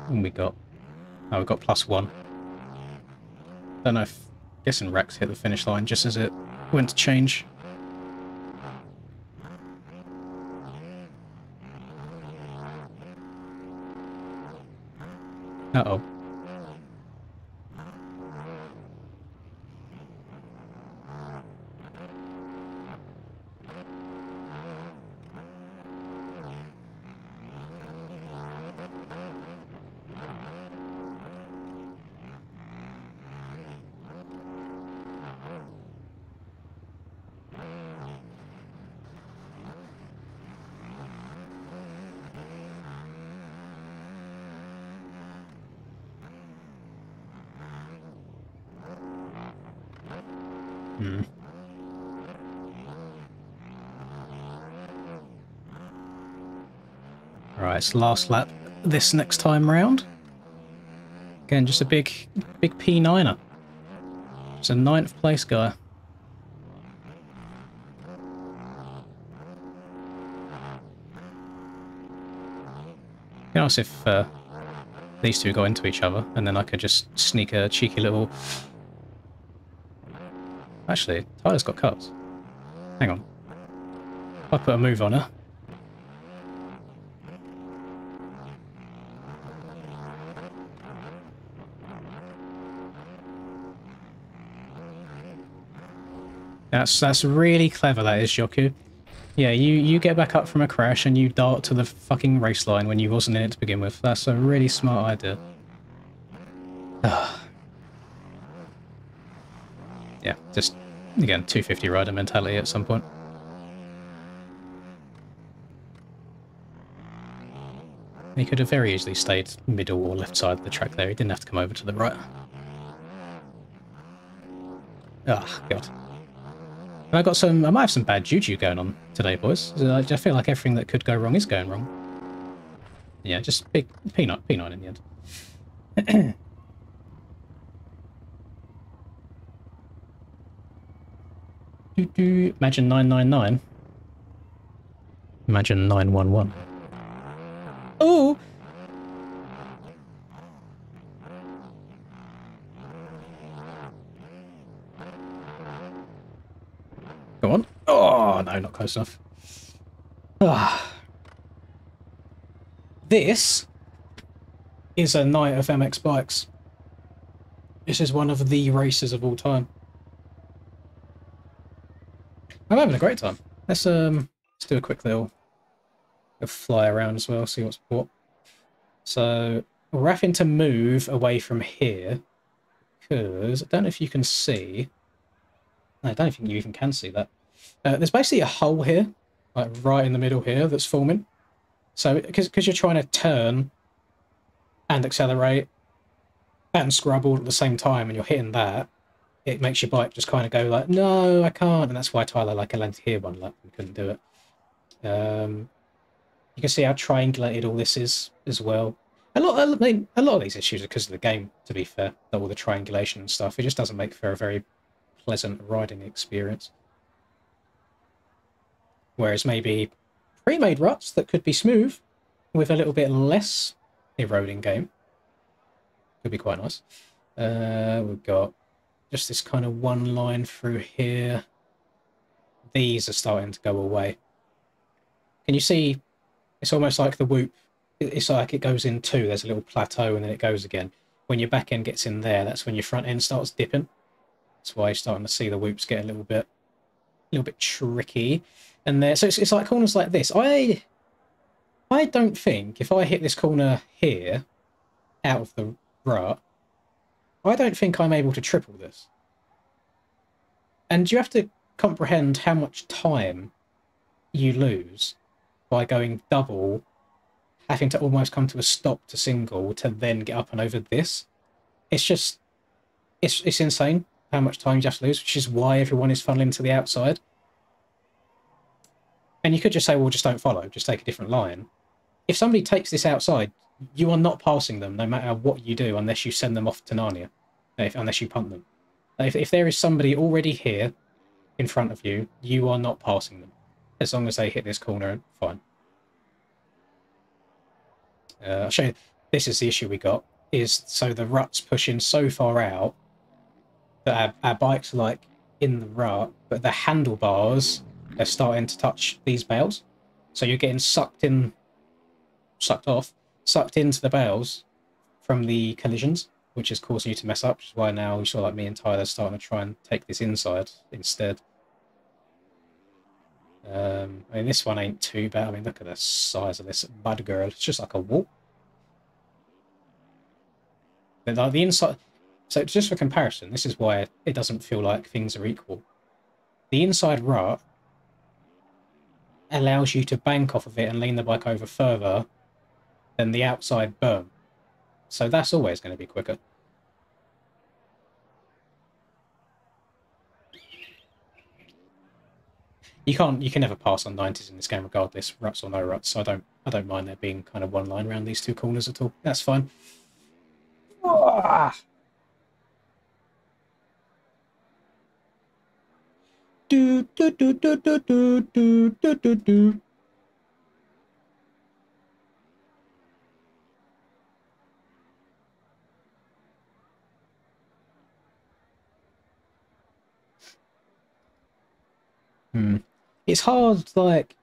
And we got... Oh, we got +1. Don't know if... Guessing Rex hit the finish line just as it went to change. Uh-oh. Right, it's last lap this next time round. Again, just a big P9er. It's a 9th place guy. You know, if these two got into each other, and then I could just sneak a cheeky little... Actually, Tyler's got cuts. Hang on. If I put a move on her... That's really clever, that is, Yoku. Yeah, you get back up from a crash and you dart to the fucking race line when you wasn't in it to begin with. That's a really smart idea. Yeah, just, again, 250 rider mentality at some point. He could have very easily stayed middle or left side of the track there. He didn't have to come over to the right. Ah, God. I might have some bad juju going on today, boys. I feel like everything that could go wrong is going wrong. Yeah, just big P9 in the end. Imagine 999. Imagine 911. Oh! Go on. Oh, no, not close enough. Ah. This is a night of MX bikes. This is one of the races of all time. I'm having a great time. Let's do a quick little fly around as well, see what's what. So we're having to move away from here because I don't know if you can see. I don't think you even can see that. There's basically a hole here, like right in the middle here, that's forming. So because you're trying to turn and accelerate and scrub all at the same time, and you're hitting that, it makes your bike just kind of go like, no, I can't, and that's why Tyler like I landed here one lap and couldn't do it. You can see how triangulated all this is as well. A lot of these issues are because of the game, to be fair, all the triangulation and stuff. It just doesn't make for a very pleasant riding experience. Whereas maybe pre-made ruts that could be smooth with a little bit less eroding game could be quite nice. We've got just this kind of one line through here. These are starting to go away. Can you see? It's almost like the whoop. It's like it goes in two. There's a little plateau and then it goes again. When your back end gets in there, that's when your front end starts dipping. That's why you're starting to see the whoops get a little bit tricky. And there, so it's like corners like this. I don't think if I hit this corner here out of the rut, I don't think I'm able to triple this. And you have to comprehend how much time you lose by going double, having to almost come to a stop to single to then get up and over this. It's just, it's insane how much time you have to lose, which is why everyone is funneling to the outside. And you could just say, well, just don't follow, just take a different line. If somebody takes this outside, you are not passing them no matter what you do unless you send them off to Narnia, unless you punt them. If there is somebody already here in front of you, you are not passing them. As long as they hit this corner, fine. I'll show you. This is the issue we got. Is so the rut's pushing so far out that our bikes are like in the rut, but the handlebars are starting to touch these bales. So you're getting sucked into the bales from the collisions, which is causing you to mess up, which is why now you saw like me and Tyler starting to try and take this inside instead. I mean, this one ain't too bad. I mean, look at the size of this bud girl. It's just like a wall. But like the inside, so just for comparison, this is why it doesn't feel like things are equal. The inside rut allows you to bank off of it and lean the bike over further than the outside berm. So that's always going to be quicker. You can never pass on 90s in this game regardless, ruts or no ruts, so I don't mind there being kind of one line around these two corners at all. That's fine. Ah! Do do do do do do do do do do. It's hard, like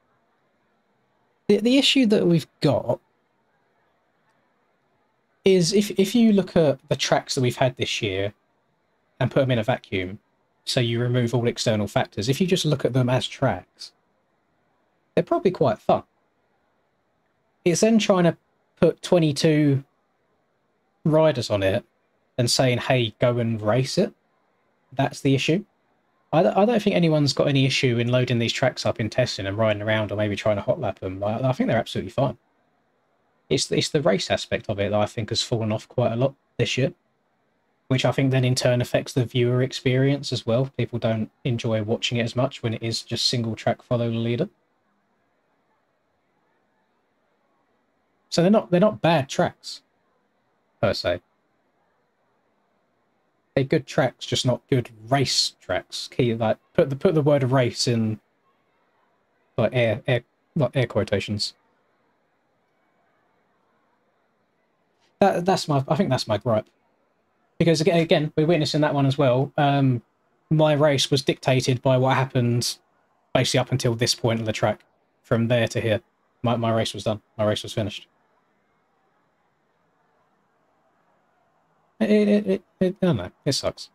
the issue that we've got is if you look at the tracks that we've had this year and put them in a vacuum, so you remove all external factors, if you just look at them as tracks, they're probably quite fun. It's then trying to put 22 riders on it and saying, hey, go and race it. That's the issue. I don't think anyone's got any issue in loading these tracks up in testing and riding around or maybe trying to hot lap them. I think they're absolutely fine. It's the race aspect of it that I think has fallen off quite a lot this year, which I think then in turn affects the viewer experience as well. People don't enjoy watching it as much when it is just single track follow the leader. So they're not bad tracks per se. They're good tracks, just not good race tracks. Key, like put the word race in like air quotations. That's my, I think that's my gripe, because again we're witnessing that one as well. My race was dictated by what happened basically up until this point of the track. From there to here, my race was done. My race was finished. I don't know. It sucks.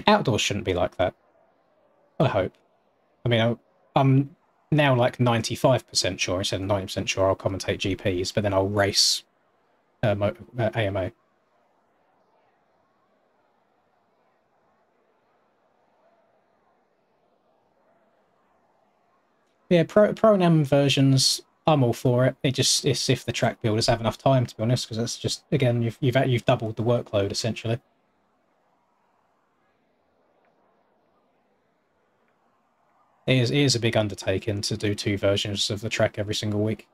Outdoors shouldn't be like that. I hope. I mean, I'm now like 95% sure, instead of 90% sure, I'll commentate GPs, but then I'll race AMA. Yeah, Pro-Am versions, I'm all for it. It's if the track builders have enough time, to be honest, because that's just, again, you've doubled the workload essentially. It is a big undertaking to do 2 versions of the track every single week.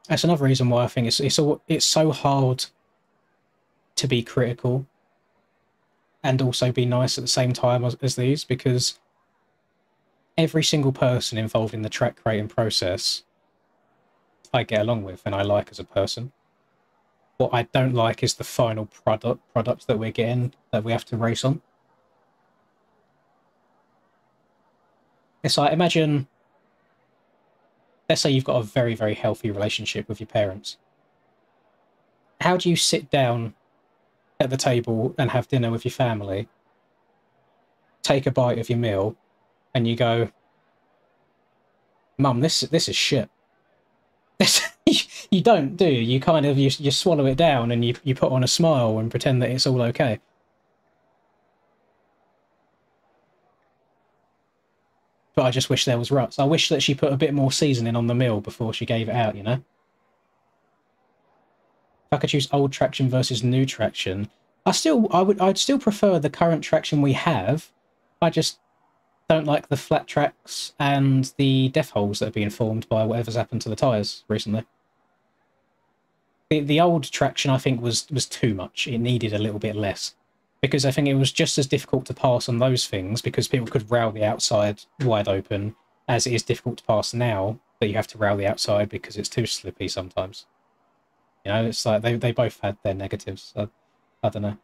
That's another reason why I think it's so hard to be critical and also be nice at the same time as these, because every single person involved in the track creating process I get along with and I like as a person. What I don't like is the final product that we're getting, that we have to race on. It's like, imagine, let's say you've got a very, very healthy relationship with your parents. How do you sit down at the table and have dinner with your family, take a bite of your meal, and you go, Mum, this is shit. You don't, do you? You kind of, you swallow it down and you put on a smile and pretend that it's all okay. But I just wish there was ruts. I wish that she put a bit more seasoning on the meal before she gave it out, you know? If I could choose old traction versus new traction, I'd still prefer the current traction we have. I just don't like the flat tracks and the death holes that are being formed by whatever's happened to the tyres recently. The old traction, I think, was too much. It needed a little bit less, because I think it was just as difficult to pass on those things because people could rail the outside wide open, as it is difficult to pass now that you have to rail the outside because it's too slippy sometimes. You know, it's like they both had their negatives. I don't know.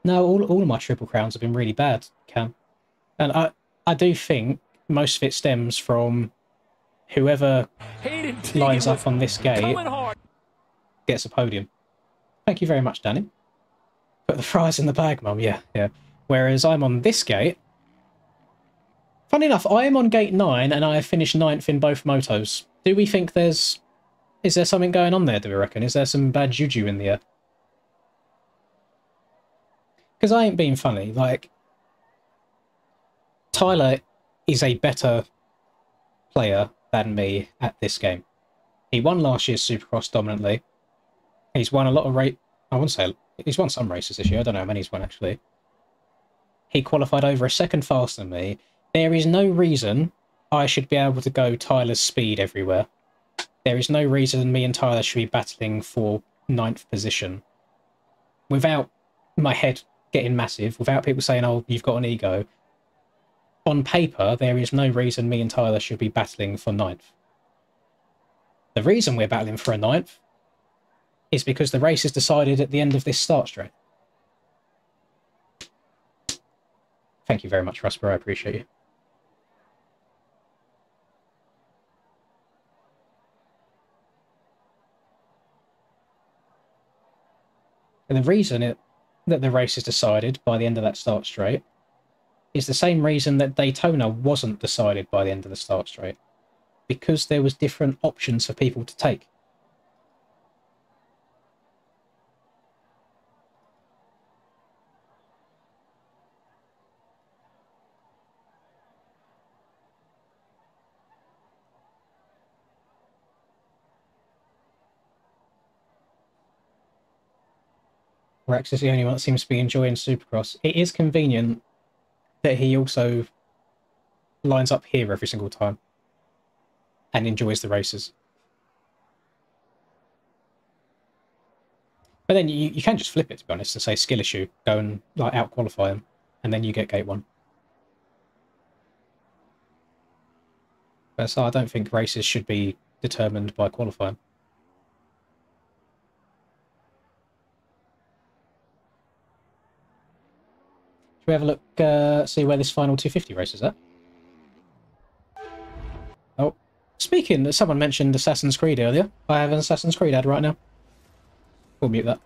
No, all of my Triple Crowns have been really bad, Cam. And I do think most of it stems from whoever lines up on this gate gets a podium. Thank you very much, Danny. Put the fries in the bag, Mum. Yeah, yeah. Whereas I'm on this gate. Funny enough, I am on gate 9 and I have finished 9th in both motos. Do we think is there something going on there, do we reckon? Is there some bad juju in the air? Because I ain't being funny, like, Tyler is a better player than me at this game. He won last year's Supercross dominantly. He's won a lot of I wouldn't say he's won some races this year. I don't know how many he's won actually. He qualified over a second faster than me. There is no reason I should be able to go Tyler's speed everywhere. There is no reason me and Tyler should be battling for 9th position without my head getting massive, without people saying, oh, you've got an ego. On paper, there is no reason me and Tyler should be battling for 9th. The reason we're battling for a 9th is because the race is decided at the end of this start straight. Thank you very much, Rusper. I appreciate you. And the reason that the race is decided by the end of that start straight is the same reason that Daytona wasn't decided by the end of the start straight. Because there was different options for people to take. Rex is the only one that seems to be enjoying Supercross. It is convenient that he also lines up here every single time and enjoys the races. But then you can just flip it, to be honest, and say skill issue, go and like out qualify them, and then you get gate 1. But so I don't think races should be determined by qualifying. Should we have a look, see where this final 250 race is at? Oh, speaking, someone mentioned Assassin's Creed earlier. I have an Assassin's Creed ad right now. We'll mute that.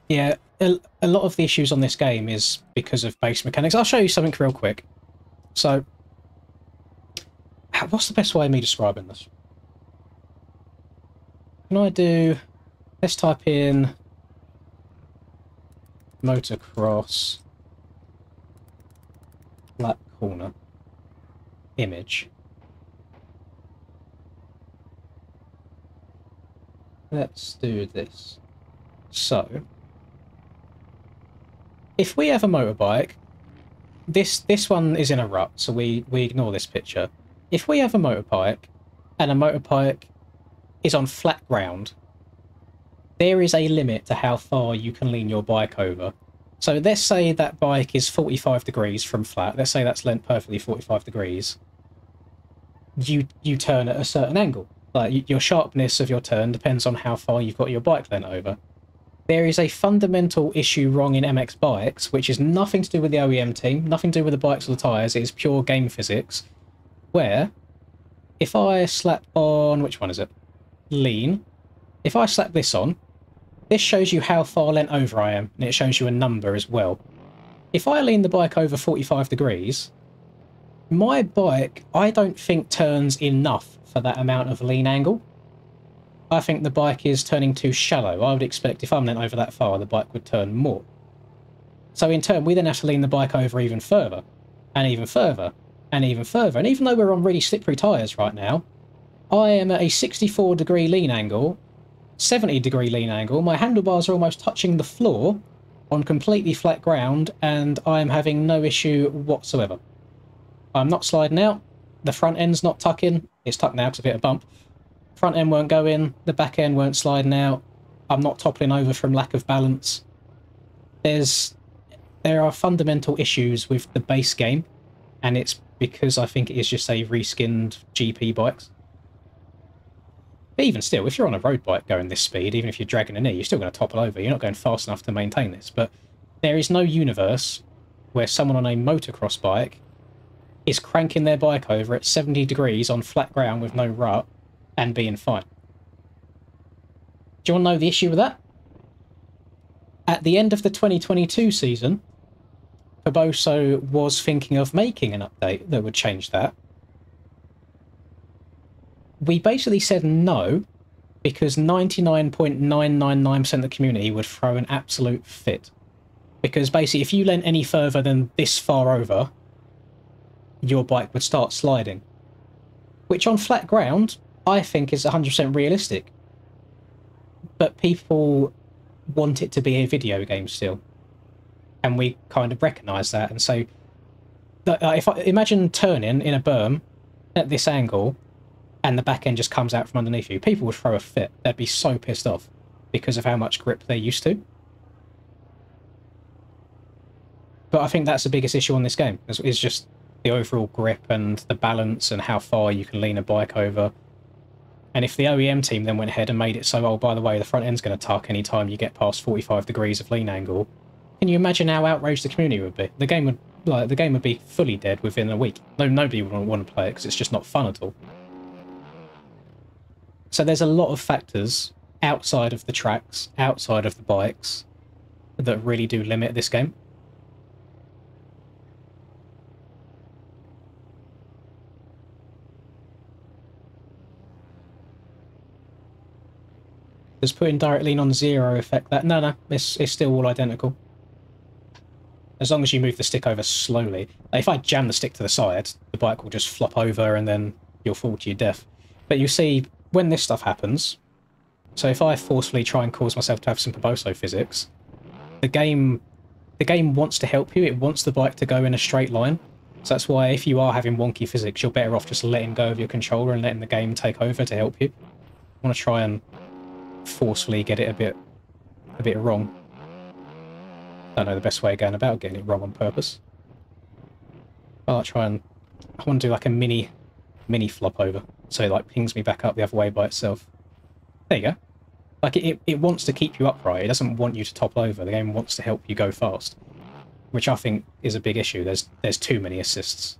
Yeah, a lot of the issues on this game is because of base mechanics. I'll show you something real quick. So, what's the best way of me describing this? Can I do... Let's type in motocross black corner image. Let's do this. So, if we have a motorbike, this one is in a rut, so we ignore this picture. If we have a motorbike, and a motorbike is on flat ground, there is a limit to how far you can lean your bike over. So let's say that bike is 45 degrees from flat. Let's say that's lent perfectly 45 degrees. You turn at a certain angle. Like, your sharpness of your turn depends on how far you've got your bike lent over. There is a fundamental issue wrong in MX bikes, which is nothing to do with the OEM team, nothing to do with the bikes or the tyres, it is pure game physics, where if I slap on, which one is it? Lean. If I slap this on, this shows you how far lent over I am, and it shows you a number as well. If I lean the bike over 45 degrees, my bike, I don't think turns enough for that amount of lean angle. I think the bike is turning too shallow. I would expect if I'm lent over that far, the bike would turn more. So in turn, we then have to lean the bike over even further, and even further, and even further. And even though we're on really slippery tyres right now, I am at a 64 degree lean angle, 70 degree lean angle. My handlebars are almost touching the floor on completely flat ground, and I am having no issue whatsoever. I'm not sliding out. The front end's not tucking. It's tucked now because I've hit a bump. Front end won't go in, the back end weren't sliding out. I'm not toppling over from lack of balance. There are fundamental issues with the base game, and it's because I think it is just a reskinned GP bikes. But even still, if you're on a road bike going this speed, even if you're dragging a knee, you're still going to topple over. You're not going fast enough to maintain this. But there is no universe where someone on a motocross bike is cranking their bike over at 70 degrees on flat ground with no rut and being fine. Do you want to know the issue with that? At the end of the 2022 season, Faboso was thinking of making an update that would change that. We basically said no, because 99.999% of the community would throw an absolute fit. Because basically, if you leant any further than this far over, your bike would start sliding. Which on flat ground, I think is 100% realistic. But people want it to be a video game still. And we kind of recognise that. And so, if I imagine turning in a berm at this angle, and the back end just comes out from underneath you, people would throw a fit. They'd be so pissed off because of how much grip they're used to. But I think that's the biggest issue on this game, is just the overall grip and the balance and how far you can lean a bike over. And if the OEM team then went ahead and made it so, oh, by the way, the front end's going to tuck anytime you get past 45 degrees of lean angle, can you imagine how outraged the community would be? The game would be fully dead within a week. No, nobody would want to play it because it's just not fun at all. So there's a lot of factors outside of the tracks, outside of the bikes, that really do limit this game. Does putting direct lean on 0 affect that? No, it's still all identical. As long as you move the stick over slowly. Like if I jam the stick to the side, the bike will just flop over and then you'll fall to your death. But you see, when this stuff happens, so if I forcefully try and cause myself to have some Poboso physics, the game wants to help you. It wants the bike to go in a straight line. So that's why if you are having wonky physics, you're better off just letting go of your controller and letting the game take over to help you. I want to try and forcefully get it a bit wrong. Don't know the best way of going about getting it wrong on purpose. I want to do like a mini flop over, so it like pings me back up the other way by itself. There you go. Like it wants to keep you upright. It doesn't want you to topple over. The game wants to help you go fast, which I think is a big issue. There's too many assists.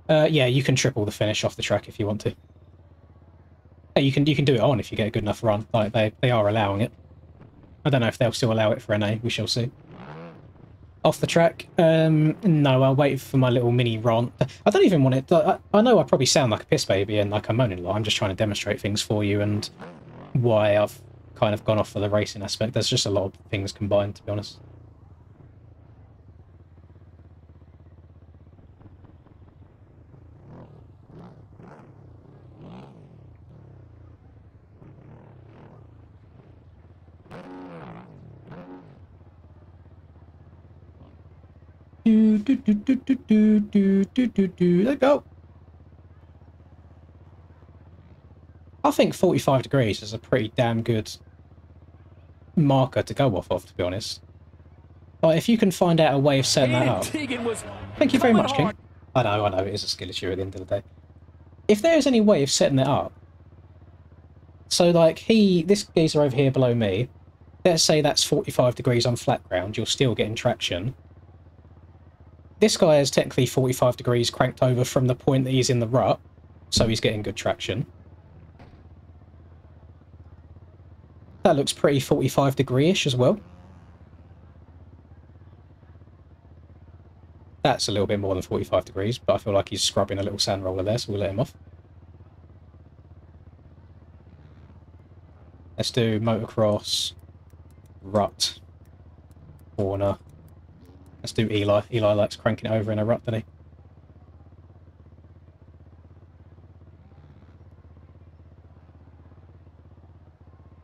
Yeah, you can triple the finish off the track if you want to. Yeah, you can do it on if you get a good enough run. Like they are allowing it. I don't know if they'll still allow it for NA. We shall see. Off the track, no, I'll wait for my little mini rant. I don't even want it. I know I probably sound like a piss baby and like I'm moaning a lot. I'm just trying to demonstrate things for you and why I've kind of gone off for the racing aspect. There's just a lot of things combined, to be honest. There we go. I think 45 degrees is a pretty damn good marker to go off of, to be honest. Like, if you can find out a way of setting that up. Thank you very much, King. I know, it is a skill issue at the end of the day. If there's any way of setting it up, so like this geezer over here below me, let's say that's 45 degrees on flat ground, you're still getting traction. This guy is technically 45 degrees cranked over from the point that he's in the rut, so he's getting good traction. That looks pretty 45 degree-ish as well. That's a little bit more than 45 degrees, but I feel like he's scrubbing a little sand roller there, so we'll let him off. Let's do motocross, rut, corner. Let's do Eli. Eli likes cranking it over in a rut, doesn't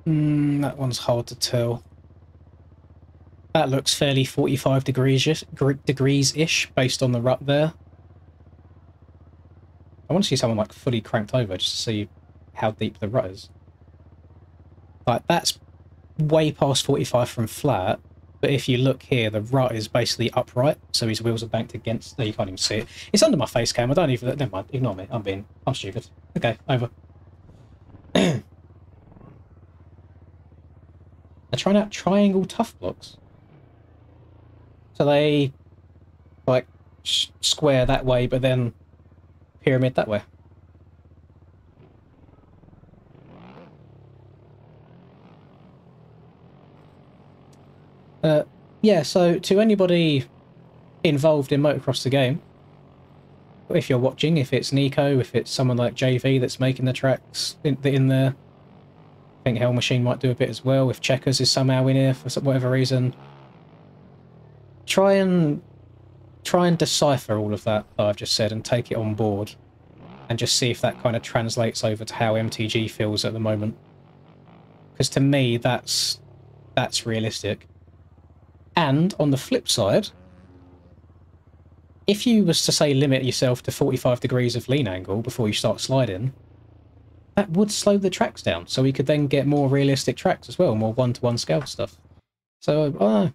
he? That one's hard to tell. That looks fairly 45 degrees-ish based on the rut there. I want to see someone like fully cranked over just to see how deep the rut is. Like, that's way past 45 from flat. But if you look here, the rut is basically upright, so his wheels are banked against. No, you can't even see it. It's under my face cam. I don't even. Never mind. Ignore me. I'm stupid. Okay, over. They're trying out triangle tough blocks. So they like square that way, but then pyramid that way. Yeah, so to anybody involved in motocross the game, if you're watching, if it's Nico, if it's someone like JV that's making the tracks in there, I think Hell Machine might do a bit as well. If Checkers is somehow in here for whatever reason, try and decipher all of that I've just said and take it on board, and just see if that kind of translates over to how MTG feels at the moment. Because to me, that's realistic. And on the flip side, if you was to say limit yourself to 45 degrees of lean angle before you start sliding, that would slow the tracks down, so we could then get more realistic tracks as well, more one-to-one scale stuff. So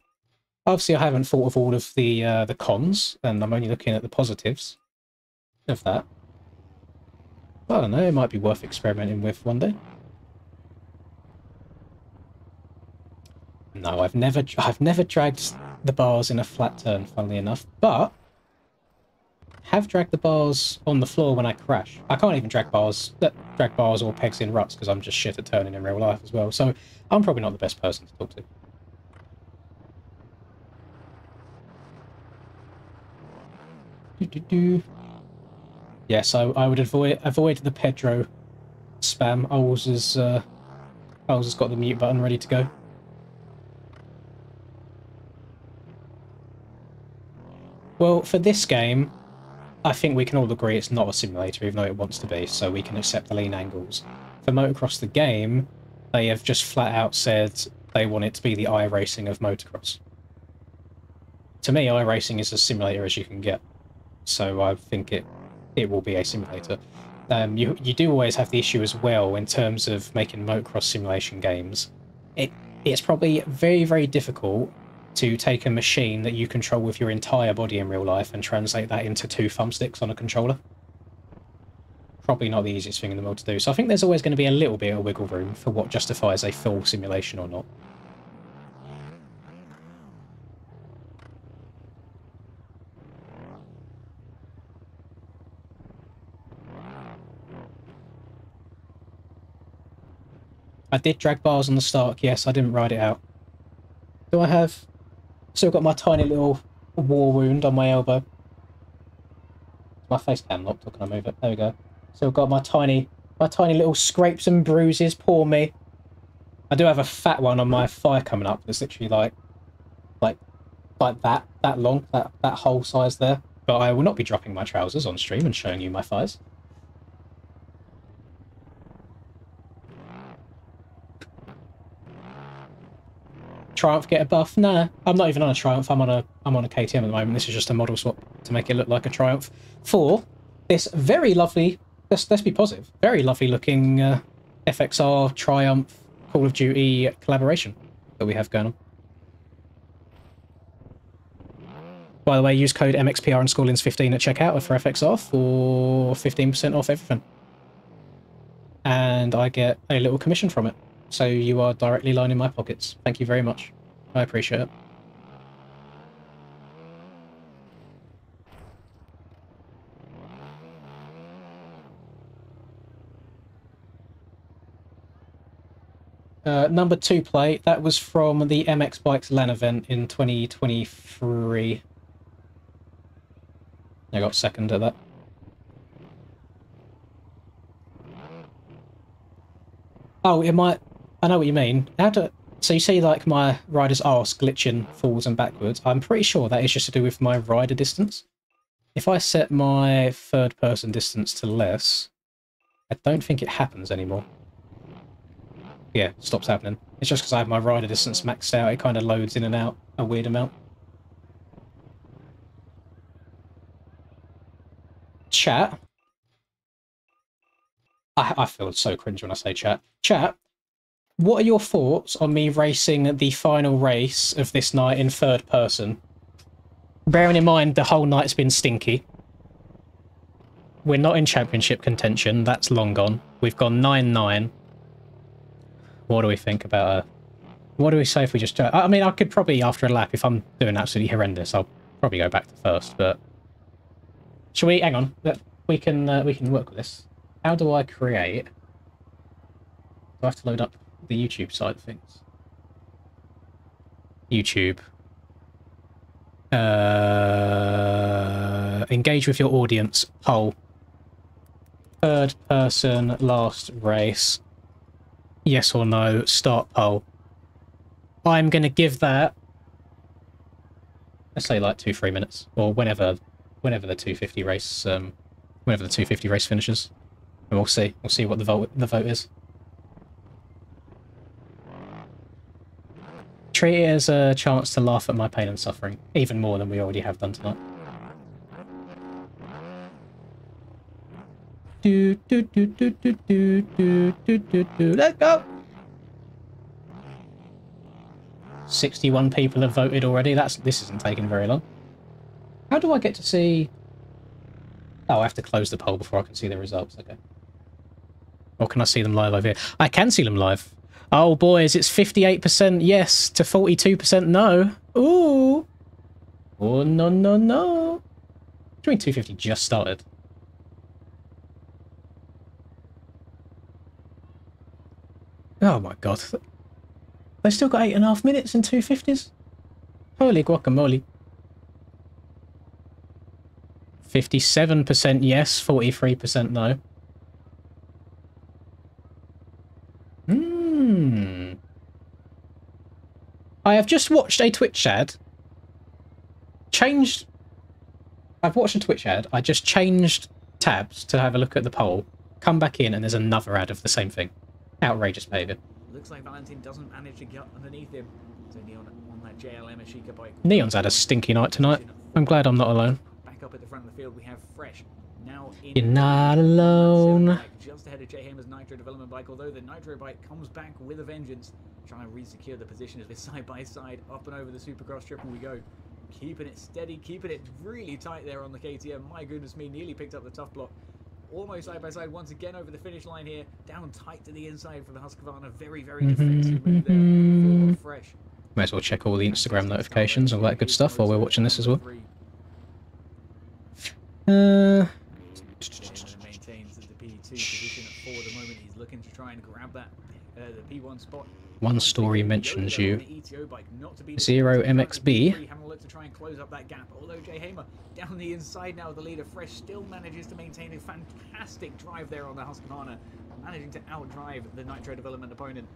obviously I haven't thought of all of the cons, and I'm only looking at the positives of that. I don't know, it might be worth experimenting with one day. No, I've never dragged the bars in a flat turn, funnily enough, but have dragged the bars on the floor when I crash. I can't even drag bars or pegs in ruts because I'm just shit at turning in real life as well, so I'm probably not the best person to talk to. Yeah, so I would avoid the Pedro spam. Ours is Carl's has got the mute button ready to go. Well, for this game, I think we can all agree it's not a simulator, even though it wants to be, so we can accept the lean angles. For motocross the game, they have just flat out said they want it to be the iRacing of motocross. To me, iRacing is as simulator as you can get, so I think it will be a simulator. You do always have the issue as well in terms of making motocross simulation games. It's probably very, very difficult to take a machine that you control with your entire body in real life and translate that into 2 thumbsticks on a controller. Probably not the easiest thing in the world to do. So I think there's always going to be a little bit of wiggle room for what justifies a full simulation or not. I did drag bars on the start, yes, I didn't ride it out. Do I have... Still got my tiny little war wound on my elbow. Is my face cam locked, or can I move it? There we go. Still got my tiny little scrapes and bruises, poor me. I do have a fat one on my thigh coming up that's literally like that long, that whole size there. But I will not be dropping my trousers on stream and showing you my thighs. Triumph get a buff? Nah, I'm not even on a Triumph. I'm on a KTM at the moment. This is just a model swap to make it look like a Triumph for this very lovely. Let's be positive. Very lovely looking FXR Triumph Call of Duty collaboration that we have going on. By the way, use code MXPR and Scorelin's15 at checkout for FXR for 15% off everything, and I get a little commission from it. So you are directly lining my pockets. Thank you very much. I appreciate it. Number 2 plate, that was from the MX Bikes LAN event in 2023. I got second at that. Oh, it might... I know what you mean. So you see, like, my rider's arse glitching forwards and backwards. I'm pretty sure that is just to do with my rider distance. If I set my third-person distance to less, I don't think it happens anymore. Yeah, it stops happening. It's just because I have my rider distance maxed out. It kind of loads in and out a weird amount. Chat. I feel so cringe when I say chat. Chat. What are your thoughts on me racing the final race of this night in third person? Bearing in mind the whole night's been stinky. We're not in championship contention. That's long gone. We've gone 9-9. What do we think about what do we say if we just... I mean, I could probably, after a lap, if I'm doing absolutely horrendous, I'll probably go back to first, but... Shall we... Hang on. We can work with this. How do I create... Do I have to load up the YouTube side of things? YouTube. Engage with your audience. Poll. Third person, last race. Yes or no. Start poll. I'm going to give that... Let's say like 2-3 minutes. Or whenever the 250 race... whenever the 250 race finishes. And we'll see. We'll see what the vote is. Treat it as a chance to laugh at my pain and suffering, even more than we already have done tonight. Let's go! 61 people have voted already. This isn't taking very long. How do I get to see... Oh, I have to close the poll before I can see the results. Okay. Or can I see them live over here? I can see them live. Oh, boys, it's 58% yes to 42% no. Ooh. Oh, no, no, no. During 250 just started. Oh, my God. They've still got 8.5 minutes in 250s? Holy guacamole. 57% yes, 43% no. I have just watched a Twitch ad. I've watched a Twitch ad. I just changed tabs to have a look at the poll. Come back in and there's another ad of the same thing. Outrageous behaviour. Looks like Valentin doesn't manage to get underneath him. So Neon on that JLM Ashika bike. Neon's had a stinky night tonight. I'm glad I'm not alone. Back up at the front of the field, we have Fresh. Now in You're not alone. just ahead of Jay Hamer's Nitro development bike, although the Nitro bike comes back with a vengeance, trying to re-secure the position as we're side by side, up and over the Supercross triple we go. Keeping it steady, keeping it really tight there on the KTM. My goodness me, nearly picked up the tough block. Almost side by side once again over the finish line here. Down tight to the inside for the Husqvarna. Very, very defensive move there. Full Fresh. May as well check all the Instagram notifications, all that good stuff while we're watching this as well. Maintains the P2 position for the moment. He's looking to try and grab that the P1 spot. One story mentions you. Zero MXB. Having a look to try and close up that gap. Although Jay Hamer down the inside now, the leader Fresh still manages to maintain a fantastic drive there on the Husqvarna, managing to outdrive the Nitro development opponent.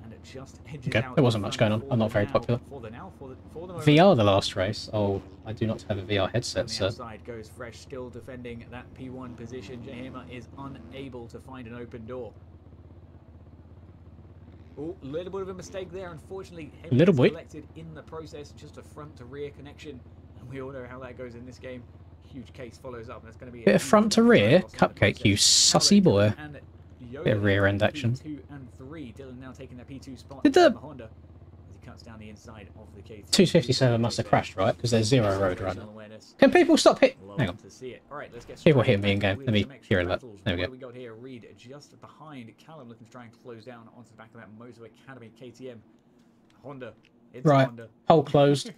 And it just edges out. There wasn't much going on. I'm not very popular. For the VR the last race. Oh, I do not have a VR headset, sir. Outside goes Fresh, still defending that P1 position. Jay Hamer is unable to find an open door. Oh, a little bit of a mistake there. Unfortunately, little bit selected in the process, just a front to rear connection, and we all know how that goes in this game. Huge case follows up, and that's going to be bit of front to rear, Cupcake, you sussy boy. Bit of rear end action. P2 and 3. Dylan now taking that P2 spot. Did the Honda as he cuts down the inside of the K3. 257 must have crashed, right? Because there's zero road runner. Can people stop hitting? Hang on. People hitting me in game. Let me hear that. There we go. We got here Reed just behind Callum, looking to try and close down onto the back of that Moto Academy KTM. Honda. Right. Hole closed.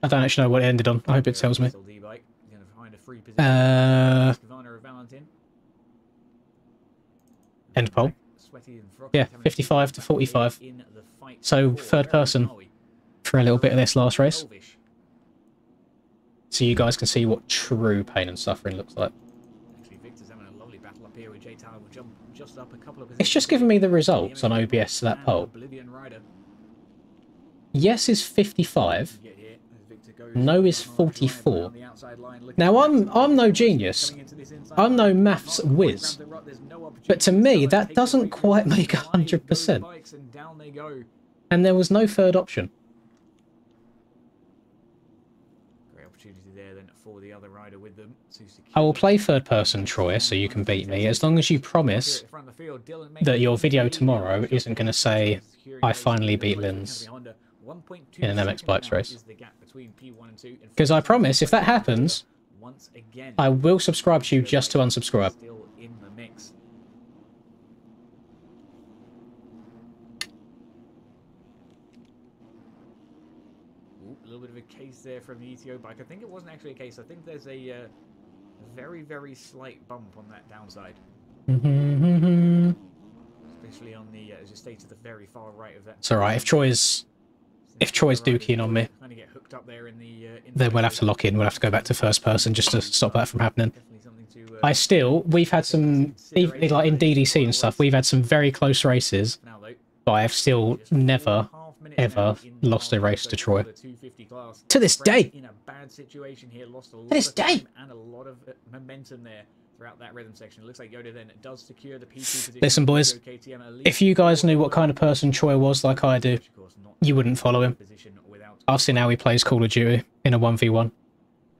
I don't actually know what it ended on. I hope it tells me. End pole. Yeah, 55 to 45. So third person for a little bit of this last race. So you guys can see what true pain and suffering looks like. It's just giving me the results on OBS to that pole. Yes is 55. No is 44. Now I'm no genius. I'm no maths whiz. But to me, that doesn't quite make 100%. And there was no third option. Great opportunity there then for the other rider with them. I will play third person, Troy, so you can beat me, as long as you promise that your video tomorrow isn't going to say, I finally beat Linz in an MX Bikes race. Because I promise, if that happens, I will subscribe to you just to unsubscribe. A little bit of a case there from the ETO bike. I think it wasn't actually a case. I think there's a very, very slight bump on that downside. Especially on the, as you stated, to the very far right of that. It's alright. If Troy's dookie on me, then we'll have to lock in. We'll have to go back to first person just to stop that from happening. We've had some, like in DDC and stuff, we've had some very close races, but I've still never, ever lost a race to Troy. To this day! To this day! And a lot of momentum there throughout that rhythm section. It looks like Yoda then does secure the P2 position. Listen, boys, if you guys knew what kind of person Troy was like I do, you wouldn't follow him. I've seen how he plays Call of Duty in a 1v1.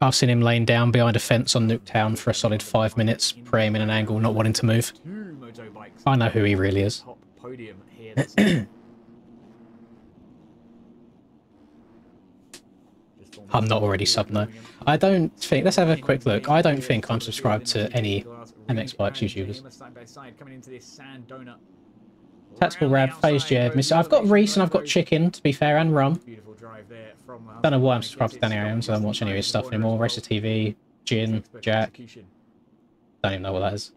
I've seen him laying down behind a fence on Nuketown for a solid 5 minutes, praying in an angle, not wanting to move. I know who he really is. I'm not already subbed, no. I don't think... Let's have a quick look. I don't think I'm subscribed to any MX Bikes YouTubers. Tactical Rab, Phase Jed, Mr. I've got Reese and I've got Chicken, to be fair, and Rum. Don't know why I'm subscribed to Danny Aaron's. I don't watch any of his stuff anymore. Racer TV, Jin, Jack. Don't even know what that is.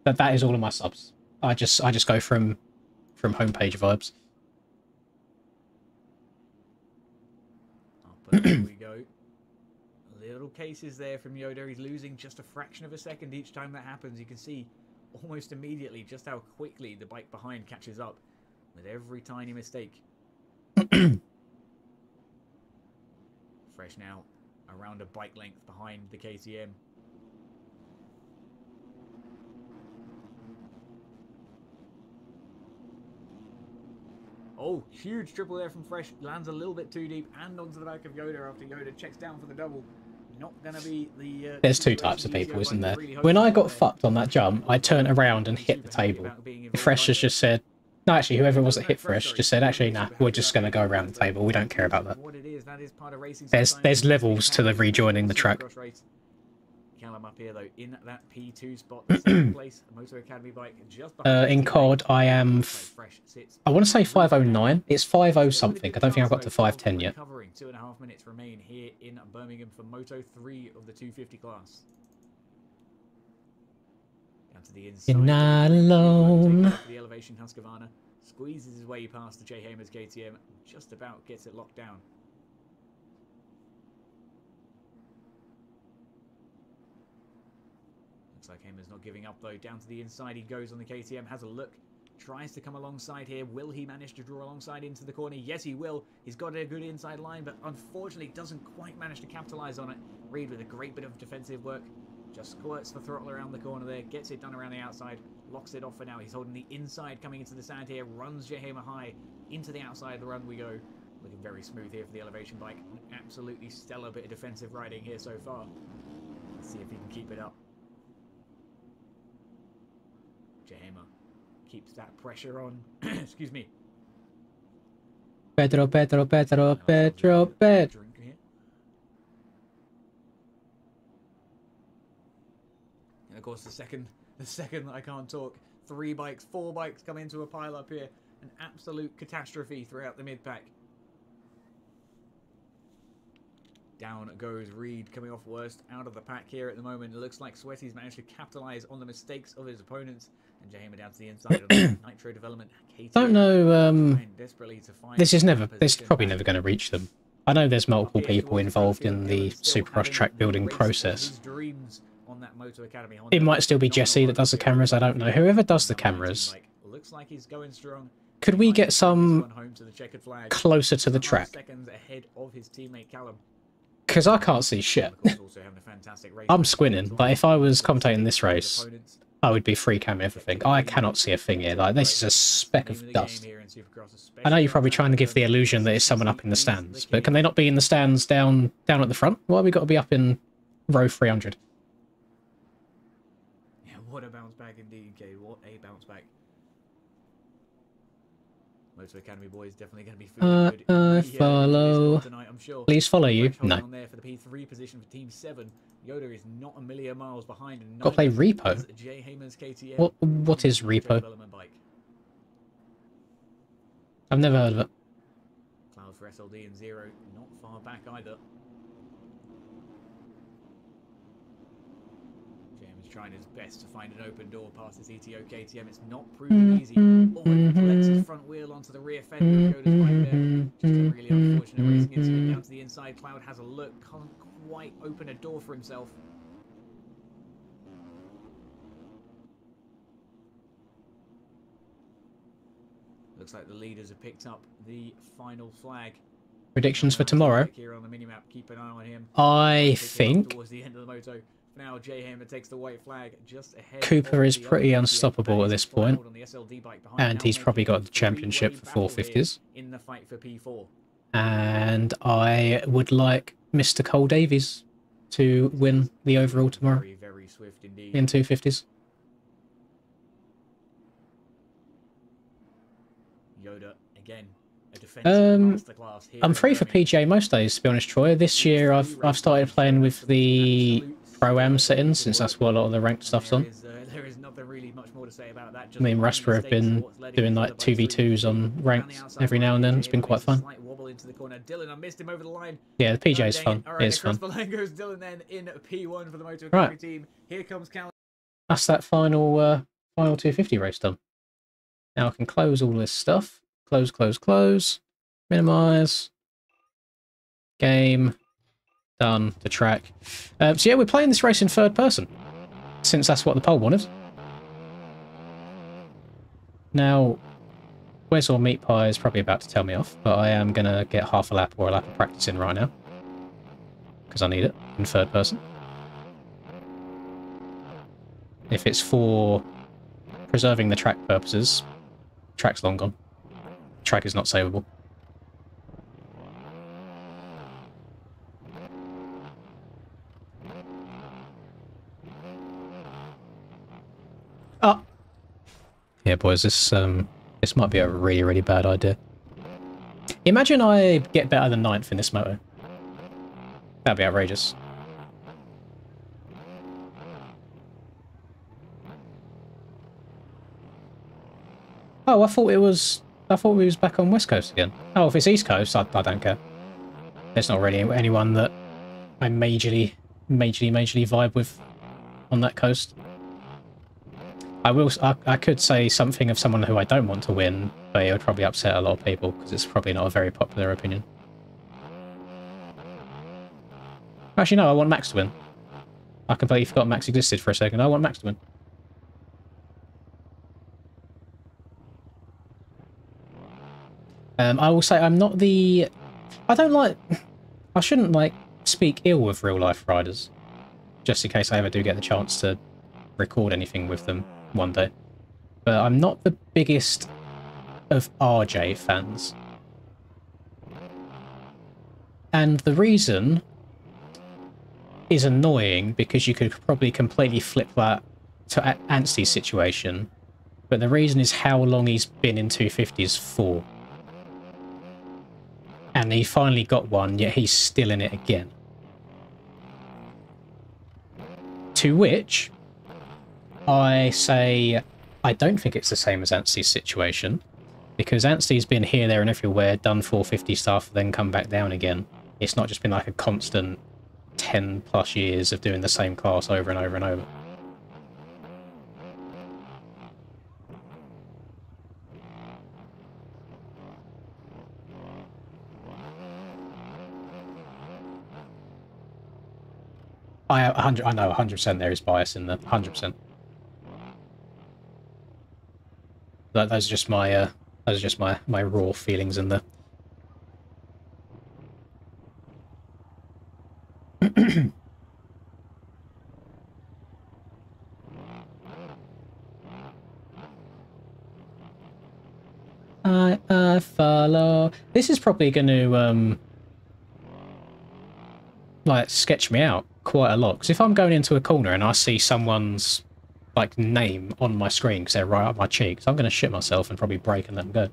But that is all of my subs. I just go from homepage vibes. Here we go. Little cases there from Yoda. He's losing just a fraction of a second each time that happens. You can see almost immediately just how quickly the bike behind catches up. with every tiny mistake. Fresh now around a bike length behind the KTM. Oh, huge triple there from Fresh. Lands a little bit too deep and onto the back of Yoda after Yoda checks down for the double. Not going to be the... There's two types of people, isn't there? When I got fucked on that jump, I turned around and hit the table. Fresh has just said... No, actually, whoever it was that hit Fresh just said, actually, nah, we're just going to go around the table. We don't care about that. There's levels to the rejoining the track. Callum up here though in that P2 spot, second place, Moto Academy bike just behind. In COD, I am. I want to say 509. It's 50 something. I don't think I've got to 510 yet. Covering 2.5 minutes remain here in Birmingham for Moto 3 of the 250 class. Down to the inside. You're not alone. The elevation, Husqvarna squeezes his way past the J Hamer's KTM, just about gets it locked down. Looks like Hamer's not giving up though. Down to the inside he goes on the KTM, has a look, tries to come alongside here. Will he manage to draw alongside into the corner? Yes, he will. He's got a good inside line, but unfortunately doesn't quite manage to capitalize on it. Reed with a great bit of defensive work. Just squirts the throttle around the corner there, gets it done around the outside, locks it off for now. He's holding the inside coming into the sand here, runs Jahamer high. Into the outside of the run we go. Looking very smooth here for the elevation bike. An absolutely stellar bit of defensive riding here so far. Let's see if he can keep it up. Jahamer keeps that pressure on. Excuse me. Pedro. And of course, the second that I can't talk, 4 bikes come into a pile up here. An absolute catastrophe throughout the mid pack. Down goes Reed, coming off worst out of the pack here at the moment. It looks like Sweaty's managed to capitalize on the mistakes of his opponents. And Jahamer down to the inside of the Nitro Development. Don't know. This is probably never going to reach them. I know there's multiple people involved in the Supercross track building process. It might still be Jesse that does the cameras. I don't know. Whoever does the cameras. Looks like he's going strong. Could we get some closer to the track? Because I can't see shit. I'm squinting, but if I was commentating this race, I would be free cam everything. I cannot see a thing here. Like, this is a speck of dust. I know you're probably trying to give the illusion that it's someone up in the stands, but can they not be in the stands down at the front? Why have we got to be up in row 300? Yeah, what a bounce back indeed, Kay. What a bounce back. Motor Academy boys definitely going to be feeling good. Follow. Tonight, I'm sure. Please follow you. No. On there for the P3 position for Team 7. Yoda is not a million miles behind. Got to play Repo. What is Repo? I've never heard of it. Cloud for SLD and Zero, not far back either. James trying his best to find an open door past this ETO KTM. It's not proving easy. Already collects his front wheel onto the rear fender of Yoda's bike there. Just a really unfortunate racing incident. Down to the inside, Cloud has a look, can't quite open a door for himself. Looks like the leaders have picked up the final flag. Predictions for tomorrow? Here on the minimap. Keep an eye on him. I think towards the end of the moto. Now Jahamer takes the white flag just ahead. Cooper is pretty unstoppable at this point, and he's probably got the championship for 450s. In the fight for P4. And I would like Mr. Cole Davies to win the overall tomorrow very swift indeed. in 250s. Yoda again. A defensive masterclass here. I'm free for PGA most days, to be honest, Troy. This year I've started playing with the Pro-Am settings, since that's what a lot of the ranked stuff's on. There is nothing really much more to say about that. Me and Rasper have been doing like 2v2s on ranked every now and then. It's been quite fun. Dylan, I missed him over the line. Yeah, the PGA is fun. It is fun. The line goes Dylan then in P1 for the Moto Academy team. Here comes Callum. That's that final 250 race done. Now I can close all this stuff. Close. Minimize. Game. Done. The track. So yeah, we're playing this race in third person, since that's what the poll wanted. Now, Wes or Meat Pie is probably about to tell me off, but I am going to get half a lap or a lap of practice in right now. Because I need it in third person. If it's for preserving the track purposes, track's long gone. Track is not savable. Oh! Yeah, boys, this might be a really, really bad idea. Imagine I get better than 9th in this moto. That'd be outrageous. Oh, I thought we was back on West Coast again. Oh, if it's East Coast, I don't care. There's not really anyone that I majorly vibe with on that coast. I could say something of someone who I don't want to win, but it would probably upset a lot of people because it's probably not a very popular opinion. Actually, no, I want Max to win. I completely forgot Max existed for a second. I want Max to win. I will say I'm not the... I shouldn't, like, speak ill of real-life riders. Just in case I ever do get the chance to record anything with them one day. But I'm not the biggest of RJ fans. And the reason is annoying because you could probably completely flip that to Anstey's situation. But the reason is how long he's been in 250s for. And he finally got one, yet he's still in it again. To which I say I don't think it's the same as Anstey's situation, because Anstey's been here, there and everywhere, done 450 stuff, then come back down again. It's not just been like a constant 10 plus years of doing the same class over and over and over. I know 100% there is bias in there, 100%. Those are just my raw feelings in there. I follow. This is probably going to like sketch me out quite a lot, because if I'm going into a corner and I see someone's like name on my screen because they're right up my cheeks, I'm going to shit myself and probably brake and let them go.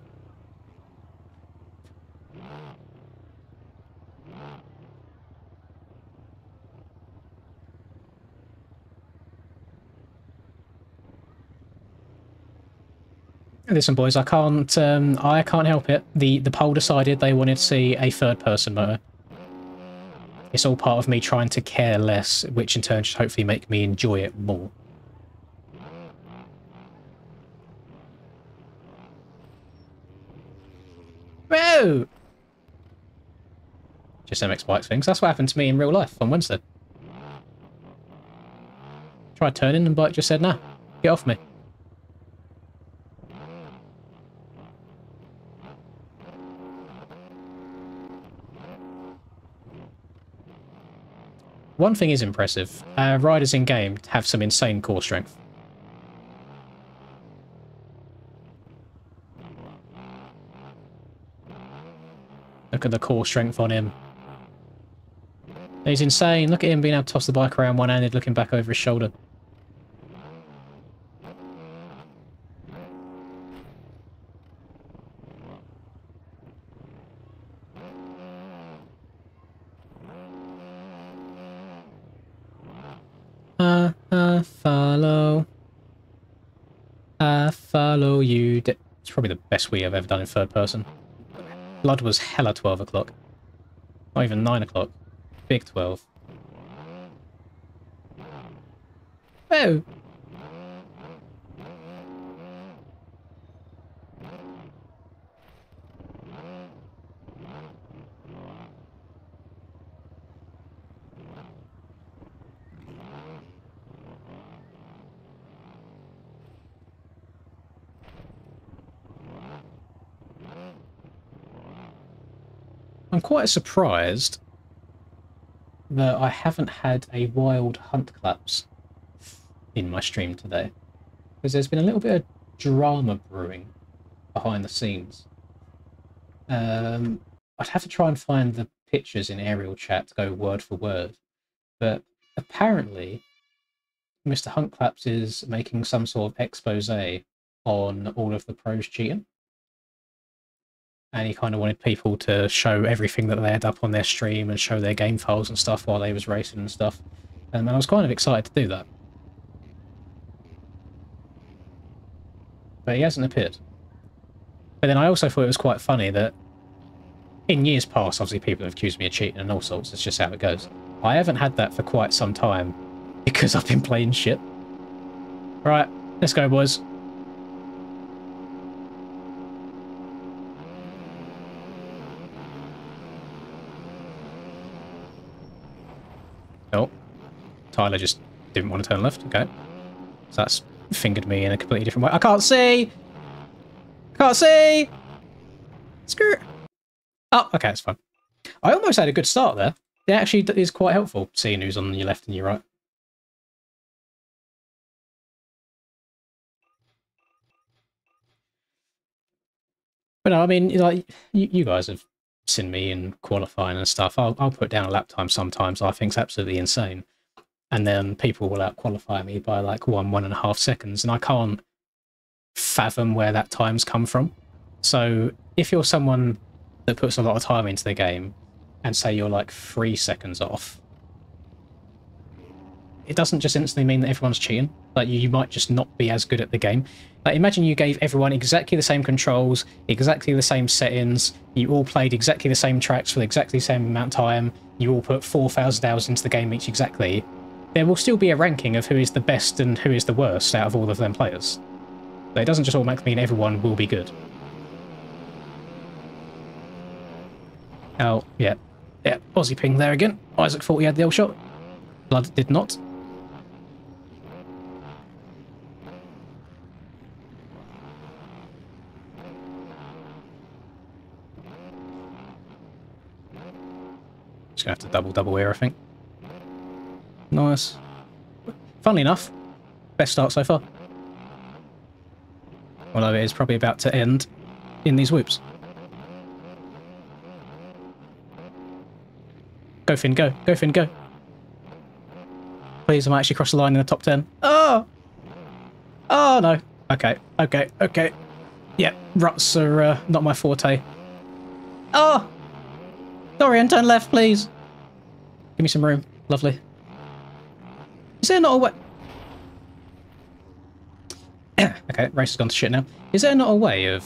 Listen, boys, I can't help it. The poll decided they wanted to see a third-person motor. It's all part of me trying to care less, which in turn should hopefully make me enjoy it more. Whoa! Just MX bikes things. That's what happened to me in real life on Wednesday. Tried turning and bike just said, nah, get off me. One thing is impressive. Riders in-game have some insane core strength. Look at the core strength on him. He's insane. Look at him being able to toss the bike around one-handed, looking back over his shoulder. I follow you. It's probably the best wheel I've ever done in third person. Blood was hella 12 o'clock. Not even 9 o'clock. Big 12. Oh! I'm quite surprised that I haven't had a wild hunt claps in my stream today, because there's been a little bit of drama brewing behind the scenes. I'd have to try and find the pictures in aerial chat to go word for word, but apparently Mr. Huntclaps is making some sort of expose on all of the pros cheating, and he kind of wanted people to show everything that they had up on their stream and show their game files and stuff while they was racing and stuff, and I was kind of excited to do that. But he hasn't appeared. But then I also thought it was quite funny that in years past, obviously people have accused me of cheating and all sorts, it's just how it goes. I haven't had that for quite some time because I've been playing shit. Right, let's go, boys. Oh, Tyler just didn't want to turn left, okay. So that's fingered me in a completely different way. I can't see! Can't see! Screw it. Oh, okay, that's fine. I almost had a good start there. It actually is quite helpful, seeing who's on your left and your right. But no, I mean, like, you guys have seen me in qualifying and stuff. I'll put down a lap time sometimes I think's absolutely insane. And then people will out-qualify me by like 1.5 seconds, and I can't fathom where that time's come from. So if you're someone that puts a lot of time into the game and say you're like 3 seconds off, it doesn't just instantly mean that everyone's cheating. Like, you might just not be as good at the game. Like, imagine you gave everyone exactly the same controls, exactly the same settings, you all played exactly the same tracks for exactly the same amount of time, you all put 4,000 hours into the game each exactly. There will still be a ranking of who is the best and who is the worst out of all of them players. But it doesn't just automatically mean everyone will be good. Oh, yeah. Yeah, Aussie ping there again. Isaac thought he had the L shot. Blood did not. Just gonna have to double here, I think. Nice. Funnily enough, best start so far. Although it is probably about to end in these whoops. Go Finn, go. Go Finn, go. Please, I might actually cross the line in the top 10. Oh! Oh, no. Okay, okay, okay. Yeah, ruts are not my forte. Oh! Dorian, turn left, please. Give me some room. Lovely. Is there not a way... Okay, race has gone to shit now. Is there not a way of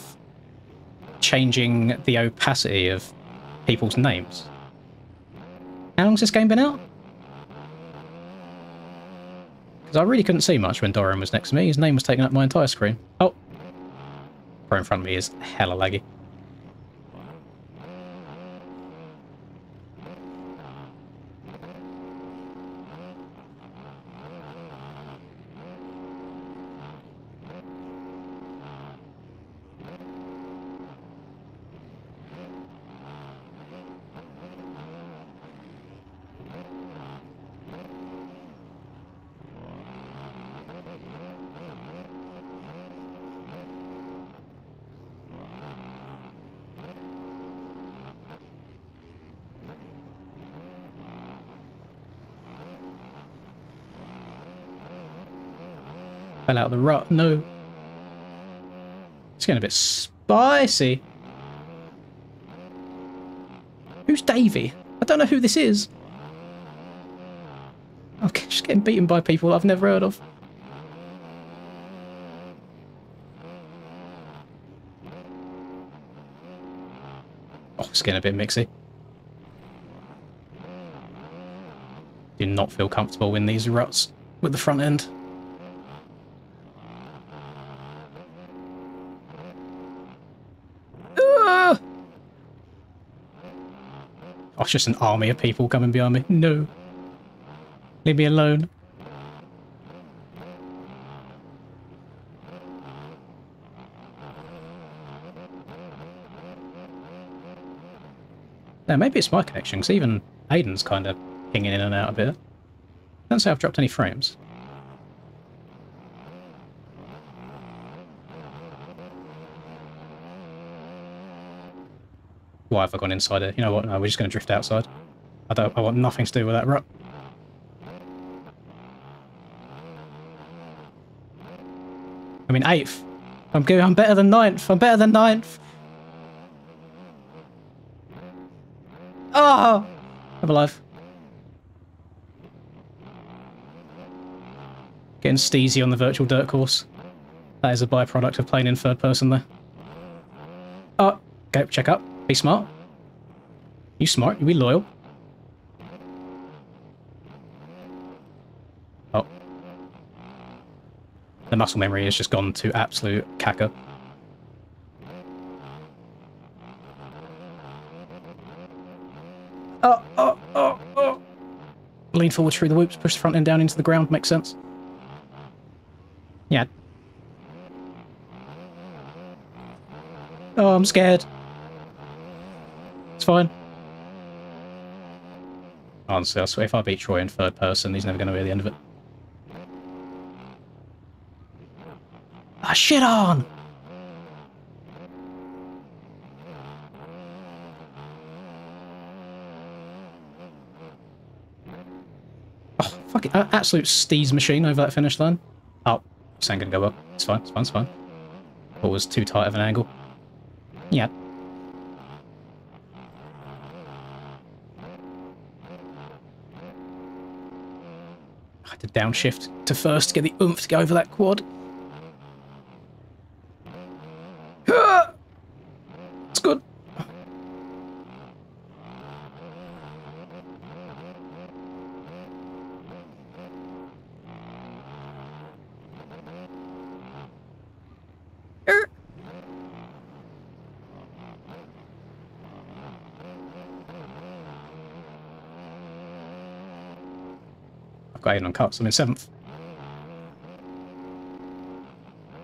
changing the opacity of people's names? How long's this game been out? Because I really couldn't see much when Dorian was next to me. His name was taking up my entire screen. Oh. Right in front of me is hella laggy. Fell out of the rut. No. It's getting a bit spicy. Who's Davey? I don't know who this is. I'm just getting beaten by people I've never heard of. Oh, it's getting a bit mixy. Do not feel comfortable in these ruts with the front end. Oh, it's just an army of people coming behind me. No. Leave me alone. Yeah, maybe it's my connection, because even Aiden's kind of pinging in and out a bit. Don't say I've dropped any frames. Why have I gone inside it? You know what? No, we're just going to drift outside. I want nothing to do with that rut. I mean, 8th. I'm good. I'm better than 9th. I'm better than 9th. Oh! I'm alive. Getting steezy on the virtual dirt course. That is a byproduct of playing in third person there. Oh, go check up. Be smart. You smart. You be loyal. Oh. The muscle memory has just gone to absolute caca. Oh. Lean forward through the whoops, push the front end down into the ground. Makes sense. Yeah. Oh, I'm scared. It's fine. Honestly, I swear if I beat Troy in third person, he's never going to be at the end of it. Ah, shit on! Oh, fucking absolute steez machine over that finish line. Oh, this ain't going to go up. It's fine, it's fine, it's fine. Thought it was too tight of an angle. Yeah. I had to downshift to first to get the oomph to go over that quad. It's good. I've got 8 on cuts. I'm in 7th.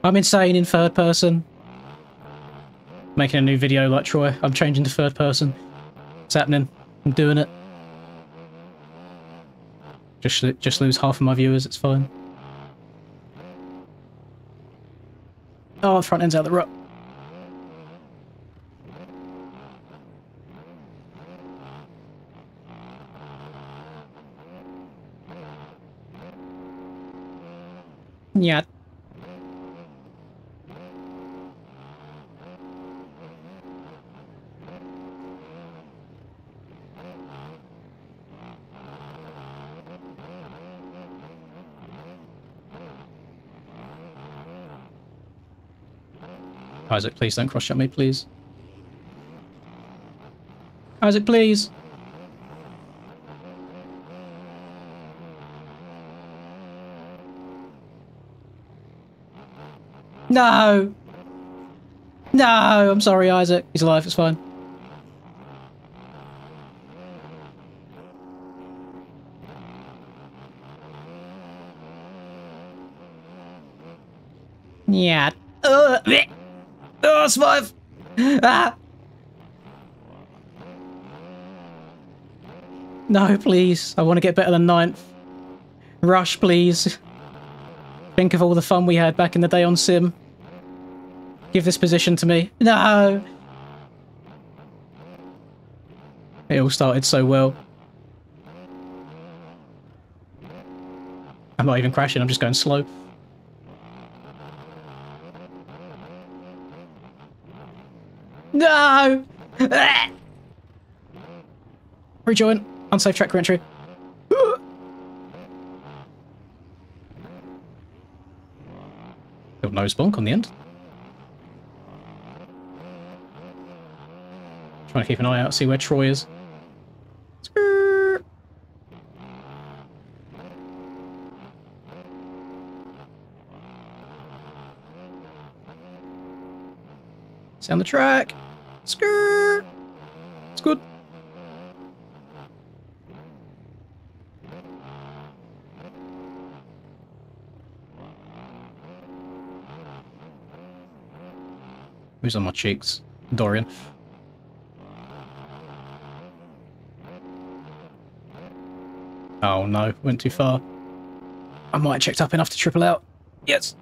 I'm insane in third person. Making a new video like Troy. I'm changing to third person. It's happening. I'm doing it. Just lose half of my viewers. It's fine. Oh, the front end's out the rut. Yeah. Isaac, please don't cross-shot me, please. Isaac, please. No! No! I'm sorry, Isaac. He's alive, it's fine. Yeah. Oh, survive! Ah! No, please. I want to get better than 9th. Rush, please. Think of all the fun we had back in the day on Sim. Give this position to me. No! It all started so well. I'm not even crashing, I'm just going slow. No! Ah! Rejoin. Unsafe track re-entry. Little nose bonk on the end. Trying to keep an eye out, see where Troy is. Stay on the track. Skirt. It's good. Who's on my cheeks? Dorian. Oh no, went too far. I might have checked up enough to triple out. Yes.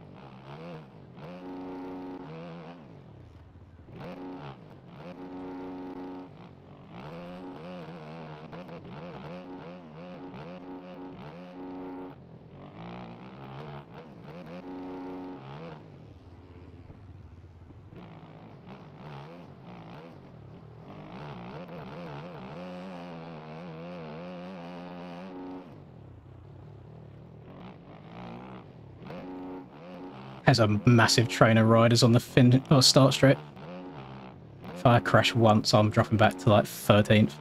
Has a massive train of riders on the start straight. If I crash once, I'm dropping back to like 13th.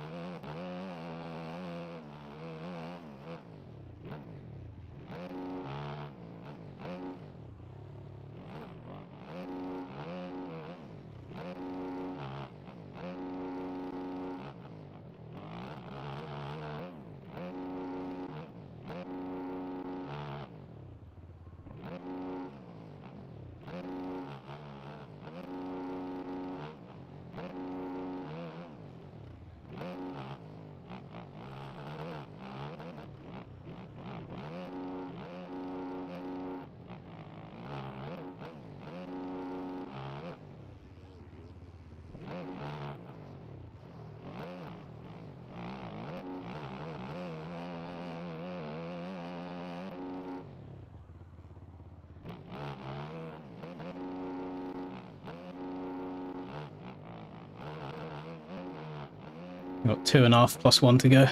Got 2.5 plus 1 to go.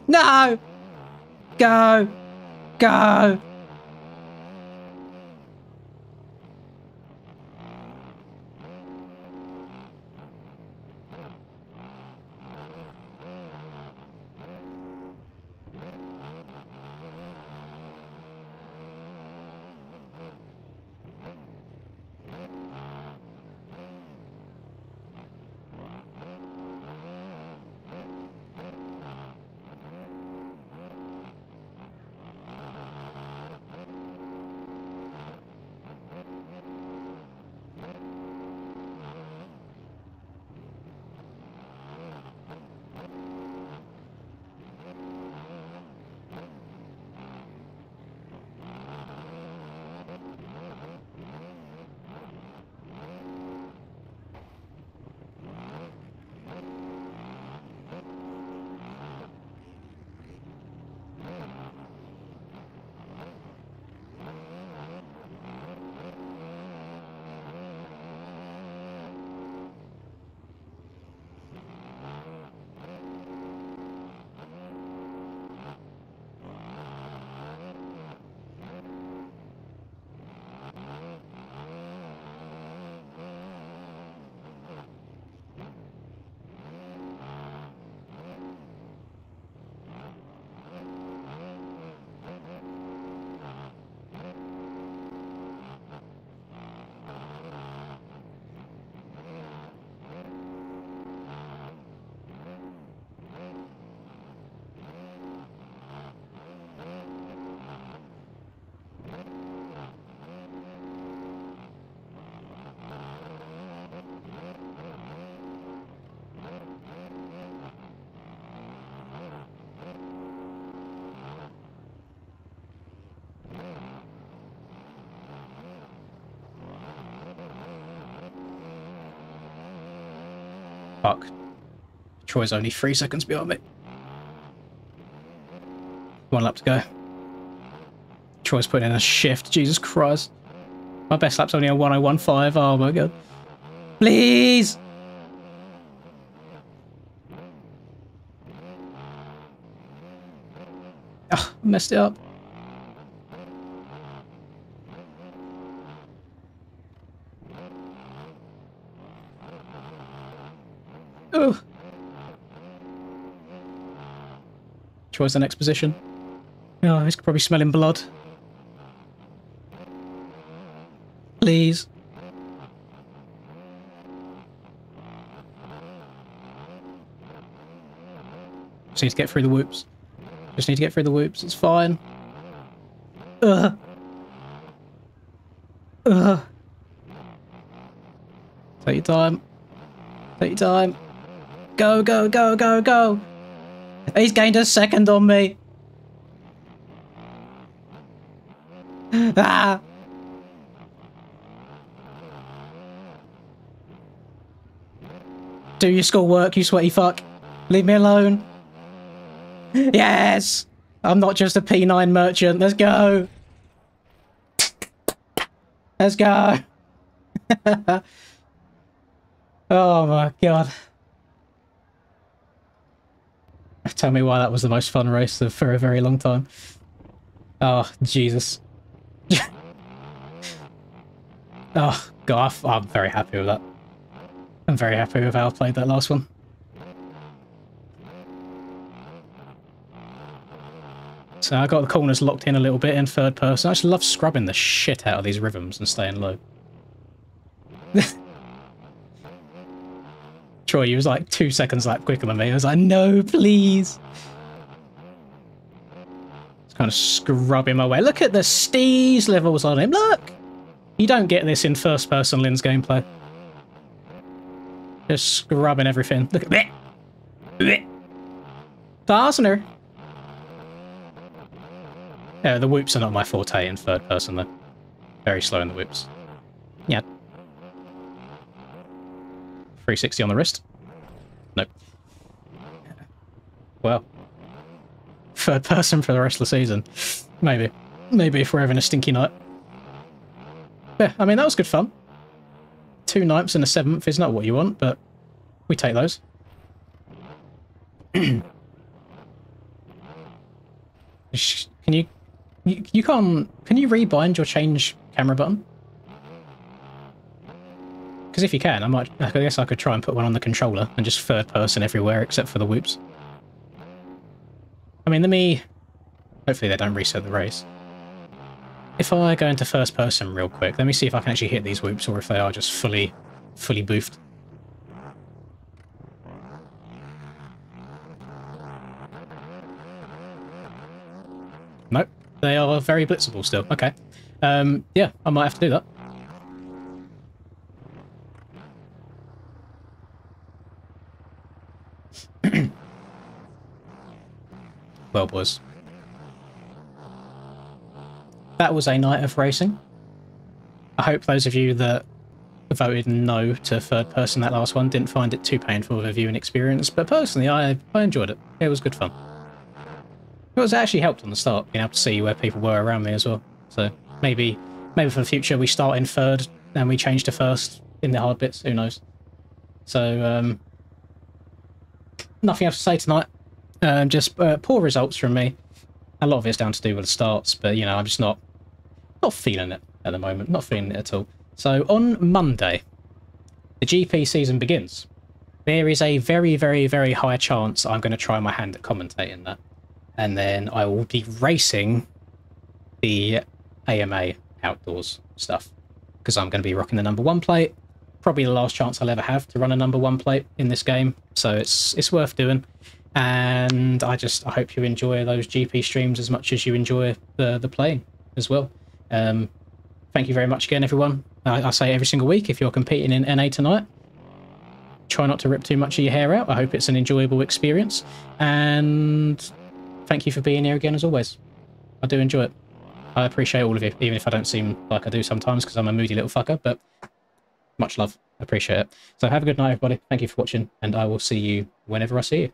No! Go! Go! Fuck. Troy's only 3 seconds behind me. 1 lap to go. Troy's putting in a shift. Jesus Christ. My best lap's only a 1015. Oh my god. Please! Ah, messed it up. Oh. Choice the next position. Oh, he's probably smelling blood. Please. Just need to get through the whoops. Just need to get through the whoops. It's fine. Ugh. Ugh. Take your time. Take your time. Go, go, go, go, go. He's gained a second on me. Ah. Do your schoolwork, you sweaty fuck. Leave me alone. Yes! I'm not just a P9 merchant. Let's go. Let's go. Oh my god. Tell me why that was the most fun race for a very long time. Oh, Jesus. Oh, God, I'm very happy with that. I'm very happy with how I played that last one. So I got the corners locked in a little bit in third person. I just love scrubbing the shit out of these rhythms and staying low. Troy, he was like 2 seconds lap quicker than me. I was like, no, please. Just kind of scrubbing my way. Look at the steez levels on him. Look! You don't get this in first person Lynn's gameplay. Just scrubbing everything. Look at that. Fastener. Yeah, the whoops are not my forte in third person though. Very slow in the whoops. Yeah. 360 on the wrist. Nope. Well. Third person for the rest of the season. Maybe. Maybe if we're having a stinky night. Yeah, I mean, that was good fun. 2 ninths and a 7th is not what you want, but we take those. Can you... You can't... Can you rebind your change camera button? Because if you can, I guess I could try and put one on the controller and just third person everywhere except for the whoops. I mean, let me... Hopefully they don't reset the race. If I go into first person real quick, let me see if I can actually hit these whoops or if they are just fully boofed. Nope, they are very blitzable still. Okay. Yeah, I might have to do that. Well, boys. That was a night of racing. I hope those of you that voted no to third person that last one didn't find it too painful of a viewing experience, but personally I enjoyed it. It was good fun. It was actually helped on the start, being able to see where people were around me as well. So maybe for the future we start in third and we change to first in the hard bits, who knows. So nothing else to say tonight. Just poor results from me. A lot of it's down to do with the starts, but you know, I'm just not feeling it at the moment. Not feeling it at all. So on Monday, the GP season begins. There is a very, very, very high chance I'm going to try my hand at commentating that. And then I will be racing the AMA outdoors stuff. Because I'm going to be rocking the #1 plate. Probably the last chance I'll ever have to run a #1 plate in this game. So it's worth doing. And I hope you enjoy those GP streams as much as you enjoy the playing as well. Thank you very much again, everyone. I say every single week, if you're competing in NA tonight, try not to rip too much of your hair out. I hope it's an enjoyable experience. And thank you for being here again, as always. I do enjoy it. I appreciate all of you, even if I don't seem like I do sometimes, because I'm a moody little fucker, but much love. I appreciate it. So have a good night, everybody. Thank you for watching, and I will see you whenever I see you.